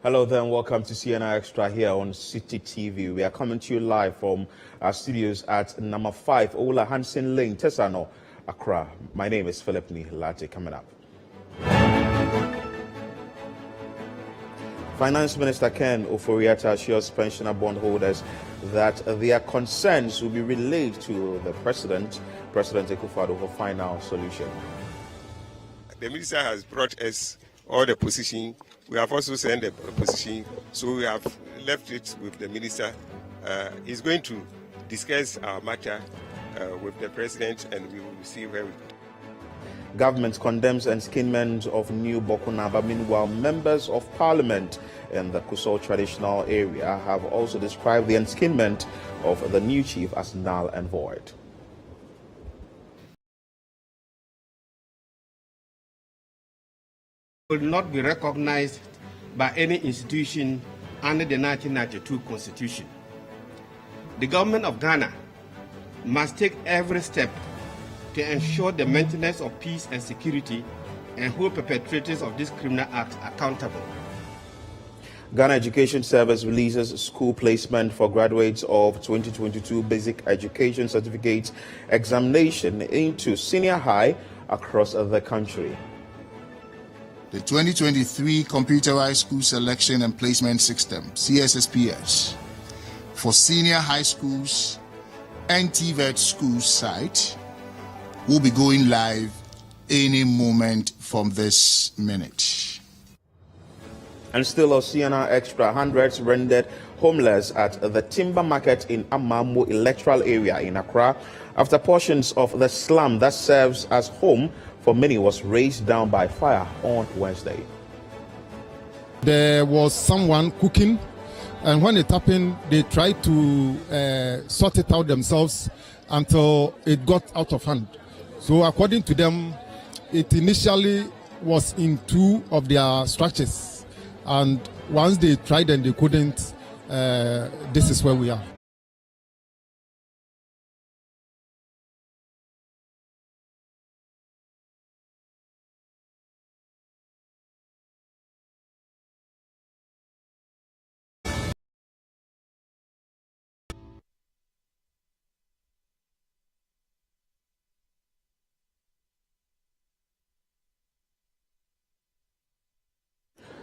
Hello there and welcome to CNR Extra here on City TV. We are coming to you live from our studios at number 5 Ola Hansen Lane, Tesano, Accra. My name is Philip Nii Lartey. Coming up, Finance Minister Ken Ofori-Atta assures pensioner bondholders that their concerns will be relayed to the President Akufo-Addo, for final solution. The minister has brought us all the position. We have also sent the position, so we have left it with the minister. He's going to discuss our matter with the President, and we will see where we go. Government condemns enskinment of new Boku. Meanwhile, members of Parliament in the Kusol traditional area have also described the enskinment of the new chief as null and void. Will not be recognized by any institution under the 1992 Constitution. The government of Ghana must take every step to ensure the maintenance of peace and security and hold perpetrators of this criminal act accountable. Ghana Education Service releases school placement for graduates of 2022 Basic Education Certificate examination into senior high across the country. The 2023 Computerized School Selection and Placement System, CSSPS, for senior high schools and TVET schools site will be going live any moment from this minute. And still on CNR Extra, hundreds rendered homeless at the timber market in Amamo electoral area in Accra after portions of the slum that serves as home for many was razed down by fire on Wednesday. There was someone cooking, and when it happened, they tried to sort it out themselves until it got out of hand. So according to them, it initially was in 2 of their structures, and once they tried and they couldn't, this is where we are.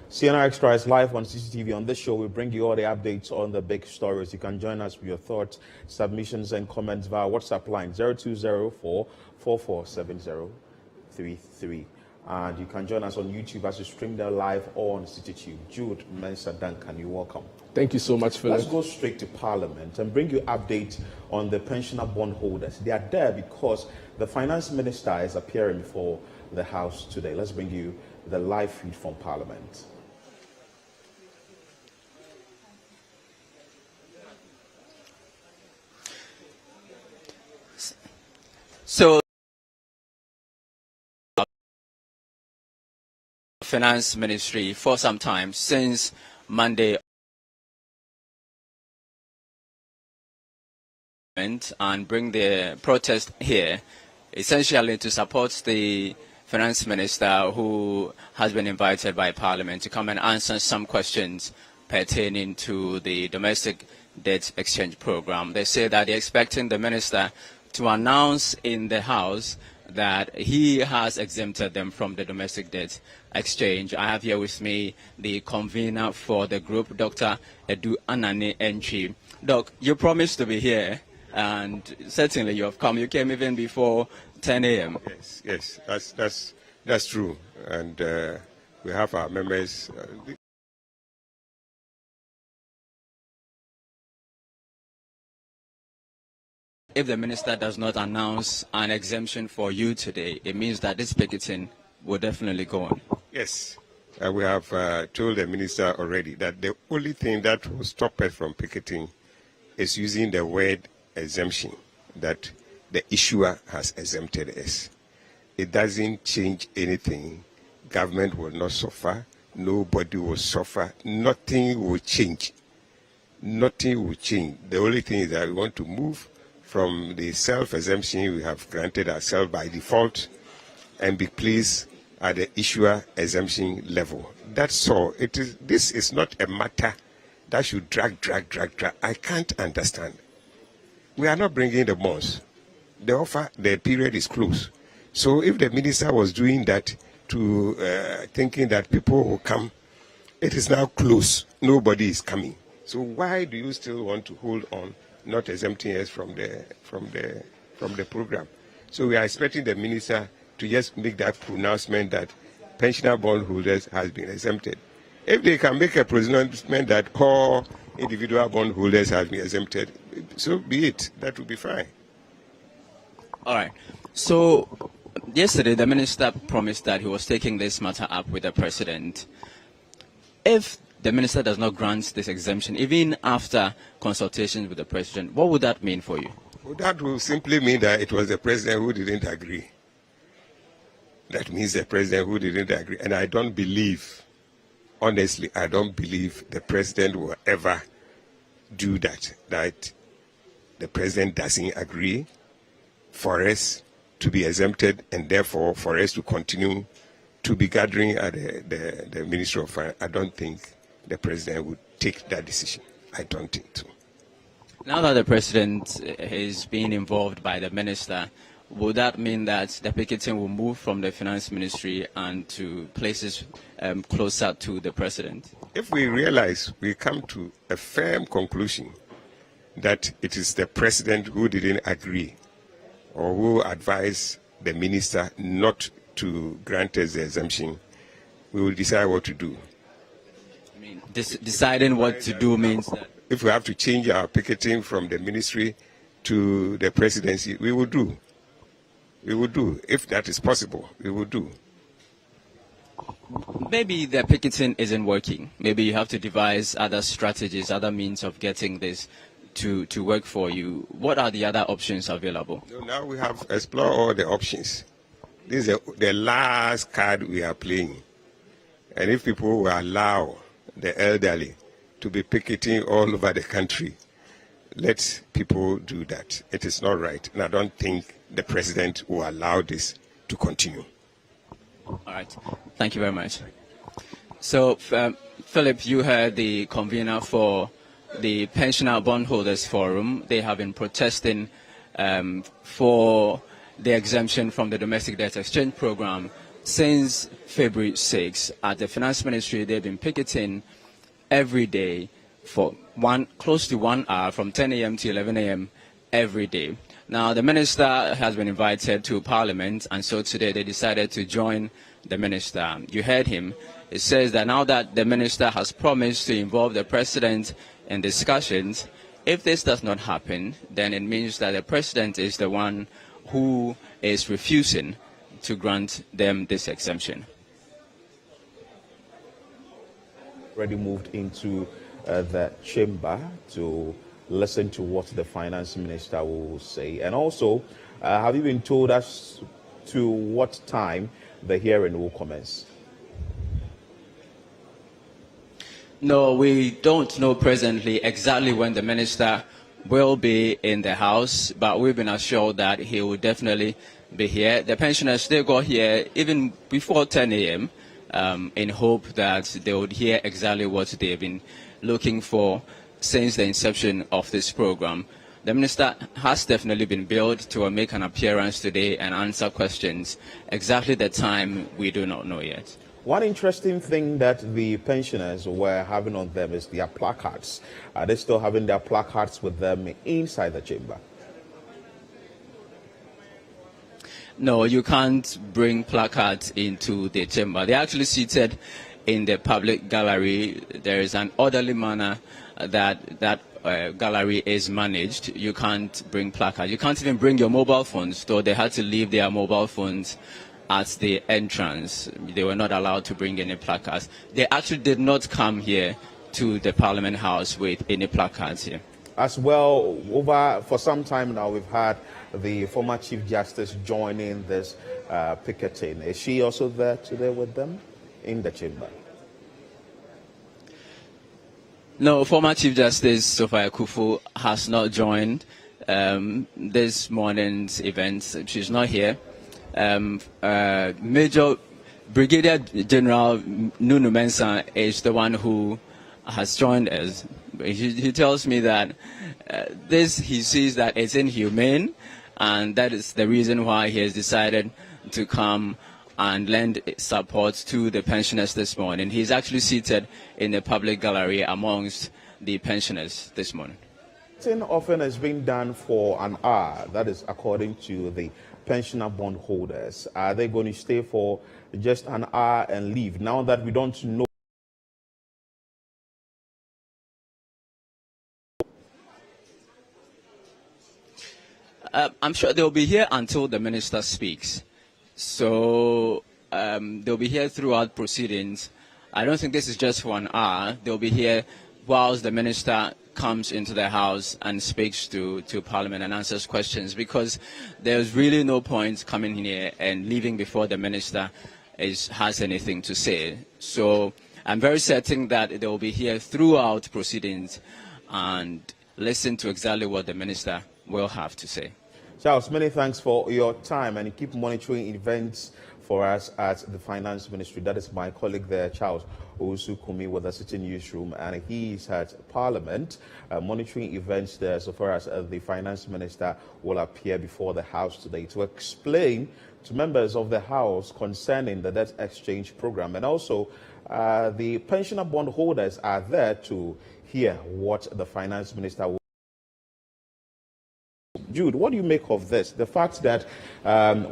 CNR Extra is live on CCTV. On this show, we bring you all the updates on the big stories. You can join us with your thoughts, submissions, and comments via WhatsApp line 0204 447033. And you can join us on YouTube as you stream them live on CityTube. Jude Mensa Duncan, you're welcome. Thank you so much, Philip. Let's go straight to Parliament and bring you updates on the pensioner bondholders. They are there because the Finance Minister is appearing before the House today. Let's bring you the live feed from Parliament. So, Finance Ministry for some time since Monday and bring the protest here essentially to support the Finance Minister, who has been invited by Parliament to come and answer some questions pertaining to the domestic debt exchange program. They say that they're expecting the Minister to announce in the House that he has exempted them from the domestic debt exchange. I have here with me the convener for the group, Dr. Edu Anane Enchi. Doc, you promised to be here, and certainly you have come. You came even before 10 a.m. Yes, that's true. And we have our members. If the minister does not announce an exemption for you today, it means that this picketing will definitely go on. Yes, we have told the minister already that the only thing that will stop us from picketing is using the word exemption, that the issuer has exempted us. It doesn't change anything. Government will not suffer. Nobody will suffer. Nothing will change. Nothing will change. The only thing is that we want to move from the self-exemption we have granted ourselves by default and be pleased at the issuer exemption level. That's all. This is not a matter that should drag. I can't understand. We are not bringing the bonds. The period is closed. So if the minister was doing that to thinking that people will come, it is now closed. Nobody is coming. So why do you still want to hold on, not exempting us from the program? So we are expecting the minister to just make that pronouncement that pensioner bondholders has been exempted. If they can make a pronouncement that all individual bondholders have been exempted, so be it. That will be fine. All right. So yesterday, the minister promised that he was taking this matter up with the president. If the minister does not grant this exemption, even after consultations with the president, what would that mean for you? Well, that will simply mean that it was the president who didn't agree. That means the president who didn't agree. And I don't believe, honestly, I don't believe the president will ever do that the president doesn't agree for us to be exempted, and therefore for us to continue to be gathering at the Ministry of Finance. I don't think the president would take that decision. I don't think so. Now that the president is being involved by the minister, would that mean that the picketing will move from the finance ministry and to places closer to the president? If we realize, we come to a firm conclusion that it is the president who didn't agree or who advised the minister not to grant us the exemption, we will decide what to do. I mean, deciding what to do means that if we have to change our picketing from the ministry to the presidency, we will do. We will do. If that is possible, we will do. maybe the picketing isn't working. Maybe you have to devise other strategies, other means of getting this to work for you. What are the other options available? So now we have explored all the options. This is the last card we are playing. And if people will allow the elderly to be picketing all over the country, let people do that. It is not right. And I don't think the president will allow this to continue. All right. Thank you very much. So, Philip, you heard the convener for the Pensioner Bondholders Forum. They have been protesting for the exemption from the Domestic Debt Exchange Program since February 6. At the Finance Ministry, they've been picketing every day for close to 1 hour, from 10 a.m. to 11 a.m. every day. Now, the minister has been invited to Parliament, and so today they decided to join the minister. You heard him. It says that now that the minister has promised to involve the president in discussions, if this does not happen, then it means that the president is the one who is refusing to grant them this exemption. Already moved into the chamber to listen to what the finance minister will say. And also, have you been told as to what time the hearing will commence? No, we don't know presently exactly when the minister will be in the House, but we've been assured that he will definitely be here. The pensioners, they got here even before 10 a.m. In hope that they would hear exactly what they've been looking for since the inception of this program. The minister has definitely been billed to make an appearance today and answer questions. Exactly the time, we do not know yet. One interesting thing that the pensioners were having on them is their placards. Are they still having their placards with them inside the chamber? No, you can't bring placards into the chamber. They're actually seated in the public gallery. There is an orderly manner that gallery is managed. You can't bring placards. You can't even bring your mobile phones, though they had to leave their mobile phones at the entrance. They were not allowed to bring any placards. They actually did not come here to the Parliament House with any placards here. As well, for some time now, we've had the former Chief Justice joining this picketing. Is she also there today with them in the chamber? No, former Chief Justice Sophia Kufu has not joined this morning's event. She's not here. Major Brigadier General Nunu Mensah is the one who has joined us. He tells me that he sees that it's inhumane, and that is the reason why he has decided to come and lend support to the pensioners this morning. He's actually seated in the public gallery amongst the pensioners this morning. Often has been done for an hour. That is according to the pensioner bondholders. Are they going to stay for just an hour and leave now that we don't know? I'm sure they'll be here until the minister speaks. So they'll be here throughout proceedings. I don't think this is just for an hour. They'll be here whilst the minister comes into the house and speaks to Parliament and answers questions, because there's really no point coming here and leaving before the minister has anything to say. So I'm very certain that they will be here throughout proceedings and listen to exactly what the minister will have to say. Charles, many thanks for your time, and keep monitoring events for us at the Finance Ministry. That is my colleague there, Charles Owusu-Kumi, with us in newsroom, and he is at Parliament monitoring events there so far as the Finance Minister will appear before the House today to explain to members of the House concerning the debt exchange program. And also, the pensioner bondholders are there to hear what the Finance Minister will. Jude, what do you make of this? The fact that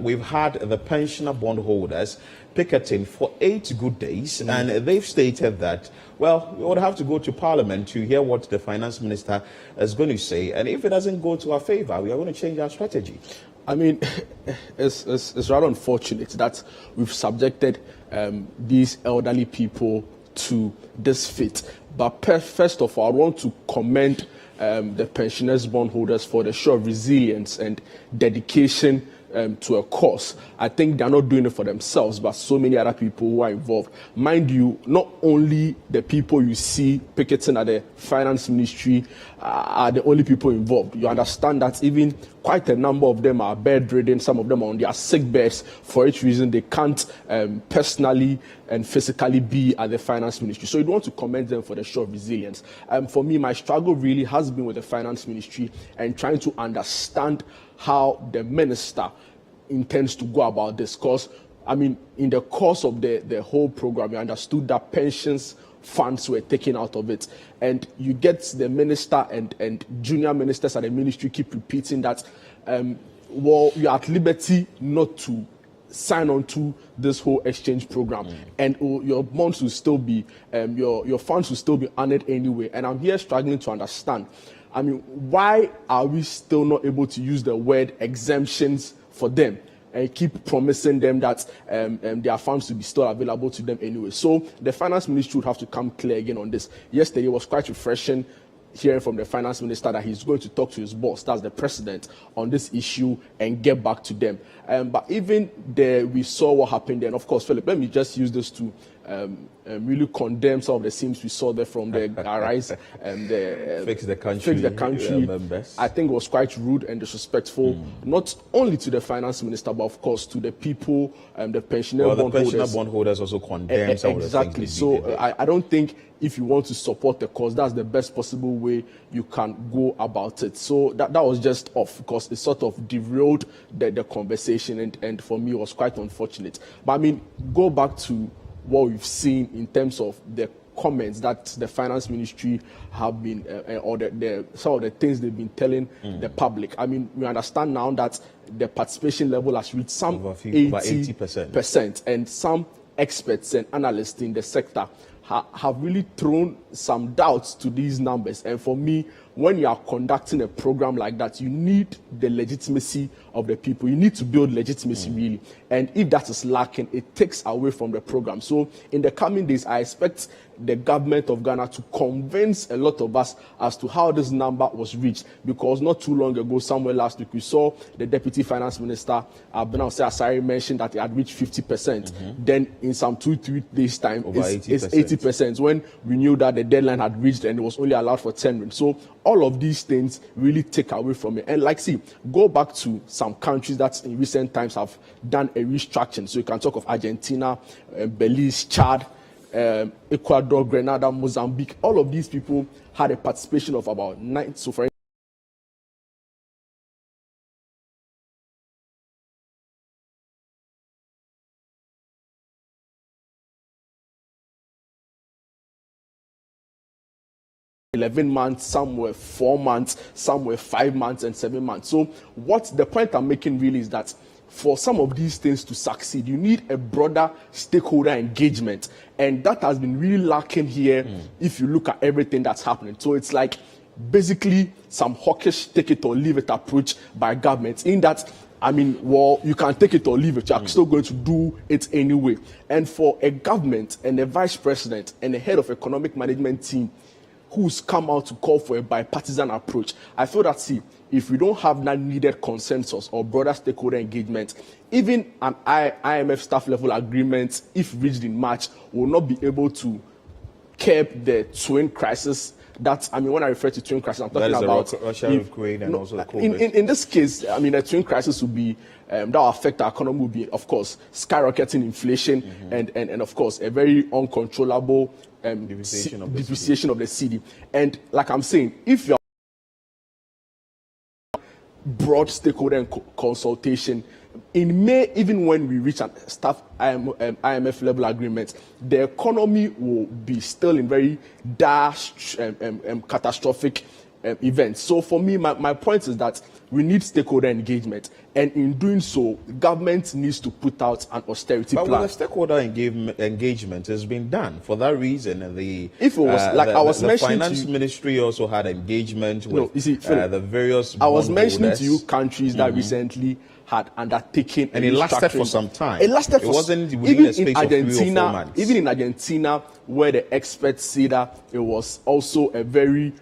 we've had the pensioner bondholders picketing for 8 good days, and they've stated that, well, we would have to go to Parliament to hear what the Finance Minister is going to say, and if it doesn't go to our favor, we are going to change our strategy. I mean, it's rather unfortunate that we've subjected these elderly people to this fate. But first of all, I want to commend the pensioners bondholders for the show of resilience and dedication to a cause. I think they're not doing it for themselves, but so many other people who are involved. Mind you, not only the people you see picketing at the Finance Ministry are the only people involved. You understand that even quite a number of them are bedridden, some of them are on their sick beds. For each reason, they can't personally and physically be at the Finance Ministry. So you want to commend them for the show of resilience. For me, my struggle really has been with the Finance Ministry and trying to understand how the minister intends to go about this. Because, I mean, in the course of the whole program, you understood that pensions funds were taken out of it. And you get the minister and junior ministers at the ministry keep repeating that, well, you're at liberty not to sign on to this whole exchange program, and your bonds will still be, your funds will still be honored anyway. And I'm here struggling to understand, I mean, why are we still not able to use the word exemptions for them and keep promising them that their funds will be still available to them anyway? So the Finance Ministry would have to come clear again on this. Yesterday was quite refreshing hearing from the Finance Minister that he's going to talk to his boss, that's the President, on this issue and get back to them. But even there, we saw what happened then. Of course, Philip, let me just use this to really condemn some of the scenes we saw there from the Arise and the Fix the Country members. I think it was quite rude and disrespectful, not only to the Finance Minister, but of course to the people, the pensioner bondholders. The pensioner bondholders also condemn some of the things. Exactly. So I don't think if you want to support the cause, that's the best possible way you can go about it. So that was just off, because it sort of derailed the conversation, and for me it was quite unfortunate. But I mean, go back to what we've seen in terms of the comments that the Finance Ministry have been, or some of the things they've been telling the public. I mean, we understand now that the participation level has reached some 80%, and some experts and analysts in the sector have really thrown some doubts to these numbers. And for me, when you are conducting a program like that, you need the legitimacy of the people. You need to build legitimacy, really. And if that is lacking, it takes away from the program. So in the coming days, I expect the government of Ghana to convince a lot of us as to how this number was reached. Because not too long ago, somewhere last week, we saw the Deputy Finance Minister, Benau Asari, mentioned that it had reached 50%. Then in some 2-3 days' time, it's 80%. When we knew that the deadline had reached and it was only allowed for 10 minutes. So all of these things really take away from it. And like, see, go back to some countries that in recent times have done a restructuring. So you can talk of Argentina, Belize, Chad, Ecuador, Grenada, Mozambique. All of these people had a participation of about 9. So for 11 months, some were 4 months, some were 5 months and 7 months. So what the point I'm making really is that for some of these things to succeed, you need a broader stakeholder engagement. And that has been really lacking here if you look at everything that's happening. So it's like basically some hawkish take it or leave it approach by governments in that, I mean, well, you can take it or leave it. You're still going to do it anyway. And for a government and a vice president and a head of economic management team who's come out to call for a bipartisan approach, I feel that, see, if we don't have that needed consensus or broader stakeholder engagement, even an IMF staff level agreement, if reached in March, will not be able to curb the twin crisis. That's, I mean, when I refer to twin crisis, I'm talking about Russia, Ukraine, and also the COVID. In this case, I mean, a twin crisis would be that will affect our economy. Will be, of course, skyrocketing inflation and of course, a very uncontrollable depreciation of the cedi. And like I'm saying, if you are broad stakeholder consultation in May, even when we reach a staff IMF level agreement, the economy will be still in very dire catastrophic events. So for me, my point is that we need stakeholder engagement, and in doing so, government needs to put out an austerity plan. But the stakeholder engagement has been done. For that reason, the finance ministry also had engagement with Philip, the various. I was mentioning to you countries that recently had undertaken, and it lasted for some time. It lasted for wasn't even in space of 3 or 4 months. Even in Argentina, where the experts say that it was also took a very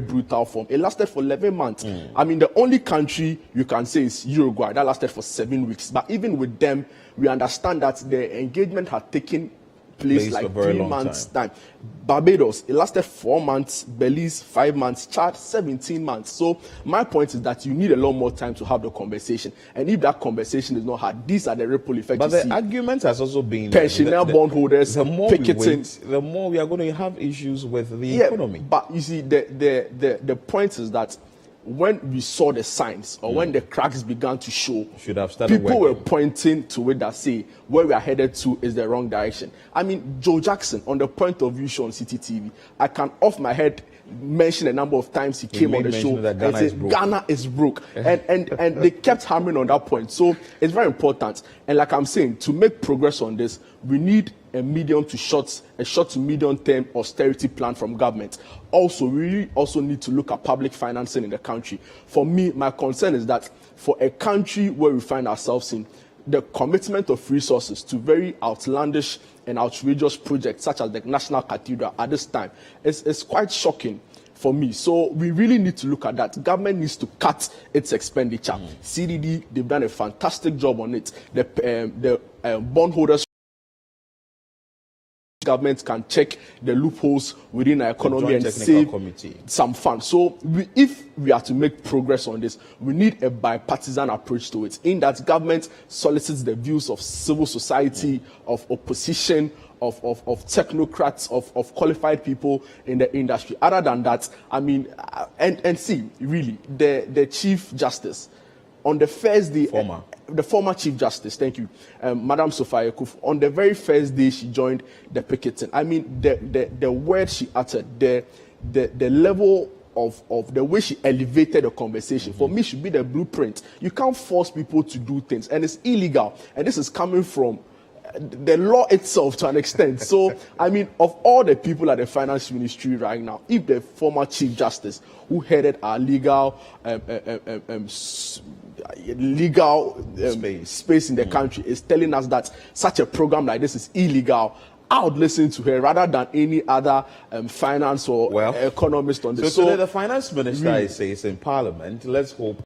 brutal form. It lasted for 11 months. I mean, the only country you can say is Uruguay. That lasted for 7 weeks. But even with them, we understand that the engagement had taken place like 3 months time. Barbados, it lasted 4 months. Belize, 5 months. Chad, 17 months. So my point is that you need a lot more time to have the conversation. And if that conversation is not had, these are the ripple effects. But the argument has also been pensioner bondholders, the more picketing, the more we are going to have issues with the economy. But you see, the point is that when we saw the signs or when the cracks began to show, people were pointing to it that say where we are headed to is the wrong direction. I mean, Joe Jackson, on the point of view show on CTTV, I can off my head mention a number of times he came on the show and said Ghana is broke. and they kept hammering on that point. So it's very important. And like I'm saying, to make progress on this, we need a short to medium term austerity plan from government. Also, we also need to look at public financing in the country. For me, my concern is that for a country where we find ourselves in, the commitment of resources to very outlandish and outrageous projects such as the National Cathedral at this time is quite shocking for me. So we really need to look at that. Government needs to cut its expenditure. CDD, they've done a fantastic job on it. The bondholders government can check the loopholes within our economy and save some funds. So if we are to make progress on this, we need a bipartisan approach to it, in that government solicits the views of civil society, of opposition, of technocrats, of qualified people in the industry. Other than that, I mean, and see, really, the Chief Justice, on the first day, the former Chief Justice, thank you, Madam Sophia Kuf, on the very first day she joined the picketing, I mean, the word she uttered, the level of the way she elevated the conversation, for me, should be the blueprint. You can't force people to do things, and it's illegal. And this is coming from the law itself to an extent. So, I mean, of all the people at the finance ministry right now, if the former Chief Justice who headed our legal space in the country is telling us that such a program like this is illegal, I would listen to her rather than any other finance or economist on this. So today the finance minister says in Parliament, let's hope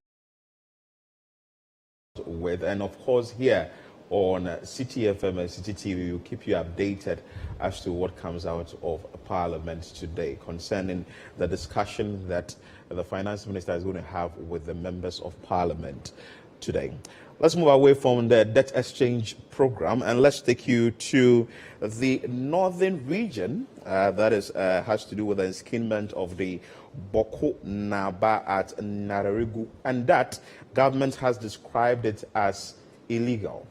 with, and of course here on City FM and City TV. We'll keep you updated as to what comes out of Parliament today concerning the discussion that the Finance Minister is going to have with the members of Parliament today. Let's move away from the debt exchange program and let's take you to the northern region. That has to do with the enskinment of the Boku Naba at Nararigu, and that government has described it as illegal.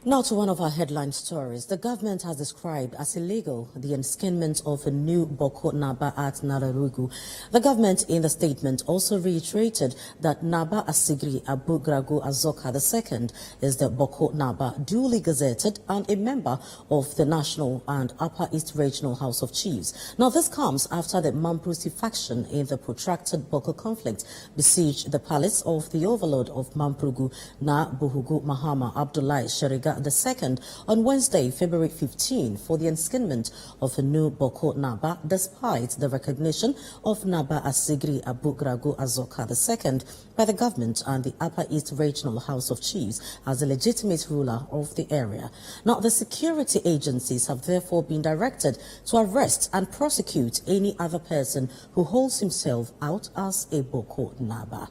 Now to one of our headline stories. The government has described as illegal the enskinment of a new Boku Naba at Nararugu. The government in the statement also reiterated that Naba Asigri Abu Gragu Azoka II is the Boku Naba duly gazetted and a member of the National and Upper East Regional House of Chiefs. Now this comes after the Mamprusi faction in the protracted Boku conflict besieged the palace of the overlord of Mamprugu, Na Buhugu Mahama Abdullahi Sheriga II on Wednesday, February 15, for the enskinment of a new Boku Naba, despite the recognition of Naba Asigri Abu Gragu Azoka II by the government and the Upper East Regional House of Chiefs as the legitimate ruler of the area. Now, the security agencies have therefore been directed to arrest and prosecute any other person who holds himself out as a Boku Naba.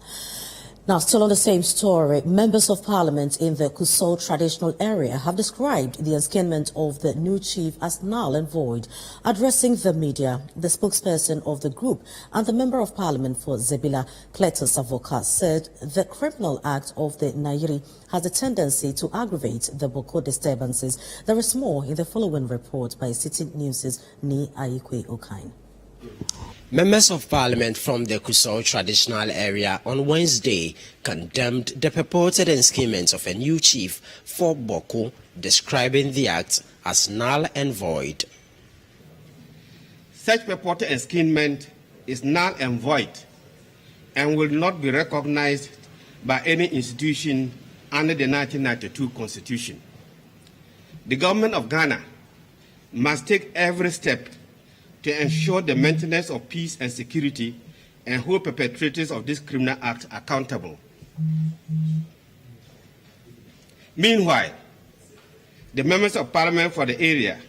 Now, still on the same story, members of parliament in the Kusol traditional area have described the enskinment of the new chief as null and void. Addressing the media, the spokesperson of the group and the member of parliament for Zebila, Cletus Avoka, said the criminal act of the Nairi has a tendency to aggravate the Boko disturbances. There is more in the following report by City News' Ni Aikwe Okain. Members of Parliament from the Kusol traditional area on Wednesday condemned the purported enskinment of a new chief for Boku, describing the act as null and void. Such purported enskinment is null and void and will not be recognized by any institution under the 1992 Constitution. The government of Ghana must take every step to ensure the maintenance of peace and security and hold perpetrators of this criminal act accountable. Meanwhile, the members of parliament for the area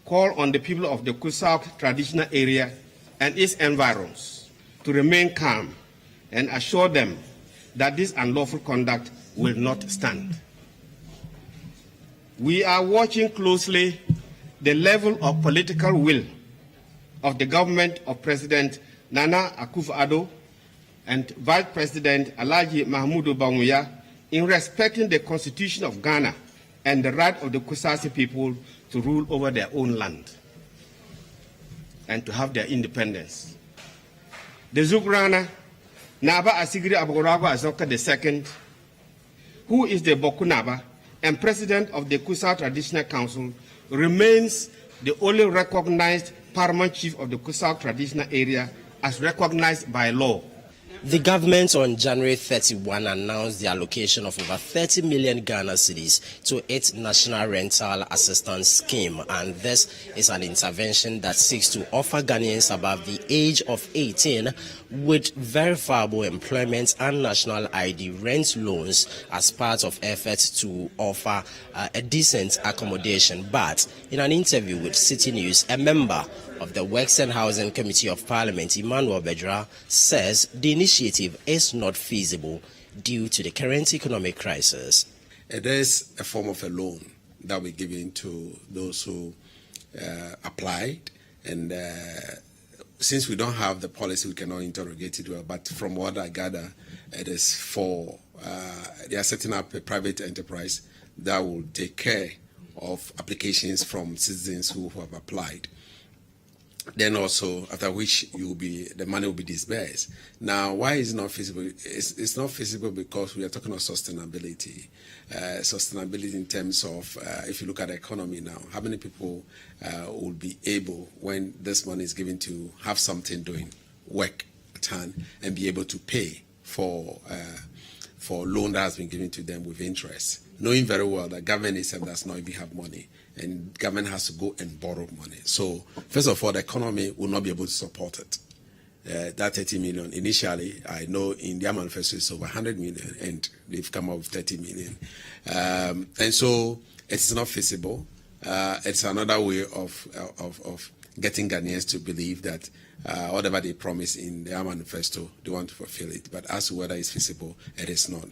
call on the people of the Kusal traditional area and its environs to remain calm and assure them that this unlawful conduct will not stand. We are watching closely the level of political will of the government of President Nana Akufo-Addo and Vice President Alhaji Mahmoud Bawumia in respecting the Constitution of Ghana and the right of the Kusasi people to rule over their own land and to have their independence. The Zugrana Naba Asigri Aborago Azoka II, who is the Boku Naba and President of the Kusal Traditional Council, remains the only recognized paramount chief of the Kusal traditional area as recognized by law. The government on January 31 announced the allocation of over 30 million Ghana cedis to its National Rental Assistance Scheme, and this is an intervention that seeks to offer Ghanaians above the age of 18 with verifiable employment and national ID rent loans as part of efforts to offer a decent accommodation. But in an interview with City News, a member of the Works and Housing Committee of Parliament, Emmanuel Bedra, says the initiative is not feasible due to the current economic crisis. It is a form of a loan that we're giving to those who applied, and since we don't have the policy, we cannot interrogate it well, but from what I gather, it is for, they are setting up a private enterprise that will take care of applications from citizens who have applied. Then also, after which the money will be disbursed. Now, why is it not feasible? It's not feasible because we are talking about sustainability. Sustainability in terms of, if you look at the economy now, how many people will be able, when this money is given, to have something doing, work at hand, and be able to pay for loan that has been given to them with interest, knowing very well that government itself does not even have money, and government has to go and borrow money. So, first of all, the economy will not be able to support it. that 30 million. Initially, I know in their manifesto it's over 100 million, and they've come up with 30 million. And so it's not feasible. It's another way of getting Ghanaians to believe that whatever they promise in their manifesto, they want to fulfill it. But as to whether it's feasible, it is not.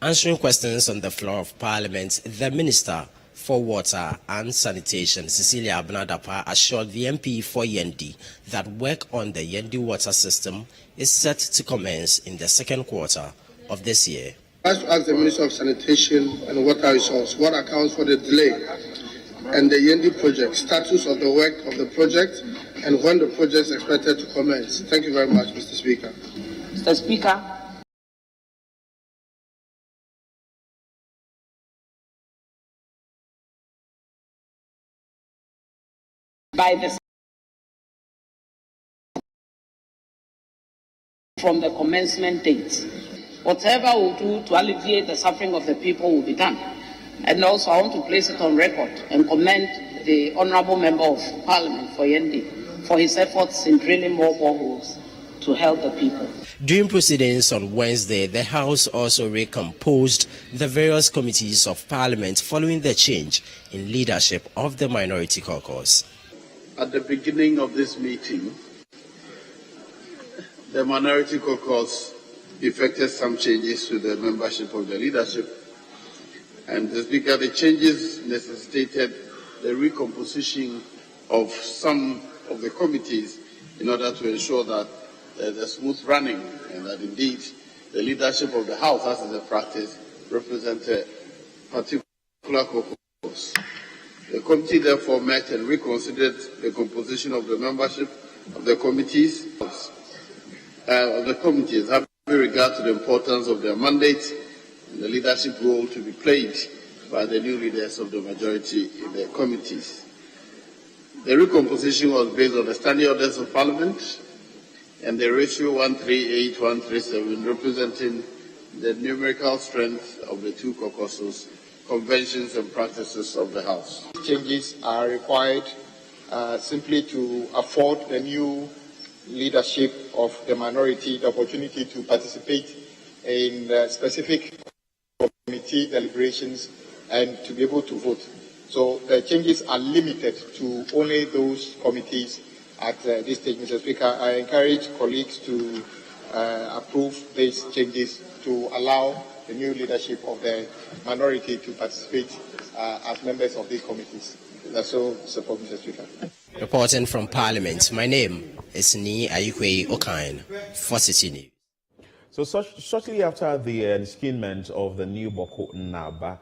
Answering questions on the floor of Parliament, the Minister for Water and Sanitation, Cecilia Abnadapa, assured the MP for Yendi that work on the Yendi water system is set to commence in the second quarter of this year. I like to ask the Minister of Sanitation and Water Resources what accounts for the delay and the Yendi project, status of the work of the project, and when the project is expected to commence. Thank you very much, Mr. Speaker. Mr. Speaker. By the from the commencement date. Whatever we'll do to alleviate the suffering of the people will be done. And also I want to place it on record and commend the Honourable Member of Parliament for Yendi for his efforts in drilling more boreholes to help the people. During proceedings on Wednesday, the House also recomposed the various committees of Parliament following the change in leadership of the Minority Caucus. At the beginning of this meeting, the Minority Caucus effected some changes to the membership of the leadership. And the Speaker, the changes necessitated the recomposition of some of the committees in order to ensure that there's a smooth running and that indeed the leadership of the House, as is a practice, represented particular caucus. The committee therefore met and reconsidered the composition of the membership of the committees, having regard to the importance of their mandate and the leadership role to be played by the new leaders of the majority in the committees. The recomposition was based on the standing orders of Parliament and the ratio 138-137, representing the numerical strength of the two caucuses, conventions and practices of the House. Changes are required simply to afford the new leadership of the minority the opportunity to participate in specific committee deliberations and to be able to vote. So the changes are limited to only those committees at this stage, Mr. Speaker. I encourage colleagues to approve these changes to allow the new leadership of the minority to participate as members of these committees. That's all support, Mr. Speaker. Reporting from Parliament, my name is Nii Lartey for City News. So shortly after the enskinment of the new Boku Naba,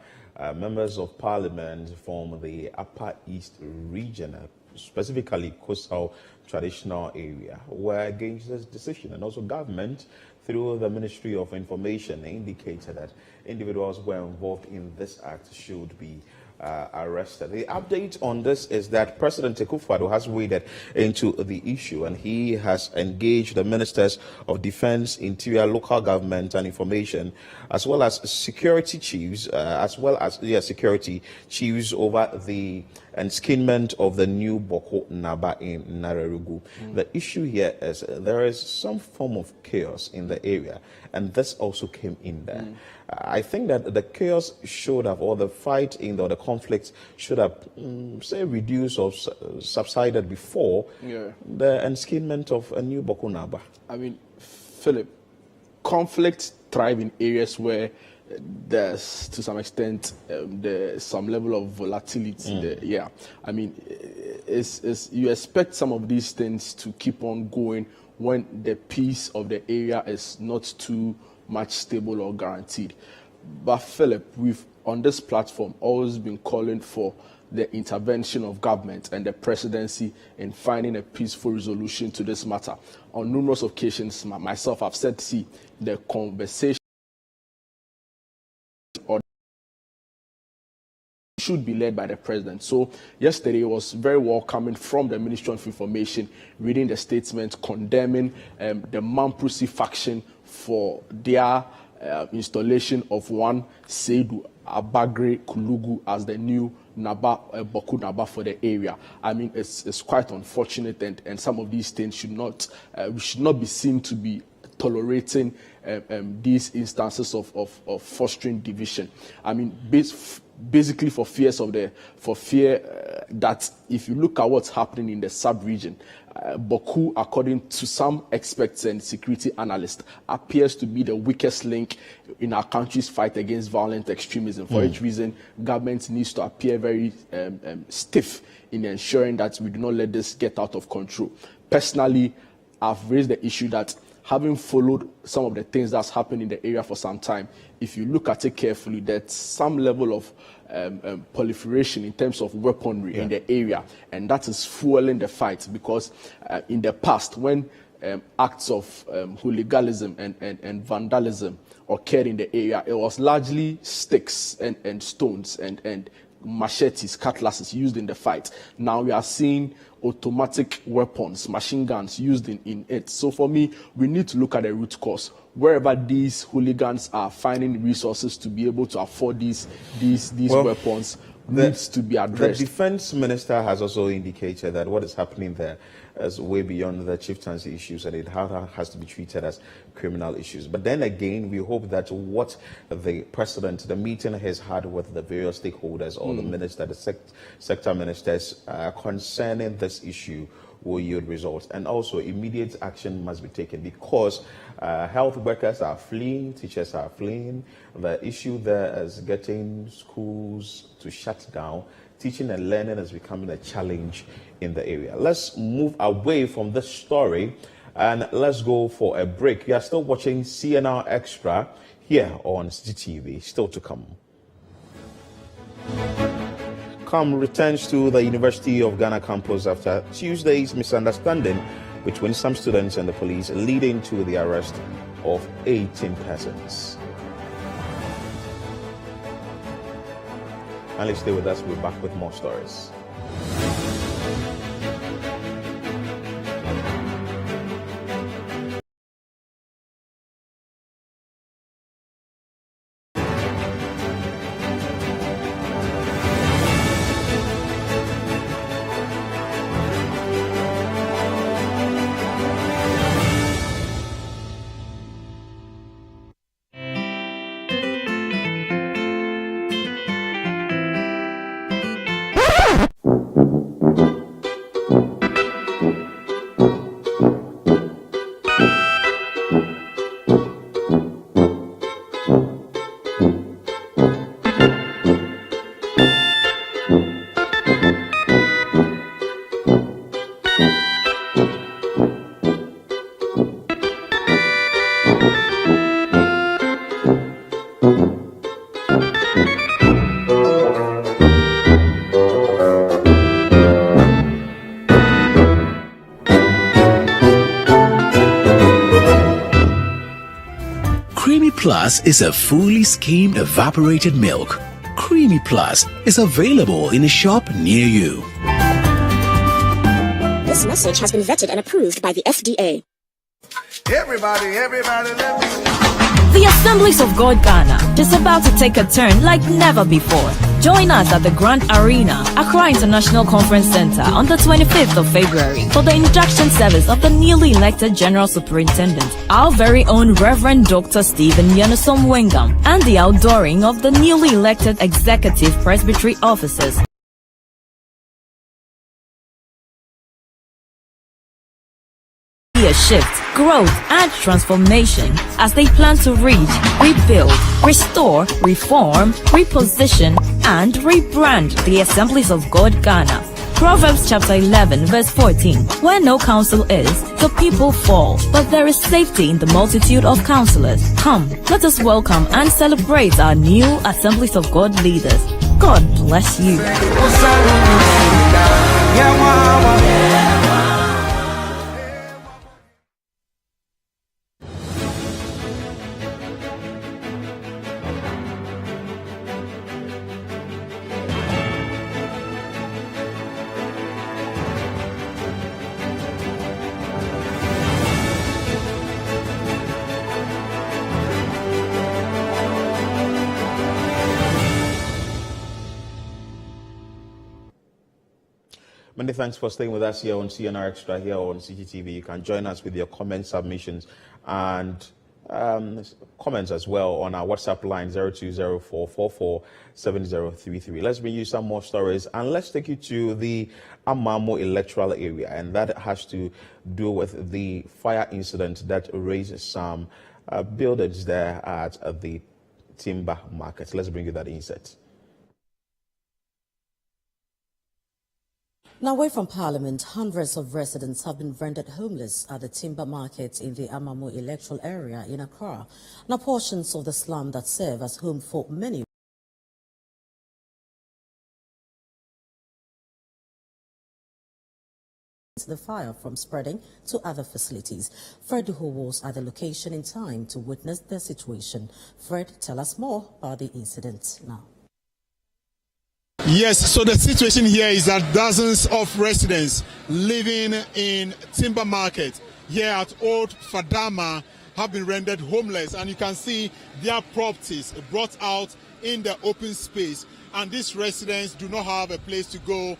members of Parliament from the Upper East region, specifically coastal traditional area, were against this decision, and also government through the Ministry of Information indicated that individuals who were involved in this act should be arrested. The update on this is that President Akufo-Addo has waded into the issue, and he has engaged the ministers of Defense, Interior, Local Government and Information, as well as security chiefs, security chiefs over the enskinment of the new Boku Naba in Nararugu. The issue here is there is some form of chaos in the area, and this also came in there. I think that the chaos should have, or the fight or the conflict should have, say, reduced or subsided before the enskinment of a new Boku Naba. I mean, Philip, conflicts thrive in areas where there's, to some extent, there's some level of volatility there. I mean, you expect some of these things to keep on going when the peace of the area is not too much stable or guaranteed. But Philip, we've on this platform always been calling for the intervention of government and the presidency in finding a peaceful resolution to this matter. On numerous occasions, myself, I've said, see, the conversation should be led by the president. So yesterday was very welcoming from the Ministry of Information, reading the statement condemning the Mamprusi faction for their installation of one Seidu Abagre Kulugu as the new Boku Naba for the area. I mean, it's quite unfortunate, and some of these things we should not be seen to be tolerating these instances of fostering division. I mean, basically for fear that if you look at what's happening in the sub-region, Boku, according to some experts and security analysts, appears to be the weakest link in our country's fight against violent extremism. For which reason, government needs to appear very stiff in ensuring that we do not let this get out of control. Personally, I've raised the issue that, having followed some of the things that's happened in the area for some time, if you look at it carefully, there's some level of proliferation in terms of weaponry in the area, and that is fueling the fight, because in the past, when acts of hooliganism and vandalism occurred in the area, it was largely sticks and stones and machetes, cutlasses used in the fight. Now we are seeing automatic weapons, machine guns used in it. So for me, we need to look at the root cause. Wherever these hooligans are finding resources to be able to afford these weapons needs to be addressed. The defense minister has also indicated that what is happening there is way beyond the chieftaincy issues, and it has to be treated as criminal issues. But then again, we hope that what the meeting has had with the various stakeholders, or the minister, the sector ministers concerning this issue, will yield results. And also immediate action must be taken, because health workers are fleeing, teachers are fleeing. The issue there is getting schools to shut down. Teaching and learning is becoming a challenge in the area. Let's move away from this story and let's go for a break. You are still watching CNR Extra here on CTV. Still to come. Returns to the University of Ghana campus after Tuesday's misunderstanding between some students and the police, leading to the arrest of 18 persons. And stay with us. We're back with more stories. Plus is a fully skimmed evaporated milk. Creamy Plus is available in a shop near you. This message has been vetted and approved by the FDA. Everybody, let me... The Assemblies of God Ghana is about to take a turn like never before. Join us at the Grand Arena, Accra International Conference Center on the 25th of February for the induction service of the newly elected General Superintendent, our very own Reverend Dr. Stephen Yanusom Wengam, and the outdooring of the newly elected Executive Presbytery officers. A shift, growth, and transformation as they plan to reach, rebuild, restore, reform, reposition, and rebrand the Assemblies of God Ghana. Proverbs chapter 11 verse 14. Where no counsel is, the people fall, but there is safety in the multitude of counselors. Come, let us welcome and celebrate our new Assemblies of God leaders. God bless you. Many thanks for staying with us here on CNR Extra, here on CGTV. You can join us with your comments, submissions, and comments as well on our WhatsApp line 0204447033. Let's bring you some more stories, and let's take you to the Amamo electoral area, and that has to do with the fire incident that raised some buildings there at the timber market. Let's bring you that insight. Now, away from Parliament, hundreds of residents have been rendered homeless at the timber market in the Amamo electoral area in Accra. Now, portions of the slum that serve as home for many the fire from spreading to other facilities. Fred, who was at the location in time to witness the situation. Fred, tell us more about the incident now. Yes, so the situation here is that dozens of residents living in timber market here at Old Fadama have been rendered homeless, and you can see their properties brought out in the open space, and these residents do not have a place to go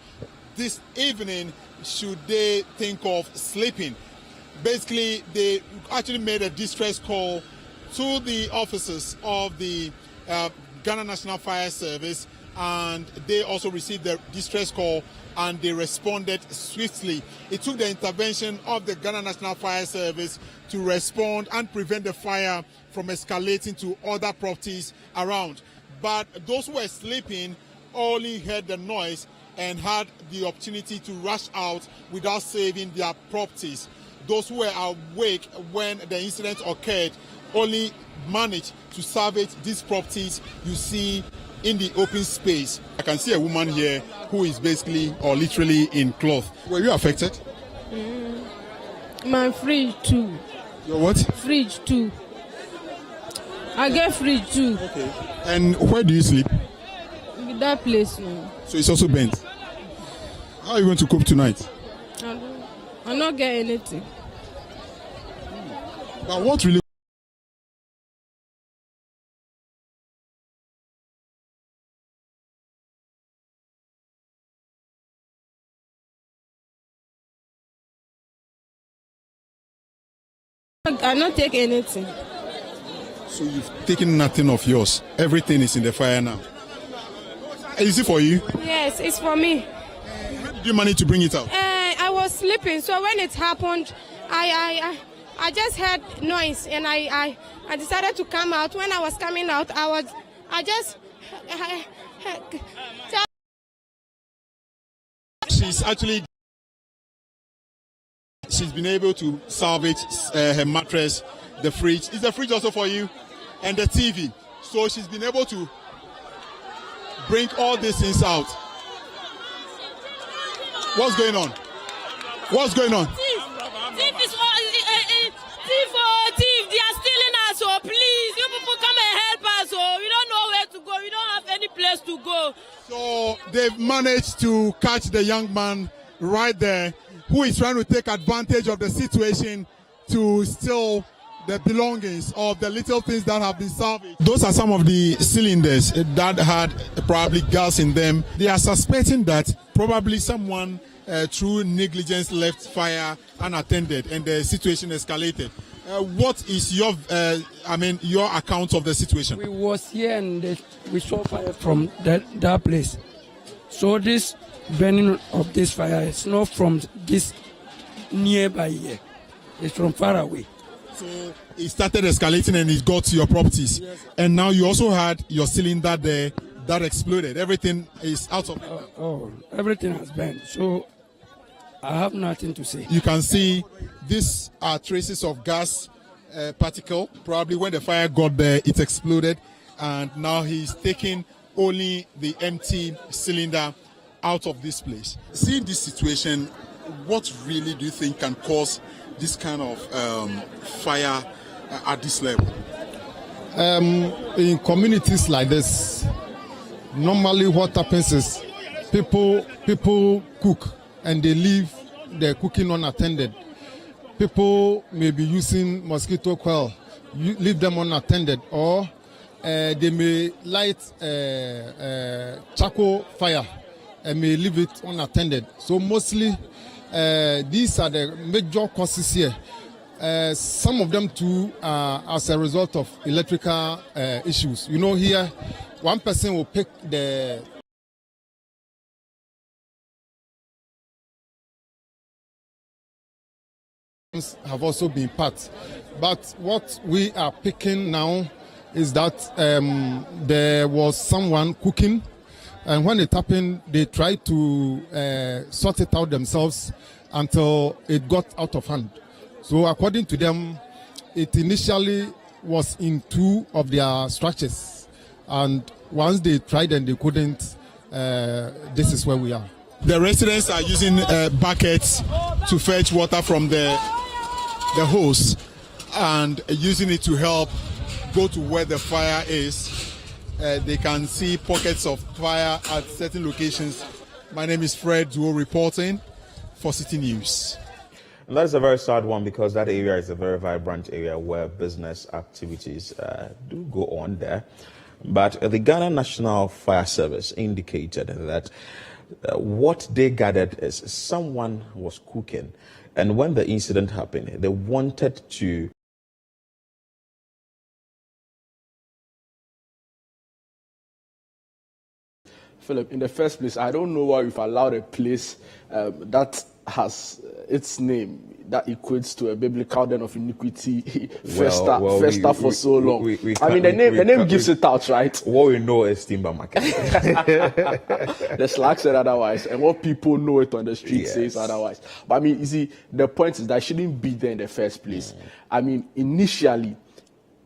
this evening should they think of sleeping. Basically, they actually made a distress call to the officers of the Ghana National Fire Service, and they also received the distress call and they responded swiftly. It took the intervention of the Ghana National Fire Service to respond and prevent the fire from escalating to other properties around. But those who were sleeping only heard the noise and had the opportunity to rush out without saving their properties. Those who were awake when the incident occurred only managed to salvage these properties you see in the open space. I can see a woman here who is basically or literally in cloth. Were you affected? My fridge too. Your what? Fridge too. I get fridge too. Okay. And where do you sleep? That place. So it's also bent. How are you going to cope tonight? I not get anything. But what really? I not take anything. So you've taken nothing of yours. Everything is in the fire now. Is it for you? Yes, it's for me. How did you manage to bring it out? I was sleeping, so when it happened, I just heard noise and I decided to come out. When I was coming out, She's been able to salvage her mattress, the fridge. Is the fridge also for you? And the TV. So she's been able to bring all these things out. What's going on? What's going on? Thief they are stealing us, so please, you people come and help us, so we don't know where to go, we don't have any place to go. So they've managed to catch the young man right there who is trying to take advantage of the situation to steal the belongings of the little things that have been salvaged. Those are some of the cylinders that had probably gas in them. They are suspecting that probably someone through negligence left fire unattended and the situation escalated. What is your account of the situation? We was here and we saw fire from that place. So this burning of this fire is not from this nearby here. It's from far away. So it started escalating and it got to your properties. Yes. And now you also had your cylinder there that exploded. Everything is out of everything has burned. So I have nothing to say. You can see these are traces of gas particle. Probably when the fire got there, it exploded. And now he's taking only the empty cylinder out of this place. Seeing this situation, what really do you think can cause this kind of fire at this level? In communities like this, normally what happens is people cook and they leave their cooking unattended. People may be using mosquito coil, leave them unattended, or they may light charcoal fire and may leave it unattended. So mostly these are the major causes here. Some of them too are as a result of electrical issues. You know, here one person will pick the have also been part. But what we are picking now is that there was someone cooking, and when it happened, they tried to sort it out themselves until it got out of hand. So according to them, it initially was in 2 of their structures, and once they tried and they couldn't, this is where we are. The residents are using buckets to fetch water from the hose and using it to help go to where the fire is. They can see pockets of fire at certain locations. My name is Fred Duo reporting for City News. And that is a very sad one, because that area is a very vibrant area where business activities do go on there. But the Ghana National Fire Service indicated that what they gathered is someone was cooking, and when the incident happened, they wanted to Philip, in the first place, I don't know why we've allowed a place that has its name that equates to a biblical den of iniquity festa for so long. The name gives it out, right? What we know is Timber Market. The Slack said otherwise, and what people know it on the street says otherwise. But I mean, you see, the point is that it shouldn't be there in the first place. I mean, initially,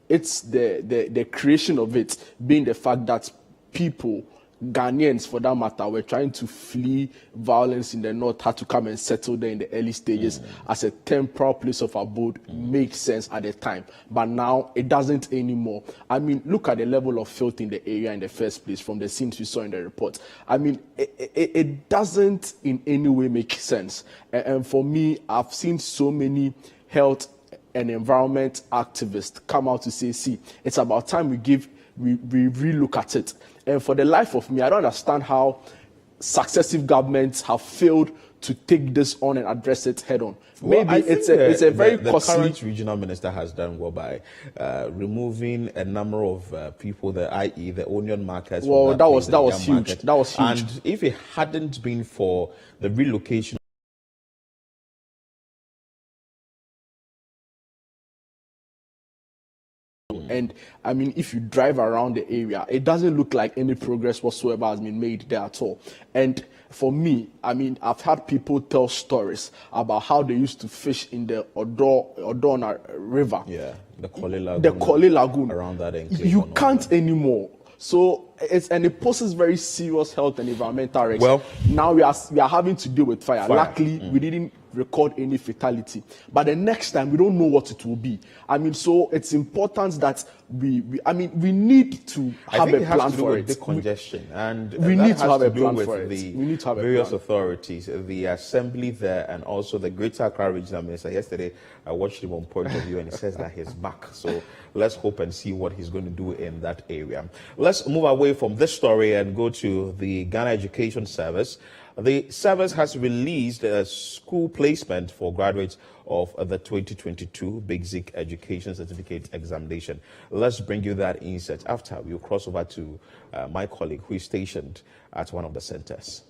it's the creation of it being the fact that people, Ghanaians for that matter, were trying to flee violence in the north, had to come and settle there in the early stages as a temporal place of abode. Makes sense at the time, but now it doesn't anymore. I mean, look at the level of filth in the area in the first place from the scenes we saw in the report. I mean, it doesn't in any way make sense. And for me, I've seen so many health and environment activists come out to say, see, it's about time we relook at it. And for the life of me, I don't understand how successive governments have failed to take this on and address it head on. Well, maybe it's a very costly. The current regional minister has done well by removing a number of people, i.e. the onion markets. Well, that was huge. Market. That was huge. And if it hadn't been for the relocation and I mean, if you drive around the area, it doesn't look like any progress whatsoever has been made there at all. And for me, I mean, I've had people tell stories about how they used to fish in the Odona River. Yeah, the Kole Lagoon. Around that enclave. You can't anymore. So it poses very serious health and environmental risks. Well, now we are having to deal with fire. Luckily, we didn't record any fatality. But the next time, we don't know what it will be. I mean, so it's important that we need to have a plan for it. The congestion, and we need to have a plan with for it. The we need to have various authorities, the assembly there, and also the Greater Accra Regional Minister. Yesterday, I watched him on Point of View, and he says that he's back. So let's hope and see what he's going to do in that area. Let's move away from this story and go to the Ghana Education Service. The service has released a school placement for graduates of the 2022 Basic Education Certificate Examination. Let's bring you that insight after we'll cross over to my colleague who is stationed at one of the centers.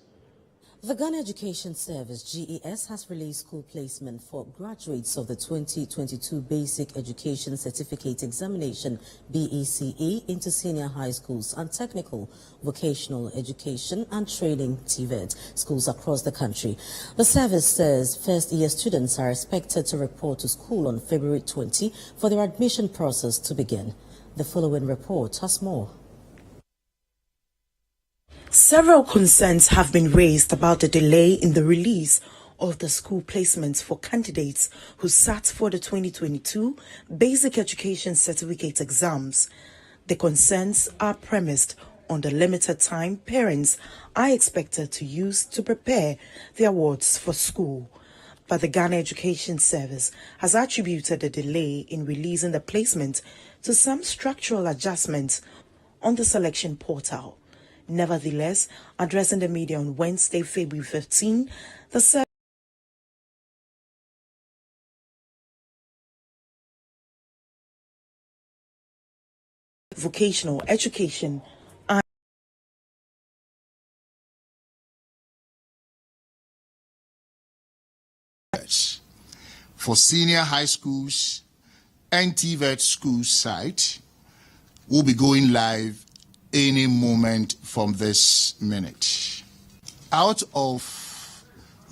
The Ghana Education Service, GES, has released school placement for graduates of the 2022 Basic Education Certificate Examination, BECE, into senior high schools and technical, vocational education and training TVET schools across the country. The service says first-year students are expected to report to school on February 20 for their admission process to begin. The following report has more. Several concerns have been raised about the delay in the release of the school placements for candidates who sat for the 2022 Basic Education Certificate exams. The concerns are premised on the limited time parents are expected to use to prepare their wards for school. But the Ghana Education Service has attributed the delay in releasing the placement to some structural adjustments on the selection portal. Nevertheless, addressing the media on Wednesday, February 15, the service vocational education and for senior high schools and TVET school site will be going live any moment from this minute. Out of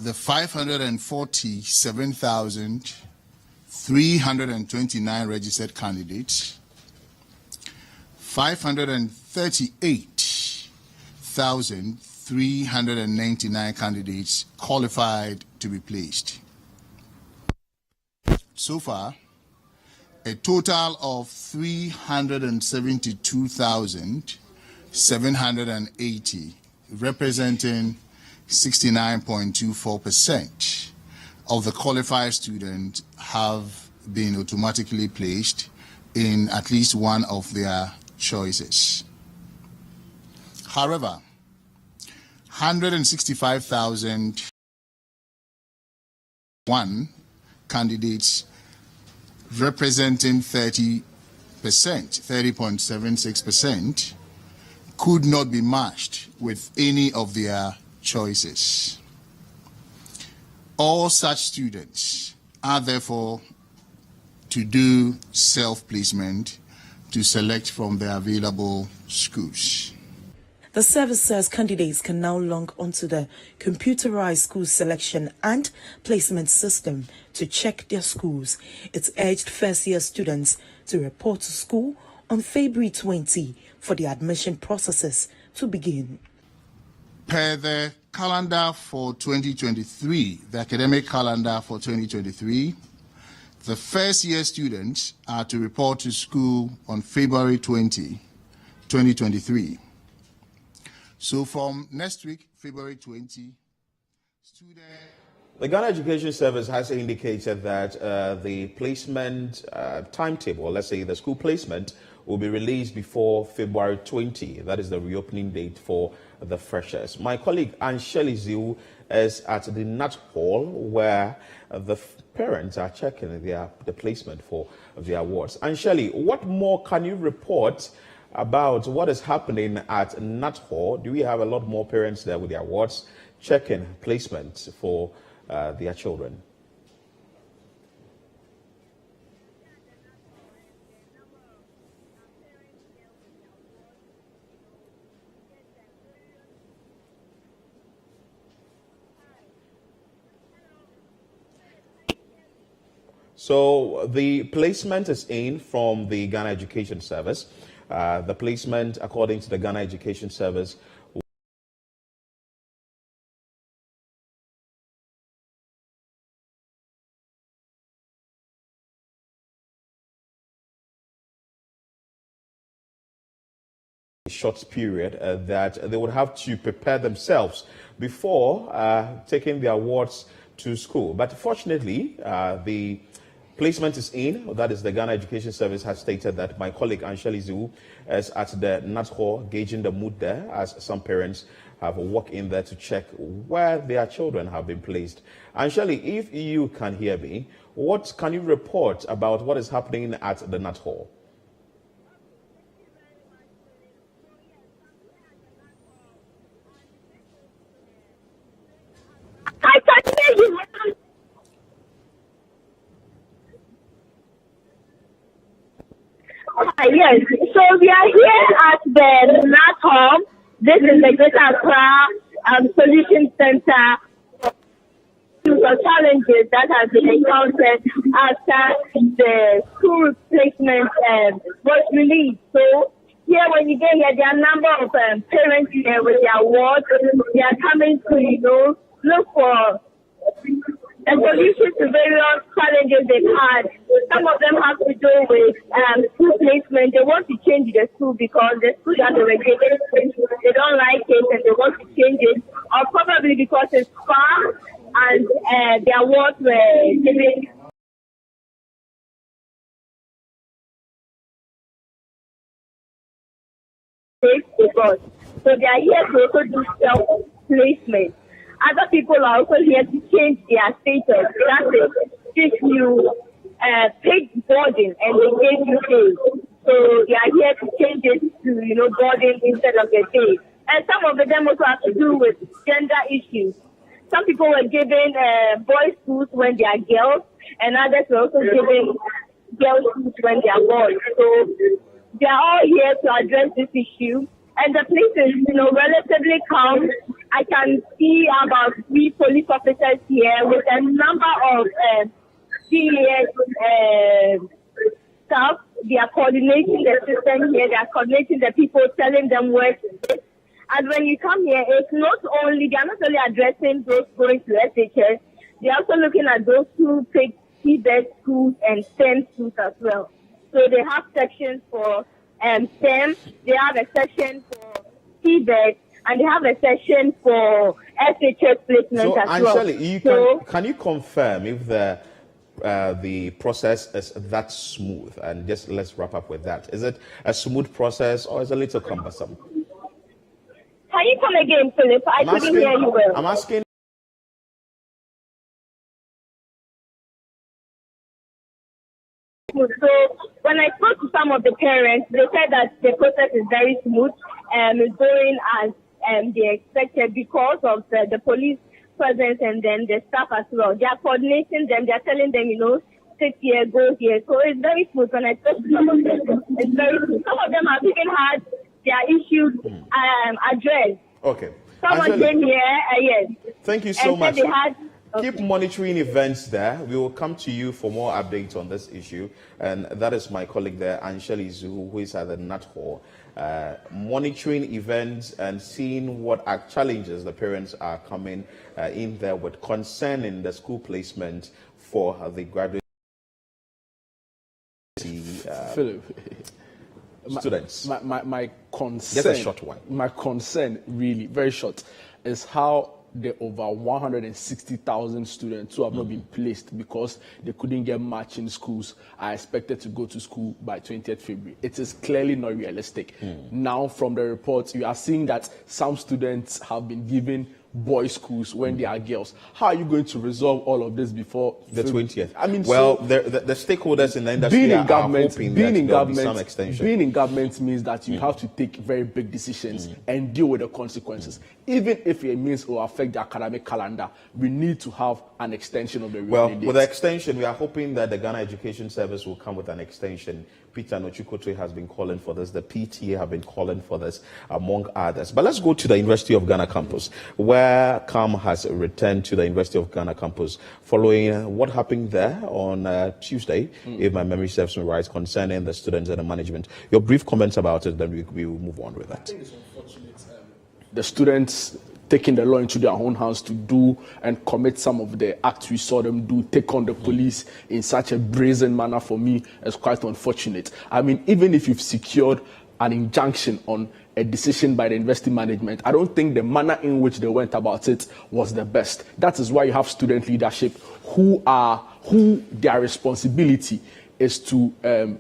the 547,329 registered candidates, 538,399 candidates qualified to be placed. So far, a total of 372,780, representing 69.24% of the qualified students have been automatically placed in at least one of their choices. However, 165,001 candidates representing 30.76%, could not be matched with any of their choices. All such students are therefore to do self-placement to select from the available schools. The service says candidates can now log onto the computerized school selection and placement system to check their schools. It's urged first-year students to report to school on February 20 for the admission processes to begin. Per the calendar for 2023, the academic calendar for 2023, the first-year students are to report to school on February 20, 2023. So from next week, February 20, the Ghana Education Service has indicated that the placement timetable, let's say the school placement, will be released before February 20. That is the reopening date for the freshers. My colleague Ansheli Ziu is at the Nut Hall where the parents are checking the placement for the awards. Ansheli, what more can you report about what is happening at Nut Hall? Do we have a lot more parents there with their awards checking placements for their children? So the placement is in from the Ghana Education Service. The placement, according to the Ghana Education Service, a short period that they would have to prepare themselves before taking the awards to school. But fortunately, the placement is in. That is, the Ghana Education Service has stated that. My colleague Ansheli Ziu is at the Nut Hall gauging the mood there as some parents have walked in there to check where their children have been placed. Ansheli, if you can hear me, what can you report about what is happening at the Nut Hall? I can hear you. Yes, so we are here at the Nut Hall. This is the Greater Accra Solution Center for challenges that have been encountered after the school placement was released. So here, when you get here, there are a number of parents here with their awards. They are coming to, look for a solution to various challenges they've had. Some of them have to do with school placement. They want to change the school because the school that they were given, they don't like it and they want to change it, or probably because it's far and their awards were given. Because So they are here to also do self-placement. Other people are also here to change their status. That is, if you paid boarding and they gave you pay. So they are here to change it to, boarding instead of the pay. And some of them also have to do with gender issues. Some people were given boys' schools when they are girls, and others were also given girls' schools when they are boys. So they are all here to address this issue. And the place is, relatively calm. I can see about 3 police officers here with a number of CES staff. They are coordinating the system here. They are coordinating the people, telling them where to sit. And when you come here, they are not only addressing those going to SHS, they are also looking at those who take TBED schools and STEM schools as well. So they have sections for STEM, they have a section for TBED, and they have a section for SHS placement as well. So, can you confirm if the process is that smooth? And just let's wrap up with that. Is it a smooth process or is it a little cumbersome? Can you come again, Philip? I couldn't hear you well. I'm asking. So when I spoke to some of the parents, they said that the process is very smooth and is going as they expected because of the police presence and then the staff as well. They are coordinating them. They are telling them, sit here, go here. So it's very smooth. When I spoke to some of them, it's very smooth. Some of them have even had their issues addressed. Okay. Someone came here, yes. Thank you so much. Keep monitoring events there. We will come to you for more updates on this issue. And that is my colleague there, Anshali Zu, who is at the Nut Hall, monitoring events and seeing what challenges the parents are coming in there with concerning the school placement for the graduate Philip. students. My concern, just a short one. My concern, really very short, is how the over 160,000 students who have not been placed because they couldn't get matching schools are expected to go to school by 20th February. It is clearly not realistic. Now, from the reports, you are seeing that some students have been given boys' schools when they are girls. How are you going to resolve all of this before the 20th? I mean, well, the stakeholders in the industry are hoping that there will be some extension. Being in government means that you have to take very big decisions and deal with the consequences. Even if it means it will affect the academic calendar, we need to have an extension of the with the extension, we are hoping that the Ghana Education Service will come with an extension. Peter Nochukote has been calling for this. The PTA have been calling for this, among others. But let's go to the University of Ghana campus, where CAM has returned to the University of Ghana campus following what happened there on Tuesday, if my memory serves me right, concerning the students and the management. Your brief comments about it, then we will move on with that. I think it's unfortunate. The students taking the law into their own hands to do and commit some of the acts we saw them do, take on the police in such a brazen manner, for me, is quite unfortunate. I mean, even if you've secured an injunction on a decision by the university management, I don't think the manner in which they went about it was the best. That is why you have student leadership who their responsibility is to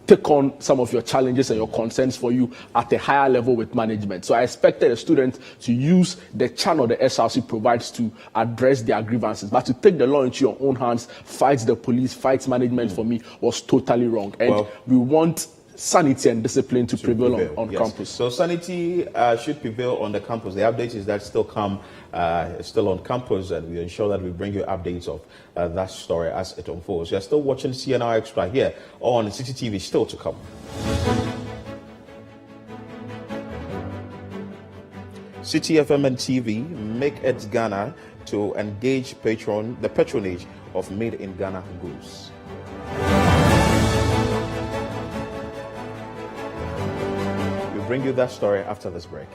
take on some of your challenges and your concerns for you at a higher level with management. So I expected a student to use the channel the SRC provides to address their grievances, but to take the law into your own hands, fight the police, fight management, for me was totally wrong. And we want sanity and discipline to prevail on campus. So sanity should prevail on the campus. The update is that still on campus, and we ensure that we bring you updates of that story as it unfolds. You're still watching CNR Extra here on CCTV, still to come. City FM and TV make it Ghana to engage the patronage of Made in Ghana goods. We'll bring you that story after this break.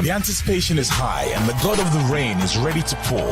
The anticipation is high and the God of the rain is ready to pour.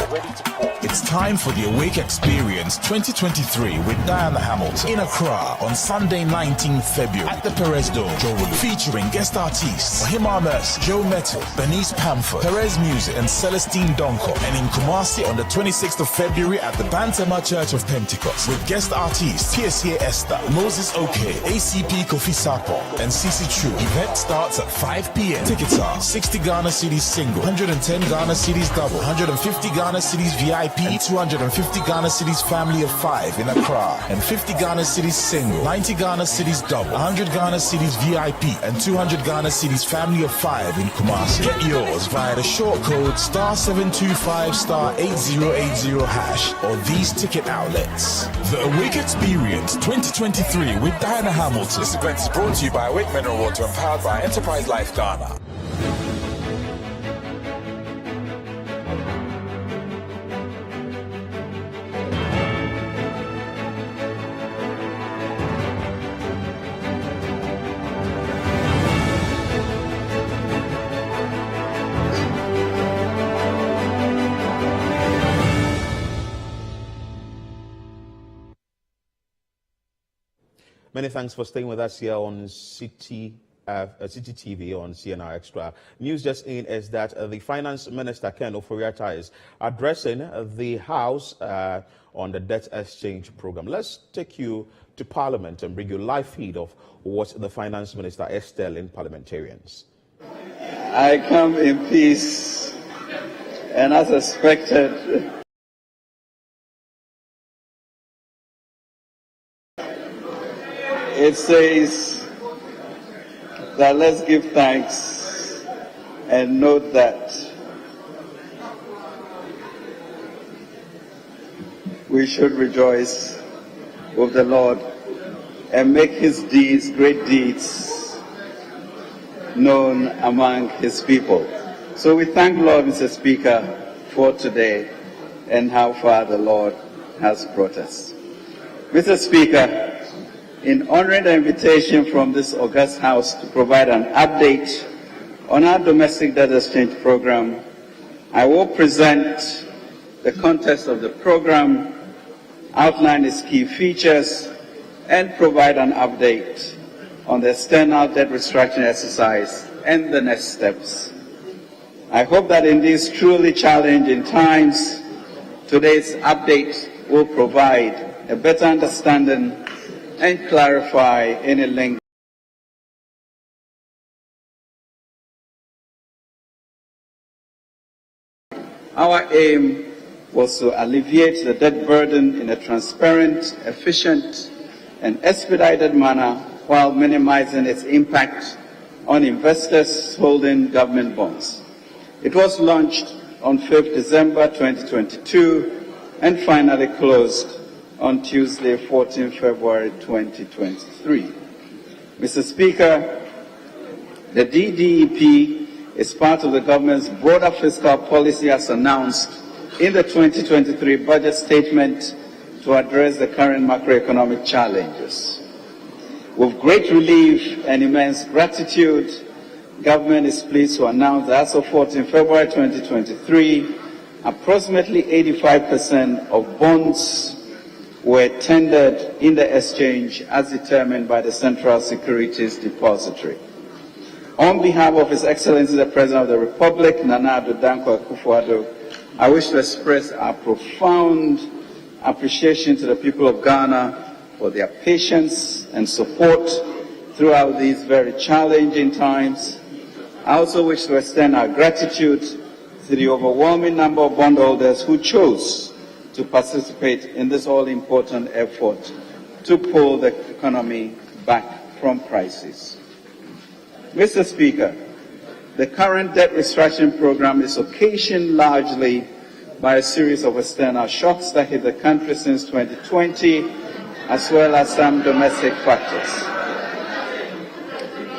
It's time for the Awake Experience 2023 with Diana Hamilton in Accra on Sunday 19th February at the Perez Dome, featuring guest artists Ohima Mercy, Joe Metal, Bernice Pamford, Perez Music and Celestine Donko, and in Kumasi on the 26th of February at the Bantama Church of Pentecost with guest artists PSA Esther, Moses OK, ACP Kofi Sapo, and CC True. Event starts at 5 p.m. Tickets are 60 Ghana Cedis single, 110 Ghana Cedis double, 150 Ghana Cedis VIP, and 250 Ghana Cedis family of 5 in Accra, and 50 Ghana Cedis single, 90 Ghana Cedis double, 100 Ghana Cedis VIP, and 200 Ghana Cedis family of 5 in Kumasi. Get yours via the short code *725*8080# or these ticket outlets. The Awake Experience 2023 with Diana Hamilton. This event is brought to you by Awake Mineral Water and powered by Enterprise Life Ghana. Many thanks for staying with us here on City TV on CNR Extra. News just in is that the Finance Minister, Ken Ofori-Atta, is addressing the House on the debt exchange program. Let's take you to Parliament and bring you live feed of what the Finance Minister is telling parliamentarians. I come in peace, and as expected, it says that let's give thanks and note that we should rejoice with the Lord and make his deeds, great deeds, known among his people. So we thank Lord, Mr. Speaker, for today and how far the Lord has brought us. Mr. Speaker, in honoring the invitation from this august House to provide an update on our domestic debt exchange program, I will present the context of the program, outline its key features, and provide an update on the external debt restructuring exercise and the next steps. I hope that in these truly challenging times, today's update will provide a better understanding and clarify any link. Our aim was to alleviate the debt burden in a transparent, efficient, and expedited manner while minimizing its impact on investors holding government bonds. It was launched on 5th December 2022 and finally closed on Tuesday, 14 February 2023. Mr. Speaker, the DDEP is part of the government's broader fiscal policy as announced in the 2023 budget statement to address the current macroeconomic challenges. With great relief and immense gratitude, government is pleased to announce that as of 14 February 2023, approximately 85% of bonds were tendered in the exchange as determined by the Central Securities Depository. On behalf of His Excellency the President of the Republic, Nana Addo Dankwa Akufo-Addo, I wish to express our profound appreciation to the people of Ghana for their patience and support throughout these very challenging times. I also wish to extend our gratitude to the overwhelming number of bondholders who chose to participate in this all-important effort to pull the economy back from crisis. Mr. Speaker, the current debt restructuring program is occasioned largely by a series of external shocks that hit the country since 2020, as well as some domestic factors.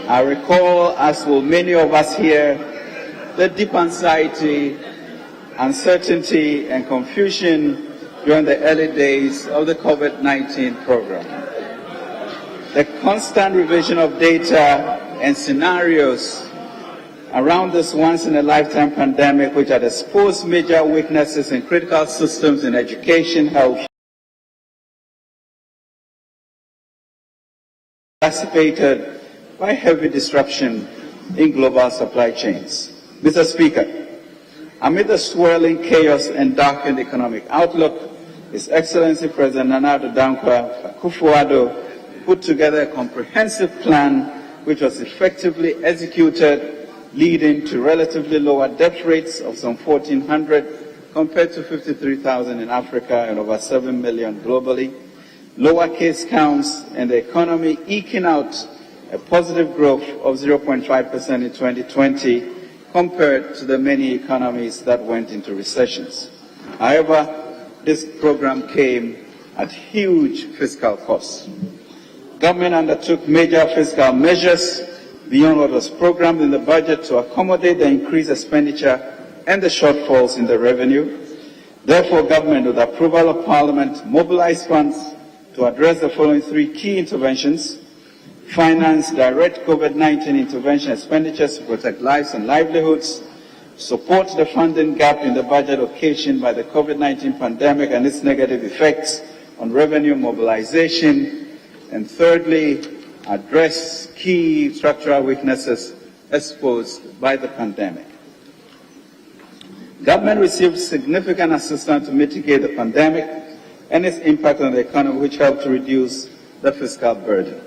I recall, as will many of us here, the deep anxiety, uncertainty, and confusion during the early days of the COVID-19 program. The constant revision of data and scenarios around this once-in-a-lifetime pandemic, which had exposed major weaknesses in critical systems in education, health, exacerbated by heavy disruption in global supply chains. Mr. Speaker, amid the swirling chaos and darkened economic outlook, His Excellency President Nana Addo Dankwa Akufo-Addo put together a comprehensive plan which was effectively executed, leading to relatively lower debt rates of some 1,400 compared to 53,000 in Africa and over 7 million globally, lower case counts, and the economy eking out a positive growth of 0.5% in 2020 compared to the many economies that went into recessions. However, this program came at huge fiscal costs. Government undertook major fiscal measures beyond what was programmed in the budget to accommodate the increased expenditure and the shortfalls in the revenue. Therefore, government, with approval of Parliament, mobilized funds to address the following three key interventions: finance direct COVID-19 intervention expenditures to protect lives and livelihoods, support the funding gap in the budget occasioned by the COVID-19 pandemic and its negative effects on revenue mobilization, and thirdly, address key structural weaknesses exposed by the pandemic. Government received significant assistance to mitigate the pandemic and its impact on the economy, which helped to reduce the fiscal burden.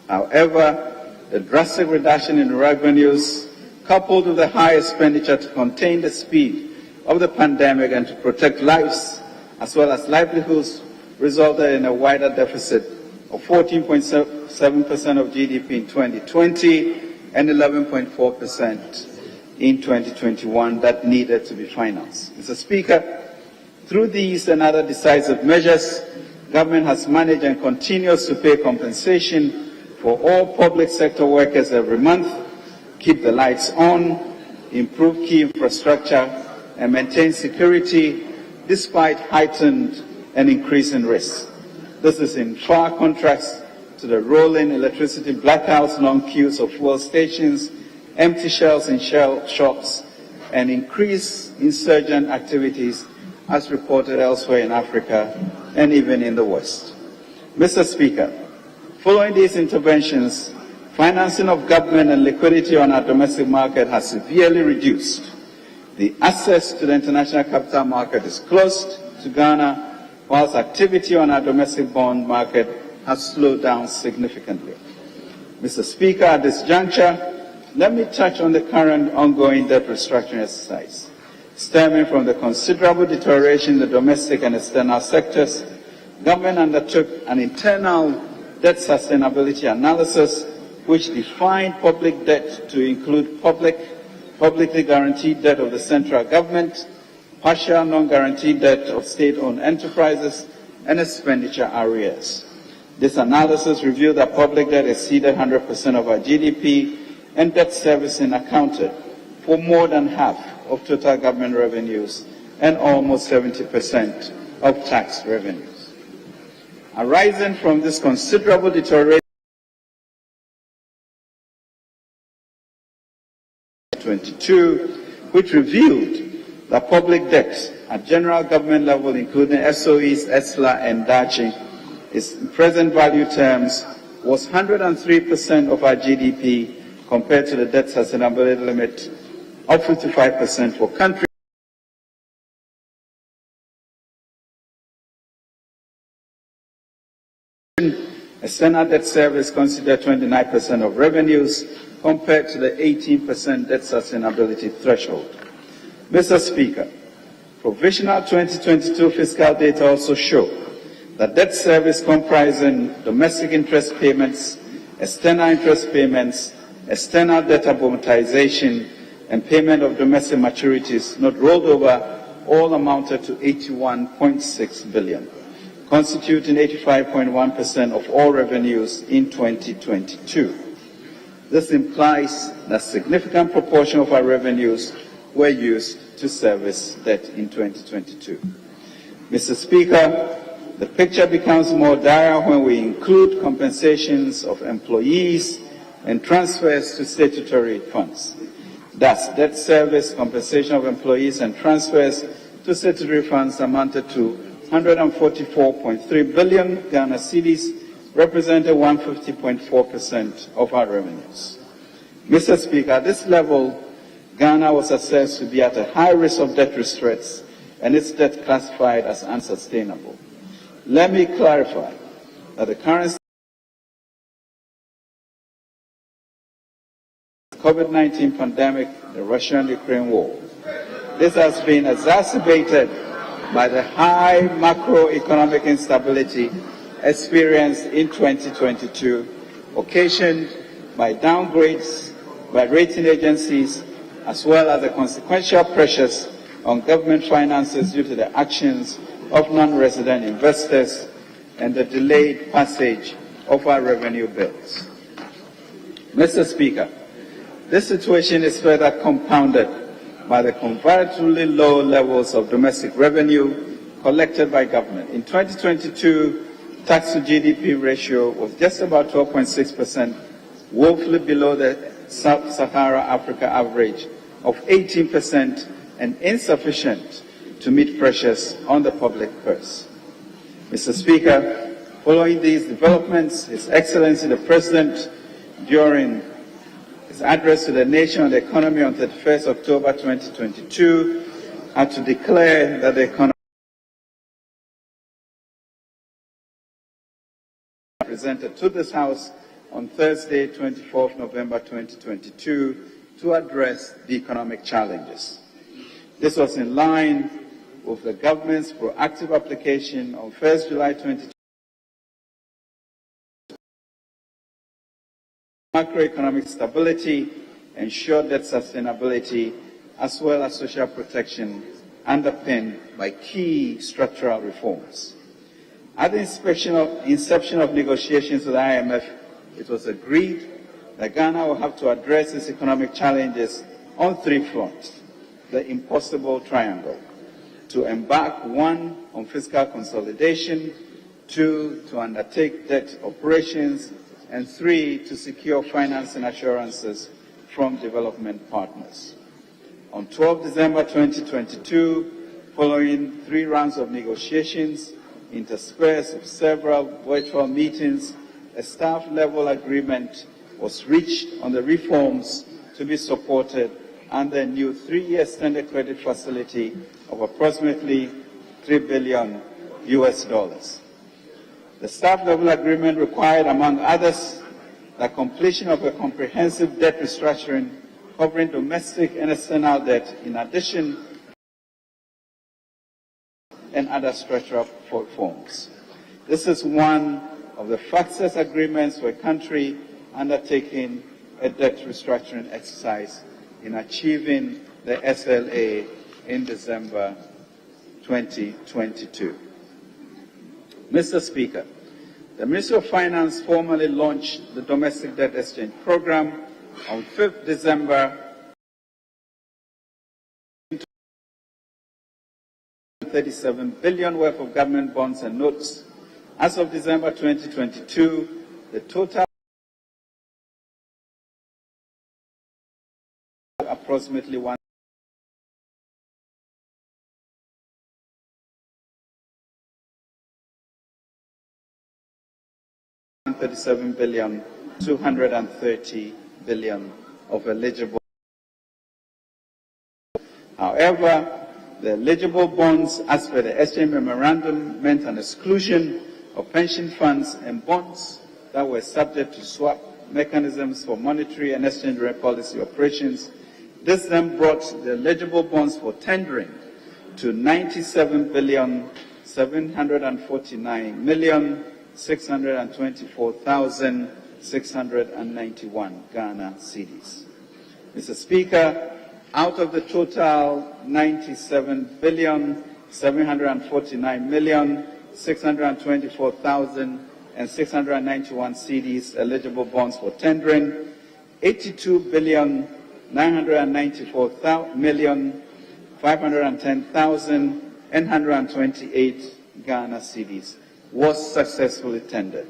However, the drastic reduction in revenues, coupled with the high expenditure to contain the speed of the pandemic and to protect lives as well as livelihoods, resulted in a wider deficit of 14.7% of GDP in 2020 and 11.4% in 2021 that needed to be financed. Mr. Speaker, through these and other decisive measures, government has managed and continues to pay compensation for all public sector workers every month, keep the lights on, improve key infrastructure, and maintain security despite heightened and increasing risks. This is in far contrast to the rolling electricity blackouts, long queues of fuel stations, empty shelves in shell shops, and increased insurgent activities as reported elsewhere in Africa and even in the West. Mr. Speaker, following these interventions, financing of government and liquidity on our domestic market has severely reduced. The access to the international capital market is closed to Ghana, whilst activity on our domestic bond market has slowed down significantly. Mr. Speaker, at this juncture, let me touch on the current ongoing debt restructuring exercise. Stemming from the considerable deterioration in the domestic and external sectors, government undertook an internal debt sustainability analysis which defined public debt to include publicly guaranteed debt of the central government, partial non-guaranteed debt of state-owned enterprises, and expenditure arrears. This analysis revealed that public debt exceeded 100% of our GDP, and debt servicing accounted for more than half of total government revenues and almost 70% of tax revenues. Arising from this considerable deterioration, 2022, which revealed that public debt at general government level, including SOEs, ESLA, and DACHI, in present value terms, was 103% of our GDP compared to the debt sustainability limit of 55% for countries. External debt service considered 29% of revenues compared to the 18% debt sustainability threshold. Mr. Speaker, provisional 2022 fiscal data also show that debt service comprising domestic interest payments, external interest payments, external debt amortization, and payment of domestic maturities not rolled over all amounted to 81.6 billion, constituting 85.1% of all revenues in 2022. This implies that a significant proportion of our revenues were used to service debt in 2022. Mr. Speaker, the picture becomes more dire when we include compensations of employees and transfers to statutory funds. Thus, debt service, compensation of employees, and transfers to statutory funds amounted to 144.3 billion Ghana cedis, representing 150.4% of our revenues. Mr. Speaker, at this level, Ghana was assessed to be at a high risk of debt restraints and its debt classified as unsustainable. Let me clarify that the current COVID-19 pandemic, the Russian-Ukraine war, this has been exacerbated by the high macroeconomic instability experienced in 2022, occasioned by downgrades by rating agencies, as well as the consequential pressures on government finances due to the actions of non-resident investors and the delayed passage of our revenue bills. Mr. Speaker, this situation is further compounded by the comparatively low levels of domestic revenue collected by government. In 2022, tax to GDP ratio was just about 12.6%, woefully below the Sub-Saharan Africa average of 18% and insufficient to meet pressures on the public purse. Mr. Speaker, following these developments, His Excellency the President, during his address to the nation on the economy on 31st October 2022, had to declare that the economy presented to this House on Thursday, 24th November 2022, to address the economic challenges. This was in line with the government's proactive application on 1st July 2022 macroeconomic stability, ensure debt sustainability, as well as social protection underpinned by key structural reforms. At the inception of negotiations with the IMF, it was agreed that Ghana will have to address its economic challenges on three fronts: the impossible triangle, to embark, one, on fiscal consolidation, two, to undertake debt operations, and three, to secure financing assurances from development partners. On 12 December 2022, following 3 rounds of negotiations, interspersed with several virtual meetings, a staff-level agreement was reached on the reforms to be supported under a new 3-year standard credit facility of approximately $3 billion. The staff-level agreement required, among others, the completion of a comprehensive debt restructuring covering domestic and external debt, in addition and other structural reforms. This is one of the fastest agreements for a country undertaking a debt restructuring exercise in achieving the SLA in December 2022. Mr. Speaker, the Ministry of Finance formally launched the Domestic Debt Exchange Program on 5th December 37 billion worth of government bonds and notes. As of December 2022, the total approximately 137 billion, 230 billion of eligible. However, the eligible bonds, as per the exchange memorandum, meant an exclusion of pension funds and bonds that were subject to swap mechanisms for monetary and exchange rate policy operations. This then brought the eligible bonds for tendering to 97,749,624,691 Ghana cedis. Mr. Speaker, out of the total 97,749,624,691 cedis eligible bonds for tendering, 82,994,510,128 Ghana cedis was successfully tendered.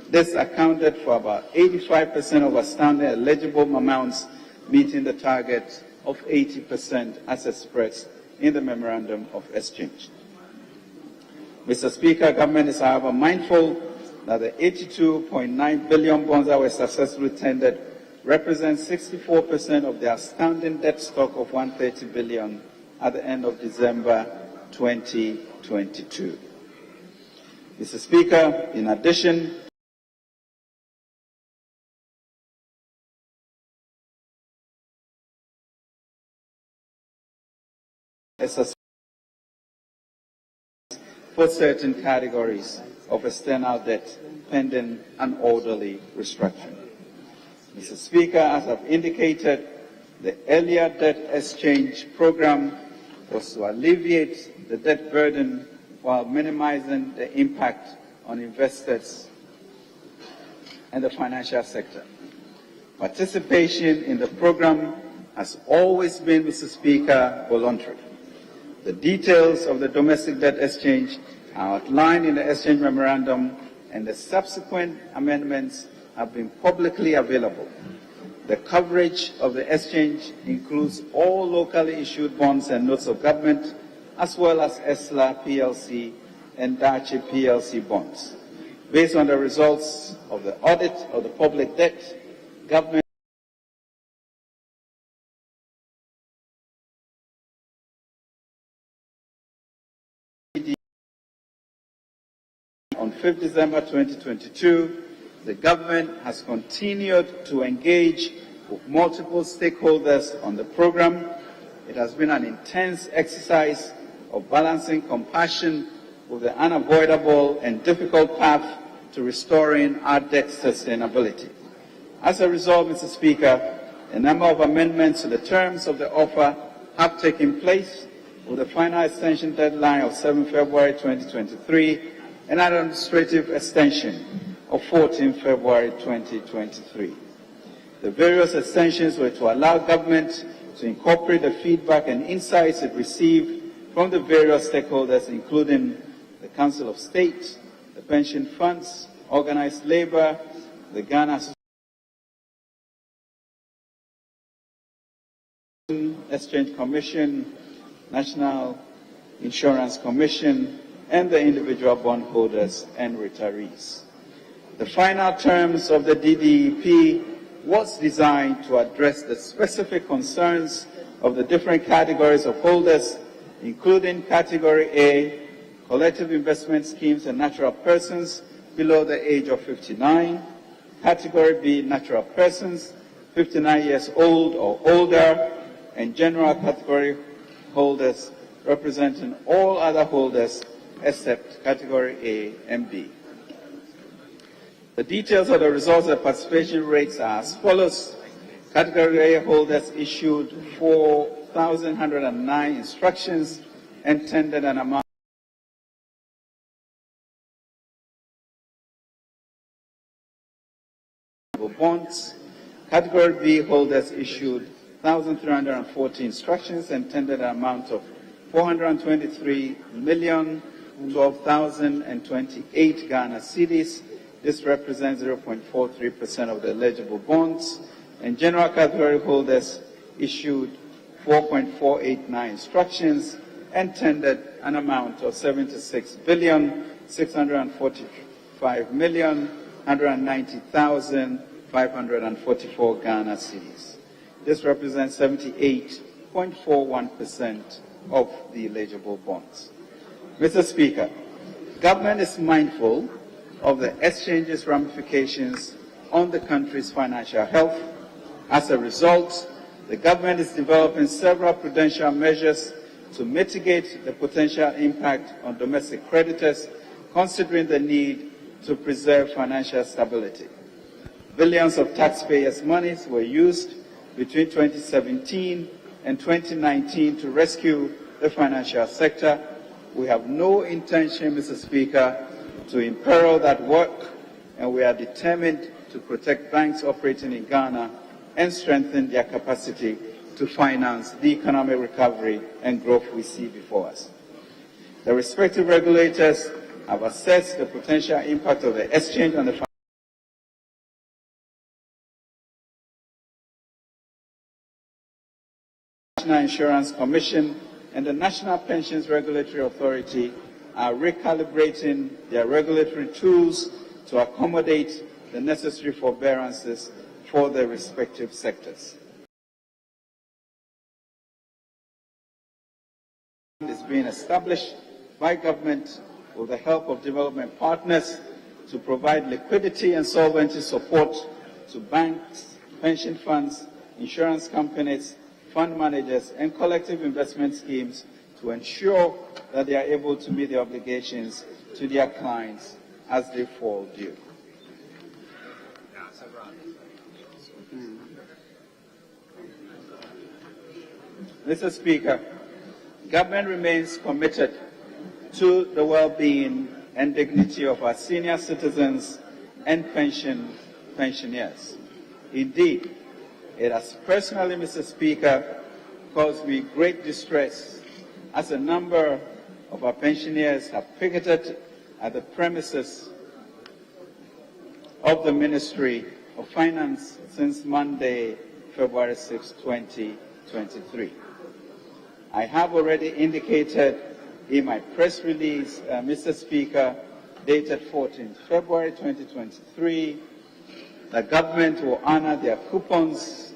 This accounted for about 85% of outstanding eligible amounts, meeting the target of 80% as expressed in the Memorandum of Exchange. Mr. Speaker, government is, however, mindful that the 82.9 billion bonds that were successfully tendered represent 64% of the outstanding debt stock of 130 billion at the end of December 2022. Mr. Speaker, in addition, for certain categories of external debt pending an orderly restructuring. Mr. Speaker, as I've indicated, the earlier debt exchange program was to alleviate the debt burden while minimizing the impact on investors and the financial sector. Participation in the program has always been, Mr. Speaker, voluntary. The details of the domestic debt exchange are outlined in the exchange memorandum, and the subsequent amendments have been publicly available. The coverage of the exchange includes all locally issued bonds and notes of government, as well as ESLA PLC and Dache PLC bonds. Based on the results of the audit of the public debt, government on 5th December 2022, the government has continued to engage with multiple stakeholders on the program. It has been an intense exercise of balancing compassion with the unavoidable and difficult path to restoring our debt sustainability. As a result, Mr. Speaker, a number of amendments to the terms of the offer have taken place, with the final extension deadline of 7 February 2023 and an administrative extension of 14 February 2023. The various extensions were to allow government to incorporate the feedback and insights it received from the various stakeholders, including the Council of State, the pension funds, organized labor, the Ghana Exchange Commission, National Insurance Commission, and the individual bondholders and retirees. The final terms of the DDEP was designed to address the specific concerns of the different categories of holders, including Category A, collective investment schemes and natural persons below the age of 59, Category B, natural persons 59 years old or older, and general category holders representing all other holders except Category A and B. The details of the results of the participation rates are as follows. Category A holders issued 4,109 instructions and tendered an amount of bonds. Category B holders issued 1,340 instructions and tendered an amount of 423,012,028 Ghana cedis. This represents 0.43% of the eligible bonds. And general category holders issued 4.489 instructions and tendered an amount of 76,645,190,544 Ghana cedis. This represents 78.41% of the eligible bonds. Mr. Speaker, government is mindful of the exchange's ramifications on the country's financial health. As a result, the government is developing several prudential measures to mitigate the potential impact on domestic creditors, considering the need to preserve financial stability. Billions of taxpayers' monies were used between 2017 and 2019 to rescue the financial sector. We have no intention, Mr. Speaker, to imperil that work, and we are determined to protect banks operating in Ghana and strengthen their capacity to finance the economic recovery and growth we see before us. The respective regulators have assessed the potential impact of the exchange on the National Insurance Commission and the National Pensions Regulatory Authority are recalibrating their regulatory tools to accommodate the necessary forbearances for their respective sectors. It is being established by government with the help of development partners to provide liquidity and solvency support to banks, pension funds, insurance companies, fund managers, and collective investment schemes to ensure that they are able to meet their obligations to their clients as they fall due. Mr. Speaker, government remains committed to the well-being and dignity of our senior citizens and pensioners. Indeed, it has personally, Mr. Speaker, caused me great distress as a number of our pensioners have picketed at the premises of the Ministry of Finance since Monday, February 6, 2023. I have already indicated in my press release, Mr. Speaker, dated 14th February 2023, the government will honor their coupons,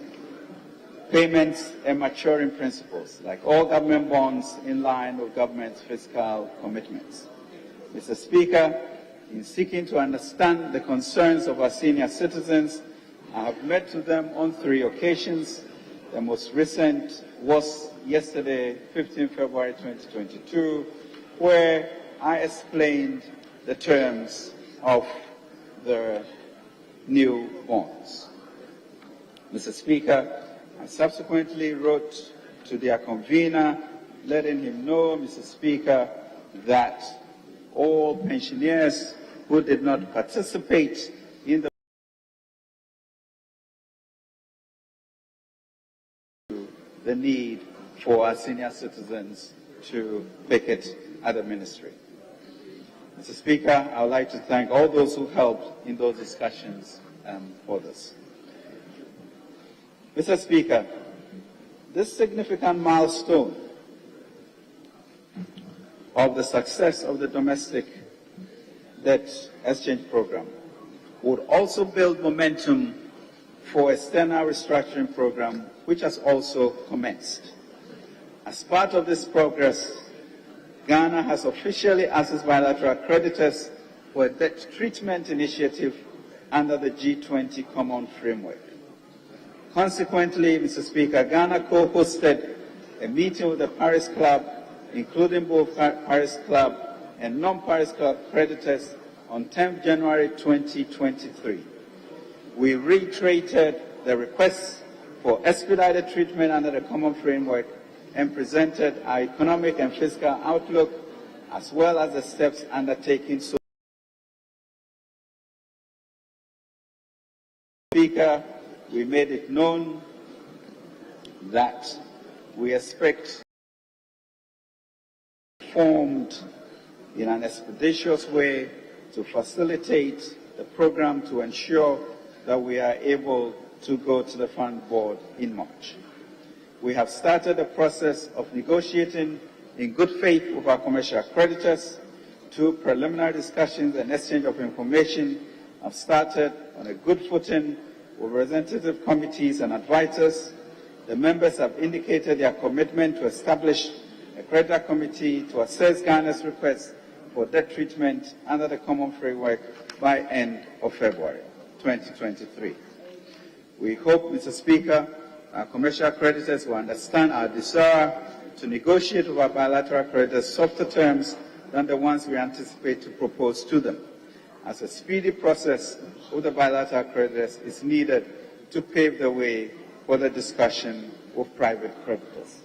payments, and maturing principles, like all government bonds, in line with government's fiscal commitments. Mr. Speaker, in seeking to understand the concerns of our senior citizens, I have met with them on 3 occasions. The most recent was yesterday, 15 February 2022, where I explained the terms of the new bonds. Mr. Speaker, I subsequently wrote to their convener, letting him know, Mr. Speaker, that all pensioners who did not participate in the need for our senior citizens to picket at the ministry. Mr. Speaker, I would like to thank all those who helped in those discussions for this. Mr. Speaker, this significant milestone of the success of the domestic debt exchange program would also build momentum for a external restructuring program, which has also commenced. As part of this progress, Ghana has officially asked its bilateral creditors for a debt treatment initiative under the G20 Common Framework. Consequently, Mr. Speaker, Ghana co-hosted a meeting with the Paris Club, including both Paris Club and non-Paris Club creditors, on 10 January 2023. We reiterated the requests for expedited treatment under the Common Framework and presented our economic and fiscal outlook, as well as the steps undertaken. So, Speaker, we made it known that we expect formed in an expeditious way to facilitate the program to ensure that we are able to go to the fund board in March. We have started the process of negotiating in good faith with our commercial creditors. 2 preliminary discussions and exchange of information have started on a good footing with representative committees and advisors. The members have indicated their commitment to establish a creditor committee to assess Ghana's request for debt treatment under the Common Framework by end of February 2023. We hope, Mr. Speaker, our commercial creditors will understand our desire to negotiate with our bilateral creditors softer terms than the ones we anticipate to propose to them, as a speedy process with the bilateral creditors is needed to pave the way for the discussion with private creditors.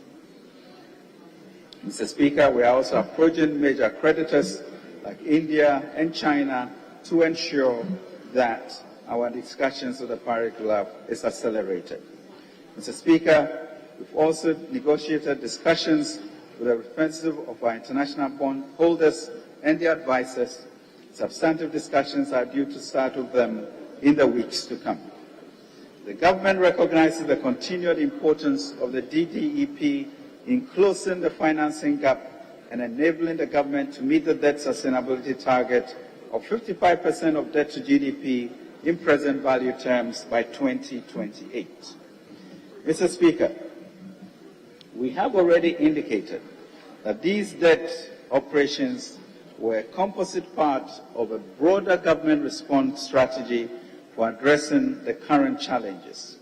Mr. Speaker, we are also approaching major creditors like India and China to ensure that our discussions with the Paris Club is accelerated. Mr. Speaker, we've also negotiated discussions with the representatives of our international bondholders and their advisors. Substantive discussions are due to start with them in the weeks to come. The government recognizes the continued importance of the DDEP in closing the financing gap and enabling the government to meet the debt sustainability target of 55% of debt to GDP in present value terms by 2028. Mr. Speaker, we have already indicated that these debt operations were a composite part of a broader government response strategy for addressing the current challenges,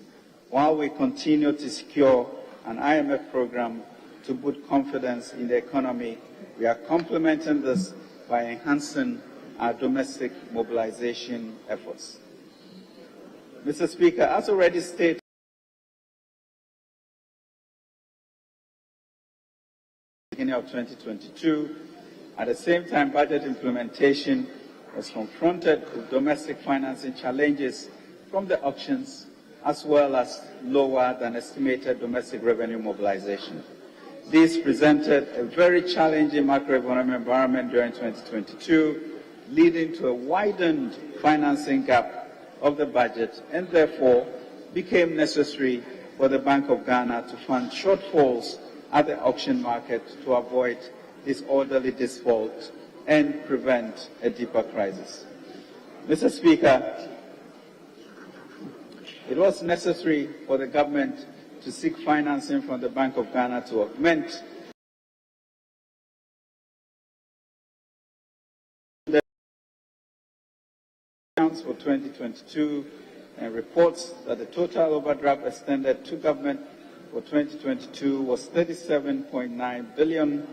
while we continue to secure an IMF program to boost confidence in the economy. We are complementing this by enhancing our domestic mobilization efforts. Mr. Speaker, as already stated, beginning of 2022, at the same time, budget implementation was confronted with domestic financing challenges from the auctions, as well as lower than estimated domestic revenue mobilization. This presented a very challenging macroeconomic environment during 2022, leading to a widened financing gap of the budget, and therefore became necessary for the Bank of Ghana to fund shortfalls at the auction market to avoid disorderly default and prevent a deeper crisis. Mr. Speaker, it was necessary for the government to seek financing from the Bank of Ghana to augment the accounts for 2022, and reports that the total overdraft extended to government for 2022 was 37.9 billion.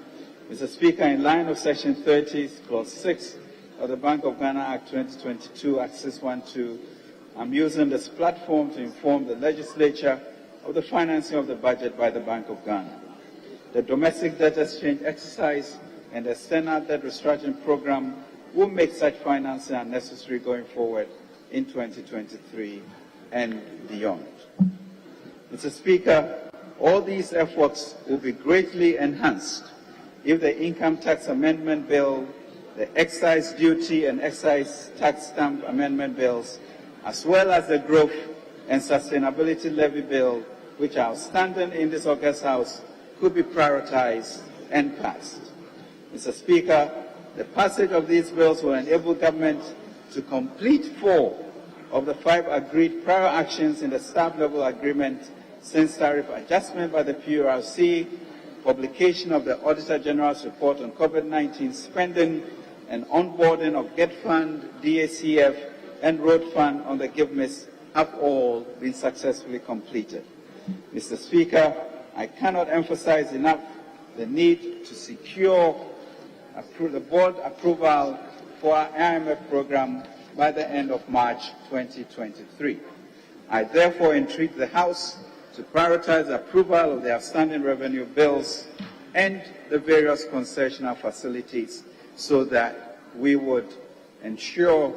Mr. Speaker, in line of Section 30, Clause 6 of the Bank of Ghana Act 2022, Access 1.2, I'm using this platform to inform the legislature of the financing of the budget by the Bank of Ghana. The domestic debt exchange exercise and the external debt restructuring program will make such financing unnecessary going forward in 2023 and beyond. Mr. Speaker, all these efforts will be greatly enhanced if the Income Tax Amendment Bill, the Excise Duty and Excise Tax Stamp Amendment Bills, as well as the Growth and Sustainability Levy Bill, which are outstanding in this August House, could be prioritized and passed. Mr. Speaker, the passage of these bills will enable government to complete 4 of the 5 agreed prior actions in the staff-level agreement since tariff adjustment by the PURC, publication of the Auditor General's report on COVID-19 spending, and onboarding of GET Fund, DACF, and Road Fund on the GIVMIS have all been successfully completed. Mr. Speaker, I cannot emphasize enough the need to secure the board approval for our IMF program by the end of March 2023. I therefore entreat the House to prioritize approval of the outstanding revenue bills and the various concessional facilities so that we would ensure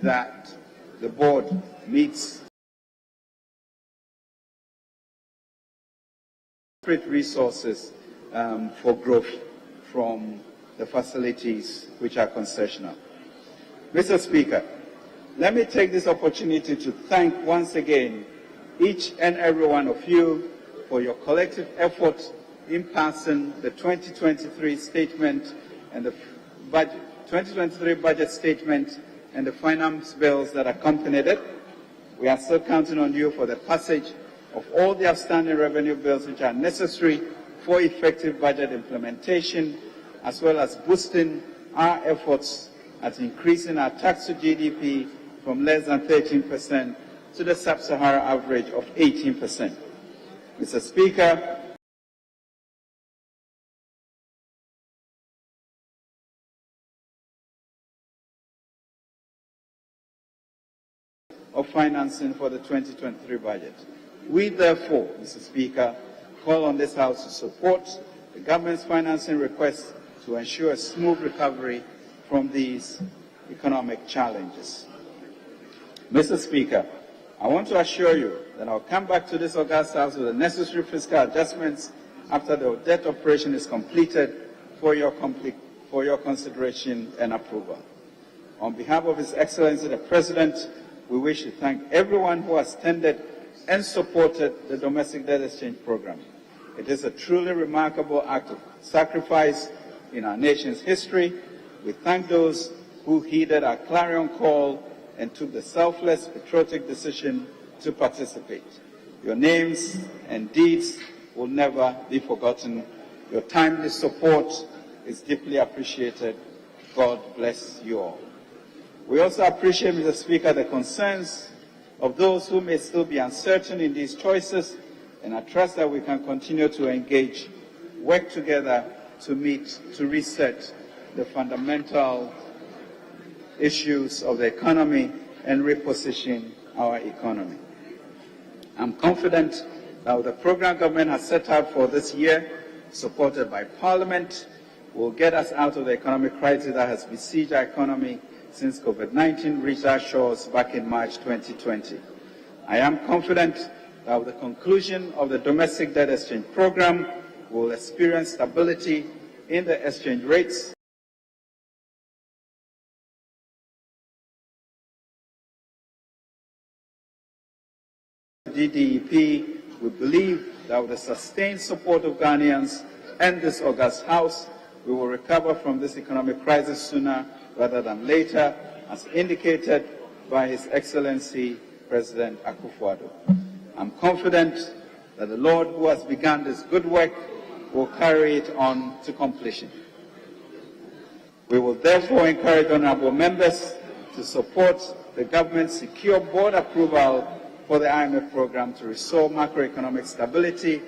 that the board meets resources for growth from the facilities which are concessional. Mr. Speaker, let me take this opportunity to thank once again each and every one of you for your collective effort in passing the 2023 statement and the 2023 budget statement and the finance bills that accompanied it. We are still counting on you for the passage of all the outstanding revenue bills which are necessary for effective budget implementation, as well as boosting our efforts at increasing our tax to GDP from less than 13% to the sub-Sahara average of 18%. Mr. Speaker, of financing for the 2023 budget. We therefore, Mr. Speaker, call on this House to support the government's financing request to ensure a smooth recovery from these economic challenges. Mr. Speaker, I want to assure you that I'll come back to this August House with the necessary fiscal adjustments after the debt operation is completed for your consideration and approval. On behalf of His Excellency the President, we wish to thank everyone who has tended and supported the domestic debt exchange program. It is a truly remarkable act of sacrifice in our nation's history. We thank those who heeded our clarion call and took the selfless, patriotic decision to participate. Your names and deeds will never be forgotten. Your timely support is deeply appreciated. God bless you all. We also appreciate, Mr. Speaker, the concerns of those who may still be uncertain in these choices, and I trust that we can continue to engage, work together to reset the fundamental issues of the economy and reposition our economy. I'm confident that with the program government has set out for this year, supported by Parliament, will get us out of the economic crisis that has besieged our economy since COVID-19 reached our shores back in March 2020. I am confident that with the conclusion of the domestic debt exchange program, we will experience stability in the exchange rates. DDEP, we believe that with the sustained support of Ghanaians and this august House, we will recover from this economic crisis sooner rather than later, as indicated by His Excellency President Akufo-Addo. I'm confident that the Lord who has begun this good work will carry it on to completion. We will therefore encourage honourable members to support the government's secure board approval for the IMF program to restore macroeconomic stability,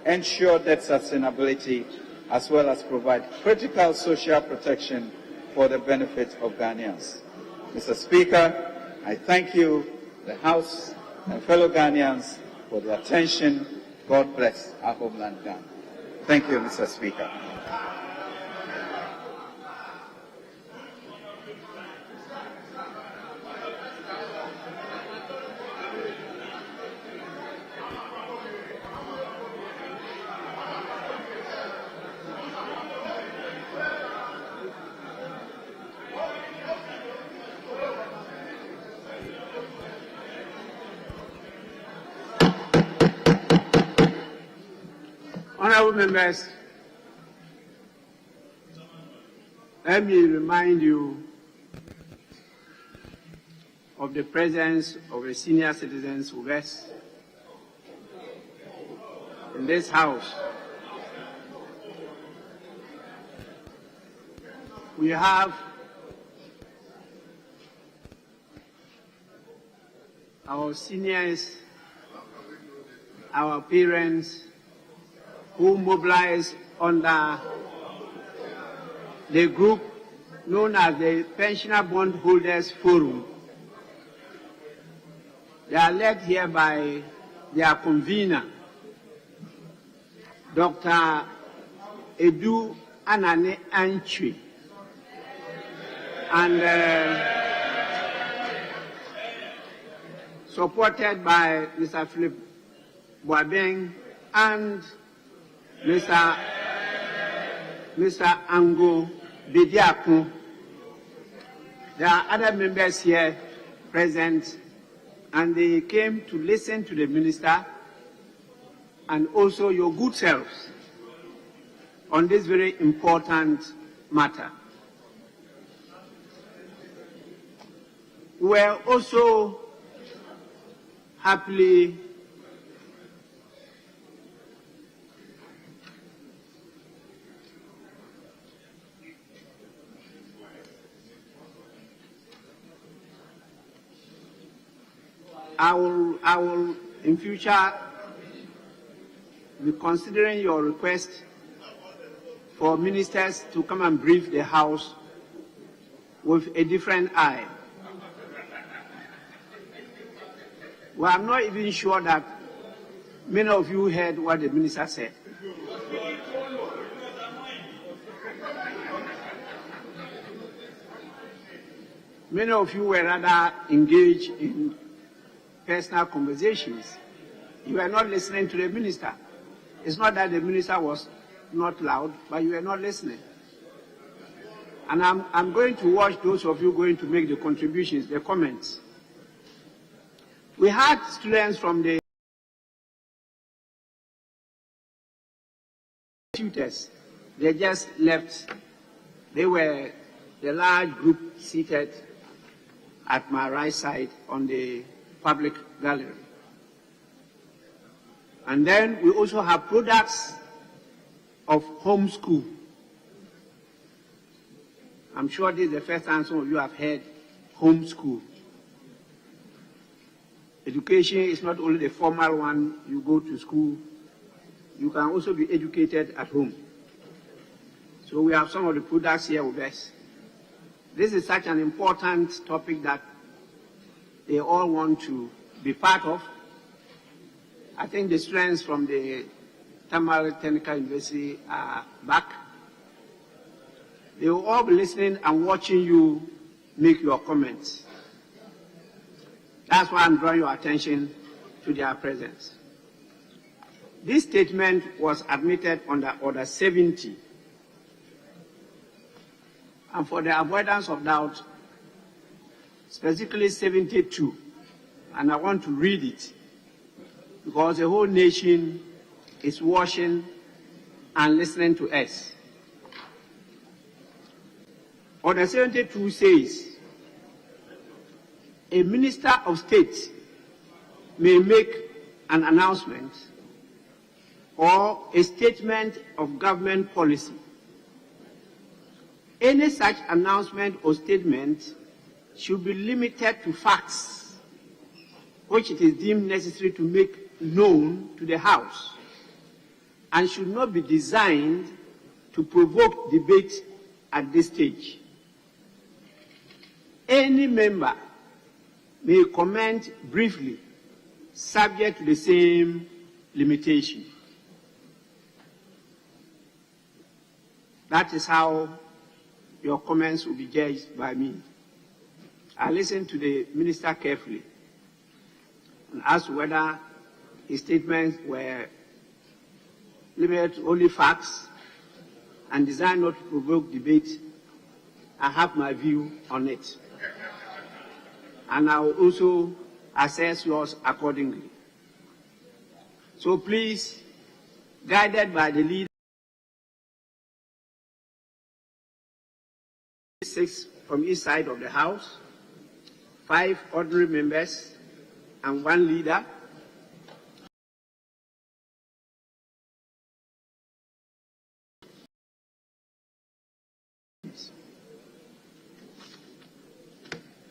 ensure debt sustainability, as well as provide critical social protection for the benefit of Ghanaians. Mr. Speaker, I thank you, the House, and fellow Ghanaians for the attention. God bless our homeland Ghana. Thank you, Mr. Speaker. Honourable members, let me remind you of the presence of the senior citizens with us in this House. We have our seniors, our parents, who mobilize under the group known as the Pensioner Bondholders Forum. They are led here by their convener, Dr. Edu Anane Antwi, and supported by Mr. Philip Boabeng and Mr. Ango Bediaku. There are other members here present, and they came to listen to the minister and also your good selves on this very important matter. We were also happily I will in future be considering your request for ministers to come and brief the House with a different eye. Well, I'm not even sure that many of you heard what the minister said. Many of you were rather engaged in personal conversations. You were not listening to the minister. It's not that the minister was not loud, but you were not listening. And I'm going to watch those of you going to make the contributions, the comments. We had students from the Tutors, they just left. They were the large group seated at my right side on the public gallery. And then we also have products of homeschool. I'm sure this is the first time some of you have heard homeschool. Education is not only the formal one, you go to school, you can also be educated at home. So we have some of the products here with us. This is such an important topic that they all want to be part of. I think the students from the Tamale Technical University are back. They will all be listening and watching you make your comments. That's why I'm drawing your attention to their presence. This statement was admitted under Order 70. And for the avoidance of doubt, specifically 72, and I want to read it because the whole nation is watching and listening to us. Order 72 says, a minister of state may make an announcement or a statement of government policy. Any such announcement or statement should be limited to facts which it is deemed necessary to make known to the House and should not be designed to provoke debate at this stage. Any member may comment briefly, subject to the same limitation. That is how your comments will be judged by me. I listened to the minister carefully and asked whether his statements were limited to only facts and designed not to provoke debate. I have my view on it. And I will also assess yours accordingly. So please, guided by the leader, 6 from each side of the House, 5 ordinary members, and 1 leader,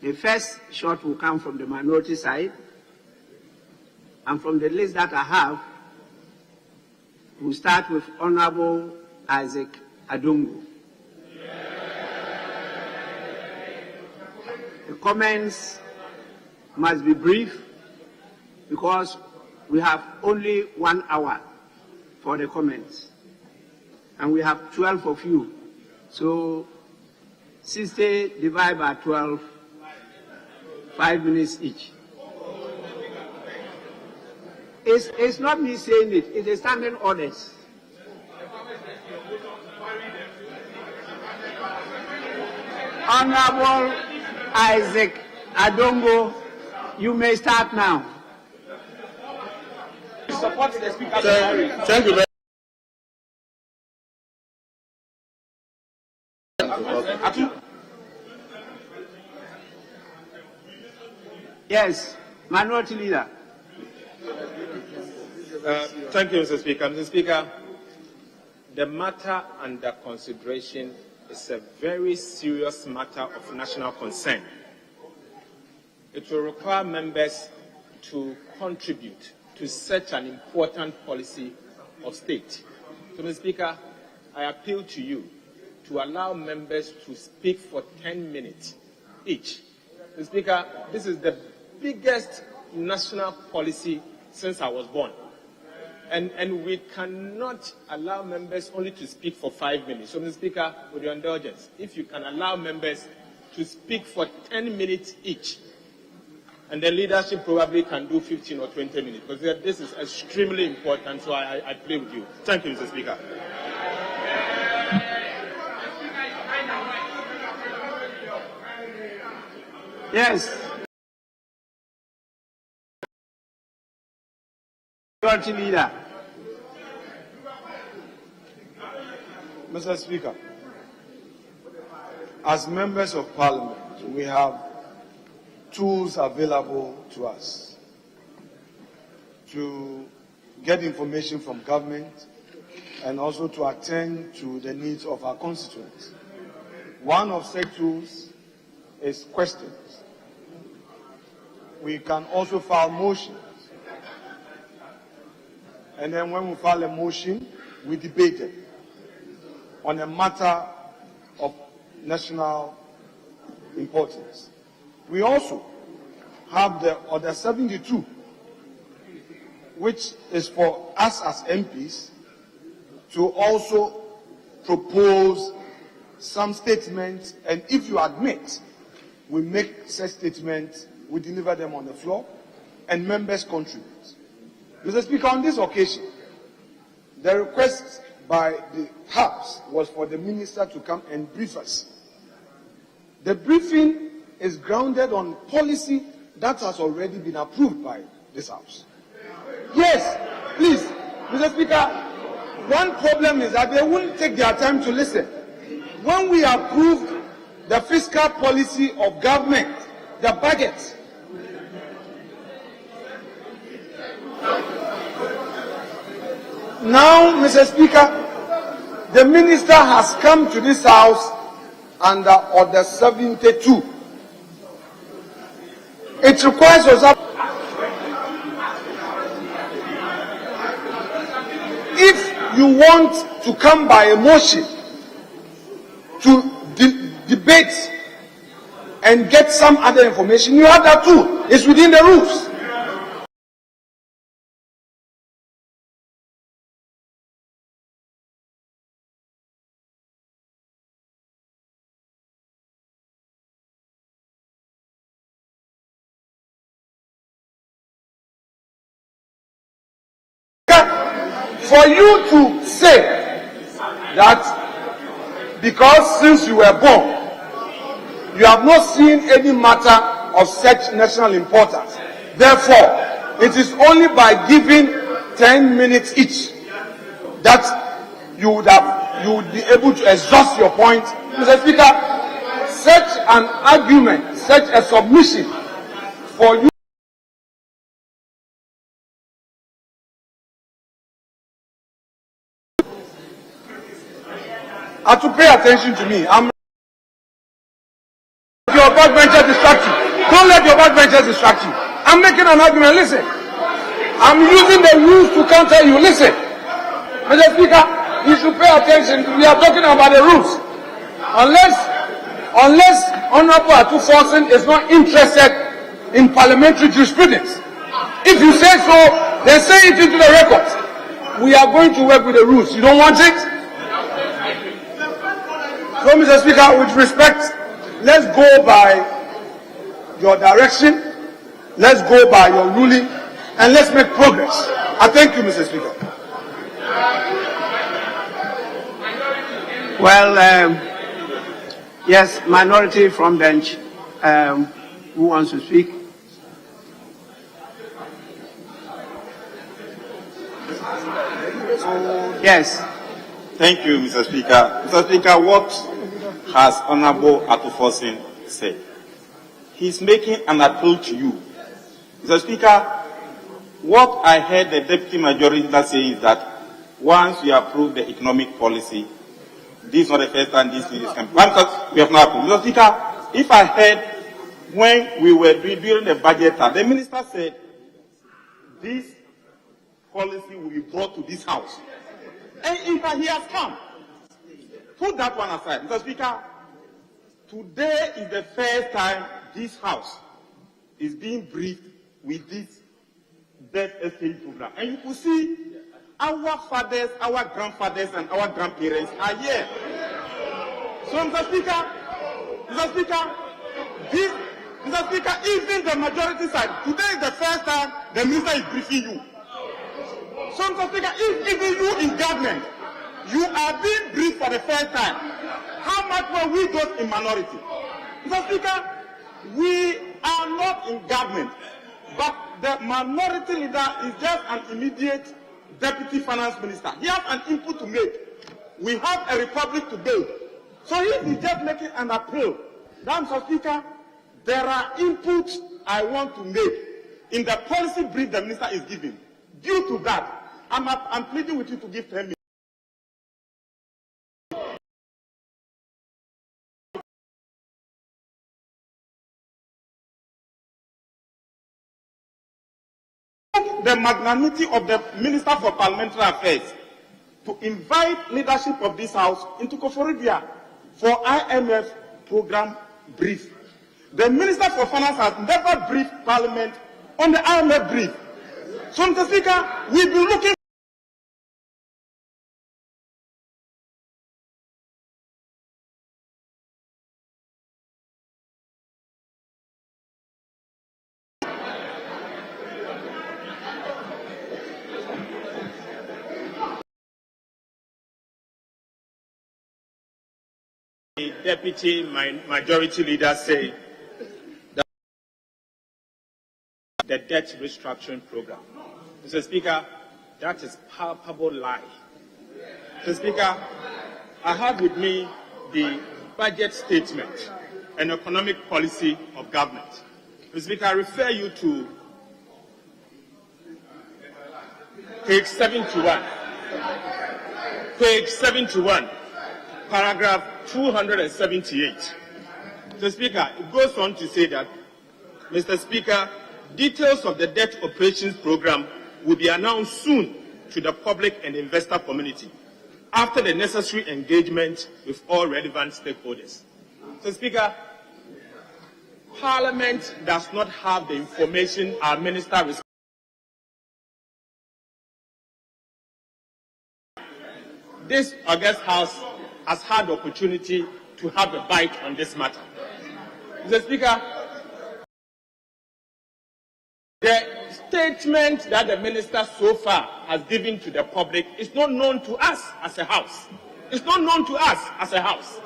the first shot will come from the minority side, and from the list that I have, we'll start with Honorable Isaac Adongo. The comments must be brief because we have only 1 hour for the comments, and we have 12 of you. So 60 divided by 12, 5 minutes each. It's not me saying it, it is standing orders. Honorable Isaac Adongo, you may start now. Support the speaker. Thank you very much. Yes, minority leader. Thank you, Mr. Speaker. Mr. Speaker, the matter under consideration is a very serious matter of national concern. It will require members to contribute to such an important policy of state. So, Mr. Speaker, I appeal to you to allow members to speak for 10 minutes each. Mr. Speaker, this is the biggest national policy since I was born. And we cannot allow members only to speak for 5 minutes. So, Mr. Speaker, with your indulgence, if you can allow members to speak for 10 minutes each, and the leadership probably can do 15 or 20 minutes, because this is extremely important, so I play with you. Thank you, Mr. Speaker. Yes. Majority leader. Mr. Speaker, as members of Parliament, we have tools available to us to get information from government and also to attend to the needs of our constituents. One of such tools is questions. We can also file motions. And then when we file a motion, we debate it on a matter of national importance. We also have the Order 72, which is for us as MPs to also propose some statements, and if you admit, we make such statements, we deliver them on the floor, and members contribute. Mr. Speaker, on this occasion, the request by the House was for the minister to come and brief us. The briefing is grounded on policy that has already been approved by this House. Yes, please, Mr. Speaker, one problem is that they won't take their time to listen. When we approved the fiscal policy of government, the budget, now, Mr. Speaker, the minister has come to this House under Order 72. It requires us. If you want to come by a motion to debate and get some other information, you have that too. It's within the rules. For you to say that because since you were born, you have not seen any matter of such national importance, therefore, it is only by giving 10 minutes each that you would be able to exhaust your point. Mr. Speaker, such an argument, such a submission for you are to pay attention to me. Your backbenchers distract you. Don't let your backbenchers distract you. I'm making an argument. Listen. I'm using the rules to counter you. Listen. Mr. Speaker, you should pay attention. We are talking about the rules. Unless Honorable Atu-Forson is not interested in parliamentary jurisprudence. If you say so, then say it into the records. We are going to work with the rules. You don't want it? So, Mr. Speaker, with respect, let's go by your direction, let's go by your ruling, and let's make progress. I thank you, Mr. Speaker. Well, yes, minority from bench. Who wants to speak? Yes. Thank you, Mr. Speaker. Mr. Speaker, what has Honorable Atu-Forson said? He's making an appeal to you. Mr. Speaker, what I heard the Deputy Majority Leader say is that once we approve the economic policy, this is not the first time this is coming. We have not approved. Mr. Speaker, if I heard when we were during the budget time, the minister said this policy will be brought to this House. And in fact, he has come. Put that one aside. Mr. Speaker, today is the first time this House is being briefed with this debt exchange program. And you could see our fathers, our grandfathers, and our grandparents are here. So, Mr. Speaker, even the majority side, today is the first time the minister is briefing you. So, Mr. Speaker, if even you in government, you are being briefed for the first time, how much were we those in minority? Mr. Speaker, we are not in government, but the minority leader is just an immediate deputy finance minister. He has an input to make. We have a republic to build. So if he's just making an appeal, Mr. Speaker, there are inputs I want to make in the policy brief the minister is giving. Due to that, I'm pleading with you to give 10 minutes. The magnanimity of the Minister for Parliamentary Affairs to invite leadership of this House into Ofori-Atta for IMF program brief. The Minister for Finance has never briefed Parliament on the IMF brief. So, Mr. Speaker, we've been looking the Deputy Majority Leader say that the debt restructuring program. Mr. Speaker, that is palpable lie. Mr. Speaker, I have with me the budget statement and economic policy of government. Mr. Speaker, I refer you to page 71. Page 71, paragraph 278. Mr. Speaker, it goes on to say that, Mr. Speaker, details of the debt operations program will be announced soon to the public and investor community after the necessary engagement with all relevant stakeholders. Mr. Speaker, Parliament does not have the information our minister is. This August House has had the opportunity to have a bite on this matter. Mr. Speaker, the statement that the minister so far has given to the public is not known to us as a House. It's not known to us as a House.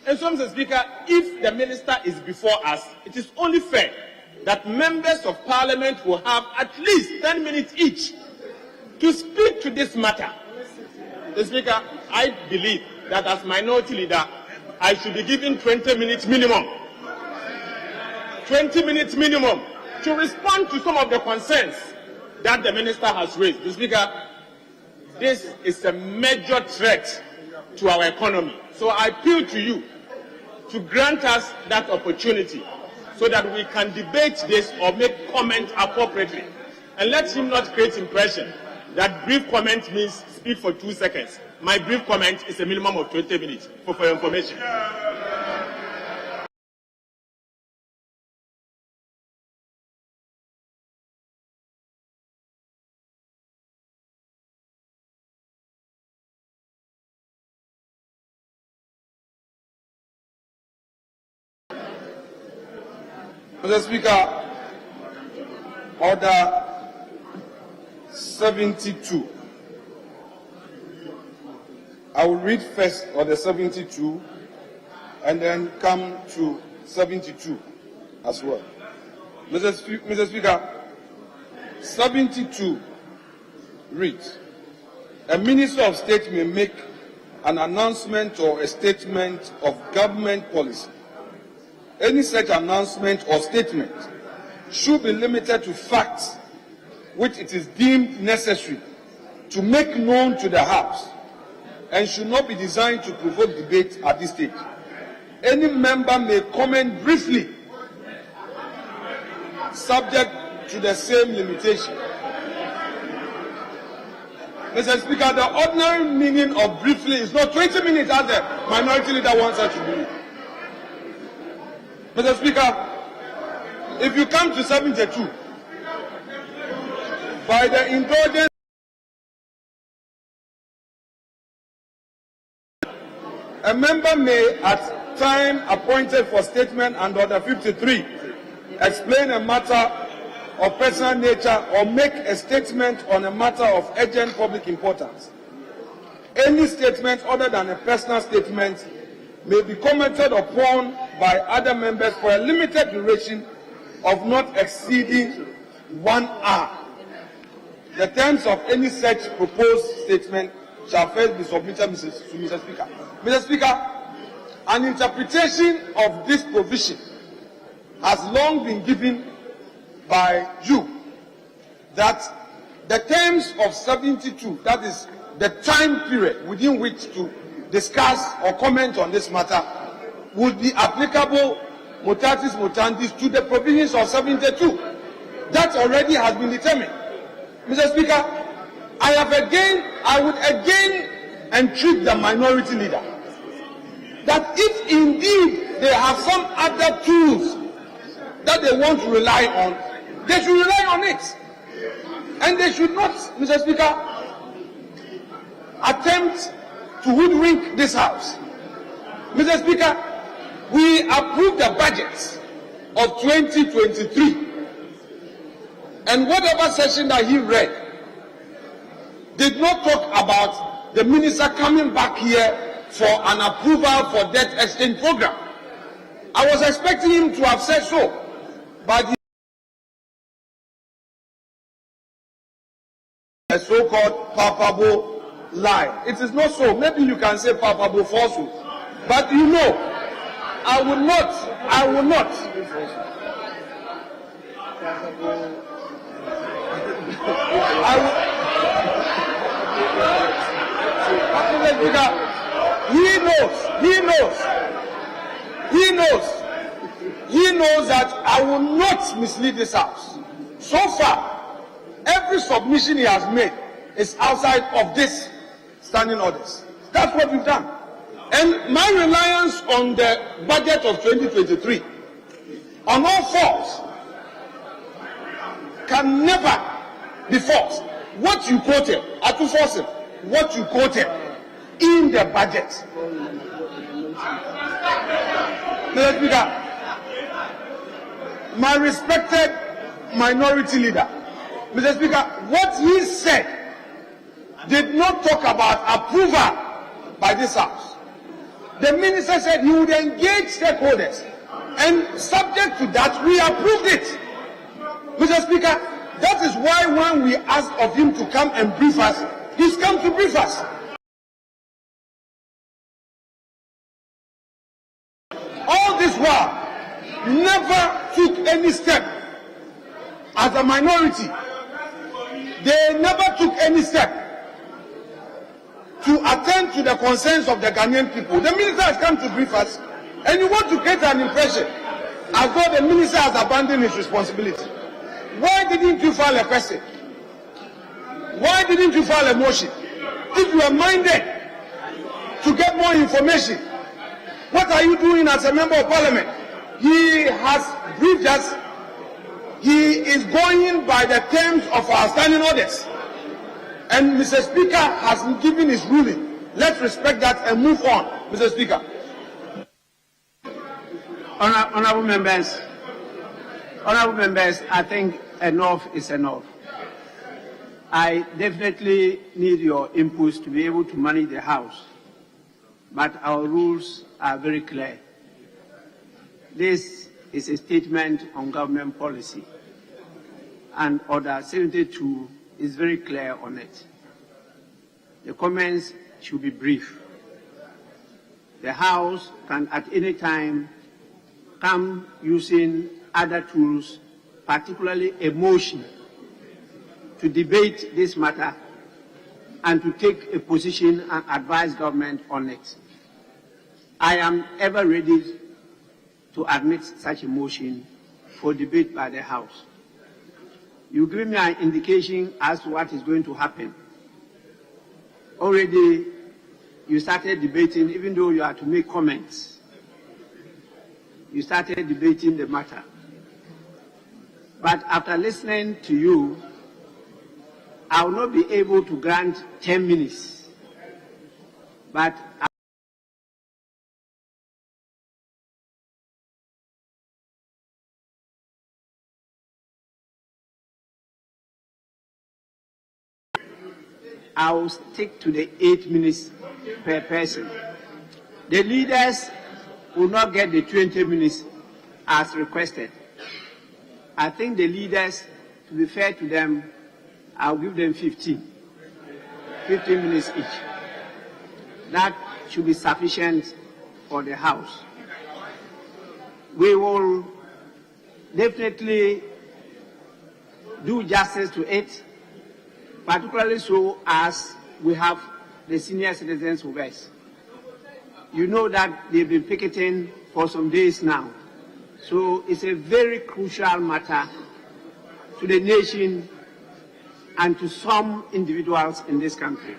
And so, Mr. Speaker, if the minister is before us, it is only fair that members of Parliament will have at least 10 minutes each to speak to this matter. Mr. Speaker, I believe that as minority leader, I should be given 20 minutes minimum. 20 minutes minimum to respond to some of the concerns that the minister has raised. Mr. Speaker, this is a major threat to our economy. So I appeal to you to grant us that opportunity so that we can debate this or make comment appropriately. And let him not create impression that brief comment means speak for 2 seconds. My brief comment is a minimum of 20 minutes for your information. Mr. Speaker, Order 72. I will read first Order 72 and then come to 72 as well. Mr. Speaker, 72 reads, a Minister of State may make an announcement or a statement of government policy. Any such announcement or statement should be limited to facts which it is deemed necessary to make known to the House and should not be designed to provoke debate at this stage. Any member may comment briefly, subject to the same limitation. Mr. Speaker, the ordinary meaning of briefly is not 20 minutes as the minority leader wants us to believe. Mr. Speaker, if you come to 72, by the indulgence a member may, at time appointed for statement under Order 53, explain a matter of personal nature or make a statement on a matter of urgent public importance. Any statement other than a personal statement may be commented upon by other members for a limited duration of not exceeding 1 hour. The terms of any such proposed statement shall first be submitted to Mr. Speaker. Mr. Speaker, an interpretation of this provision has long been given by you that the terms of 72, that is the time period within which to discuss or comment on this matter, would be applicable mutatis mutandis to the provisions of 72. That already has been determined. Mr. Speaker, I would again entreat the minority leader that if indeed they have some other tools that they want to rely on, they should rely on it. And they should not, Mr. Speaker, attempt to hoodwink this House. Mr. Speaker, we approved the budget of 2023, and whatever session that he read did not talk about the minister coming back here for an approval for debt exchange program. I was expecting him to have said so, but a so-called palpable lie. It is not so. Maybe you can say palpable falsehood, but you know, I will not. He knows that I will not mislead this House. So far, every submission he has made is outside of this standing orders. That's what we've done. And my reliance on the budget of 2023 on all fours can never be false. What you quoted, what you quoted in the budget. Mr. Speaker, my respected minority leader, Mr. Speaker, what he said did not talk about approval by this House. The minister said he would engage stakeholders, and subject to that, we approved it. Mr. Speaker, that is why when we asked of him to come and brief us, he's come to brief us. All this while, never took any step as a minority. They never took any step to attend to the concerns of the Ghanaian people. The minister has come to brief us, and you want to create an impression as though the minister has abandoned his responsibility. Why didn't you file a question? Why didn't you file a motion? If you are minded to get more information, what are you doing as a member of parliament? He has briefed us. He is going by the terms of our standing orders. And Mr. Speaker has given his ruling. Let's respect that and move on, Mr. Speaker. Honorable members, I think enough is enough. I definitely need your inputs to be able to manage the House, but our rules are very clear. This is a statement on government policy, and Order 72 is very clear on it. The comments should be brief. The House can at any time come using other tools, particularly a motion, to debate this matter and to take a position and advise government on it. I am ever ready to admit such a motion for debate by the House. You give me an indication as to what is going to happen. Already, you started debating, even though you are to make comments. You started debating the matter. But after listening to you, I will not be able to grant 10 minutes. But I will stick to the 8 minutes per person. The leaders will not get the 20 minutes as requested. I think the leaders, to be fair to them, I'll give them 15 minutes each. that should be sufficient for the House. We will definitely do justice to it, particularly so as we have the senior citizens with us. You know that they've been picketing for some days now. So it's a very crucial matter to the nation and to some individuals in this country.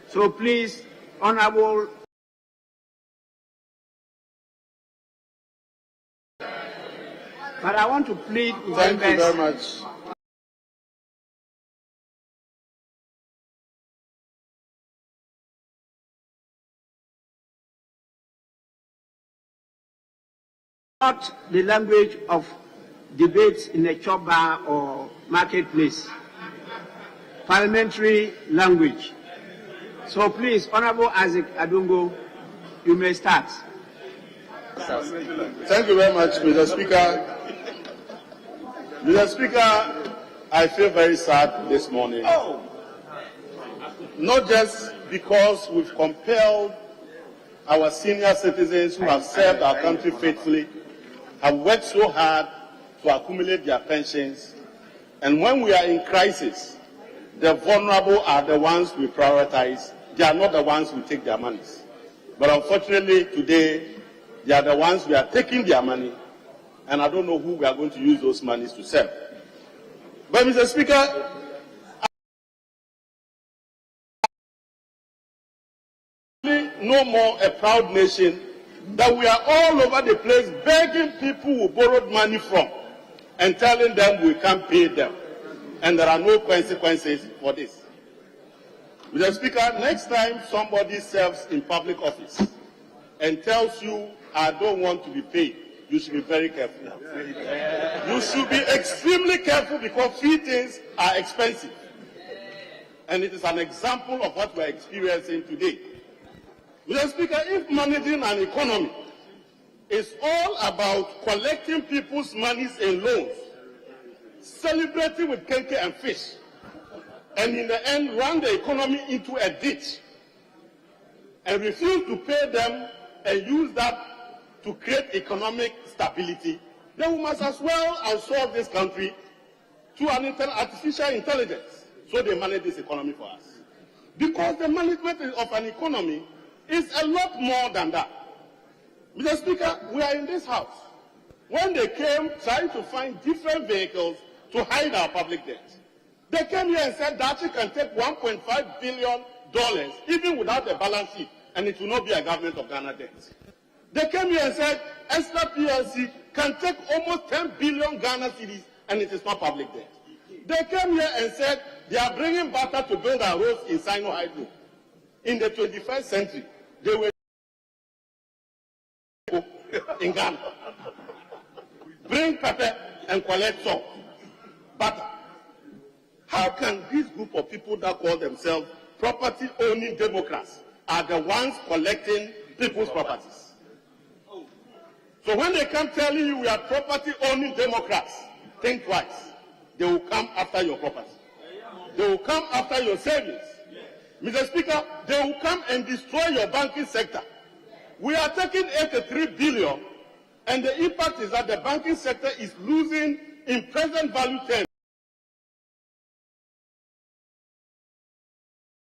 So please, Honorable, but I want to plead with Thank members. you very much. Not the language of debates in a chop bar or marketplace. Parliamentary language. So please, Honorable Isaac Adungo, you may start. Thank you very much, Mr. Speaker. Mr. Speaker, I feel very sad this morning. Not just because we've compelled our senior citizens who have served our country faithfully, have worked so hard to accumulate their pensions, and when we are in crisis, the vulnerable are the ones we prioritize. They are not the ones who take their monies. But unfortunately, today, they are the ones we are taking their money, and I don't know who we are going to use those monies to serve. But, Mr. Speaker, no more a proud nation that we are all over the place begging people who borrowed money from and telling them we can't pay them. And there are no consequences for this. Mr. Speaker, next time somebody serves in public office and tells you, I don't want to be paid, you should be very careful. You should be extremely careful because few things are expensive. And it is an example of what we are experiencing today. Mr. Speaker, if managing an economy is all about collecting people's monies in loans, celebrating with cake and fish, and in the end run the economy into a ditch, and refuse to pay them and use that to create economic stability, then we must as well outsource this country to an artificial intelligence so they manage this economy for us. Because the management of an economy is a lot more than that. Mr. Speaker, we are in this house. When they came trying to find different vehicles to hide our public debt, they came here and said that you can take $1.5 billion even without a balance sheet, and it will not be a government of Ghana debt. They came here and said Extra PLC can take almost 10 billion Ghana cedis, and it is not public debt. They came here and said they are bringing butter to build our roads in Sino Hydro. In the 21st century, they were in Ghana. Bring pepper and collect salt, butter. How can this group of people that call themselves property-owning Democrats are the ones collecting people's properties? So when they come telling you we are property-owning Democrats, think twice. They will come after your property. They will come after your savings. Mr. Speaker, they will come and destroy your banking sector. We are taking 83 billion, and the impact is that the banking sector is losing in present value terms.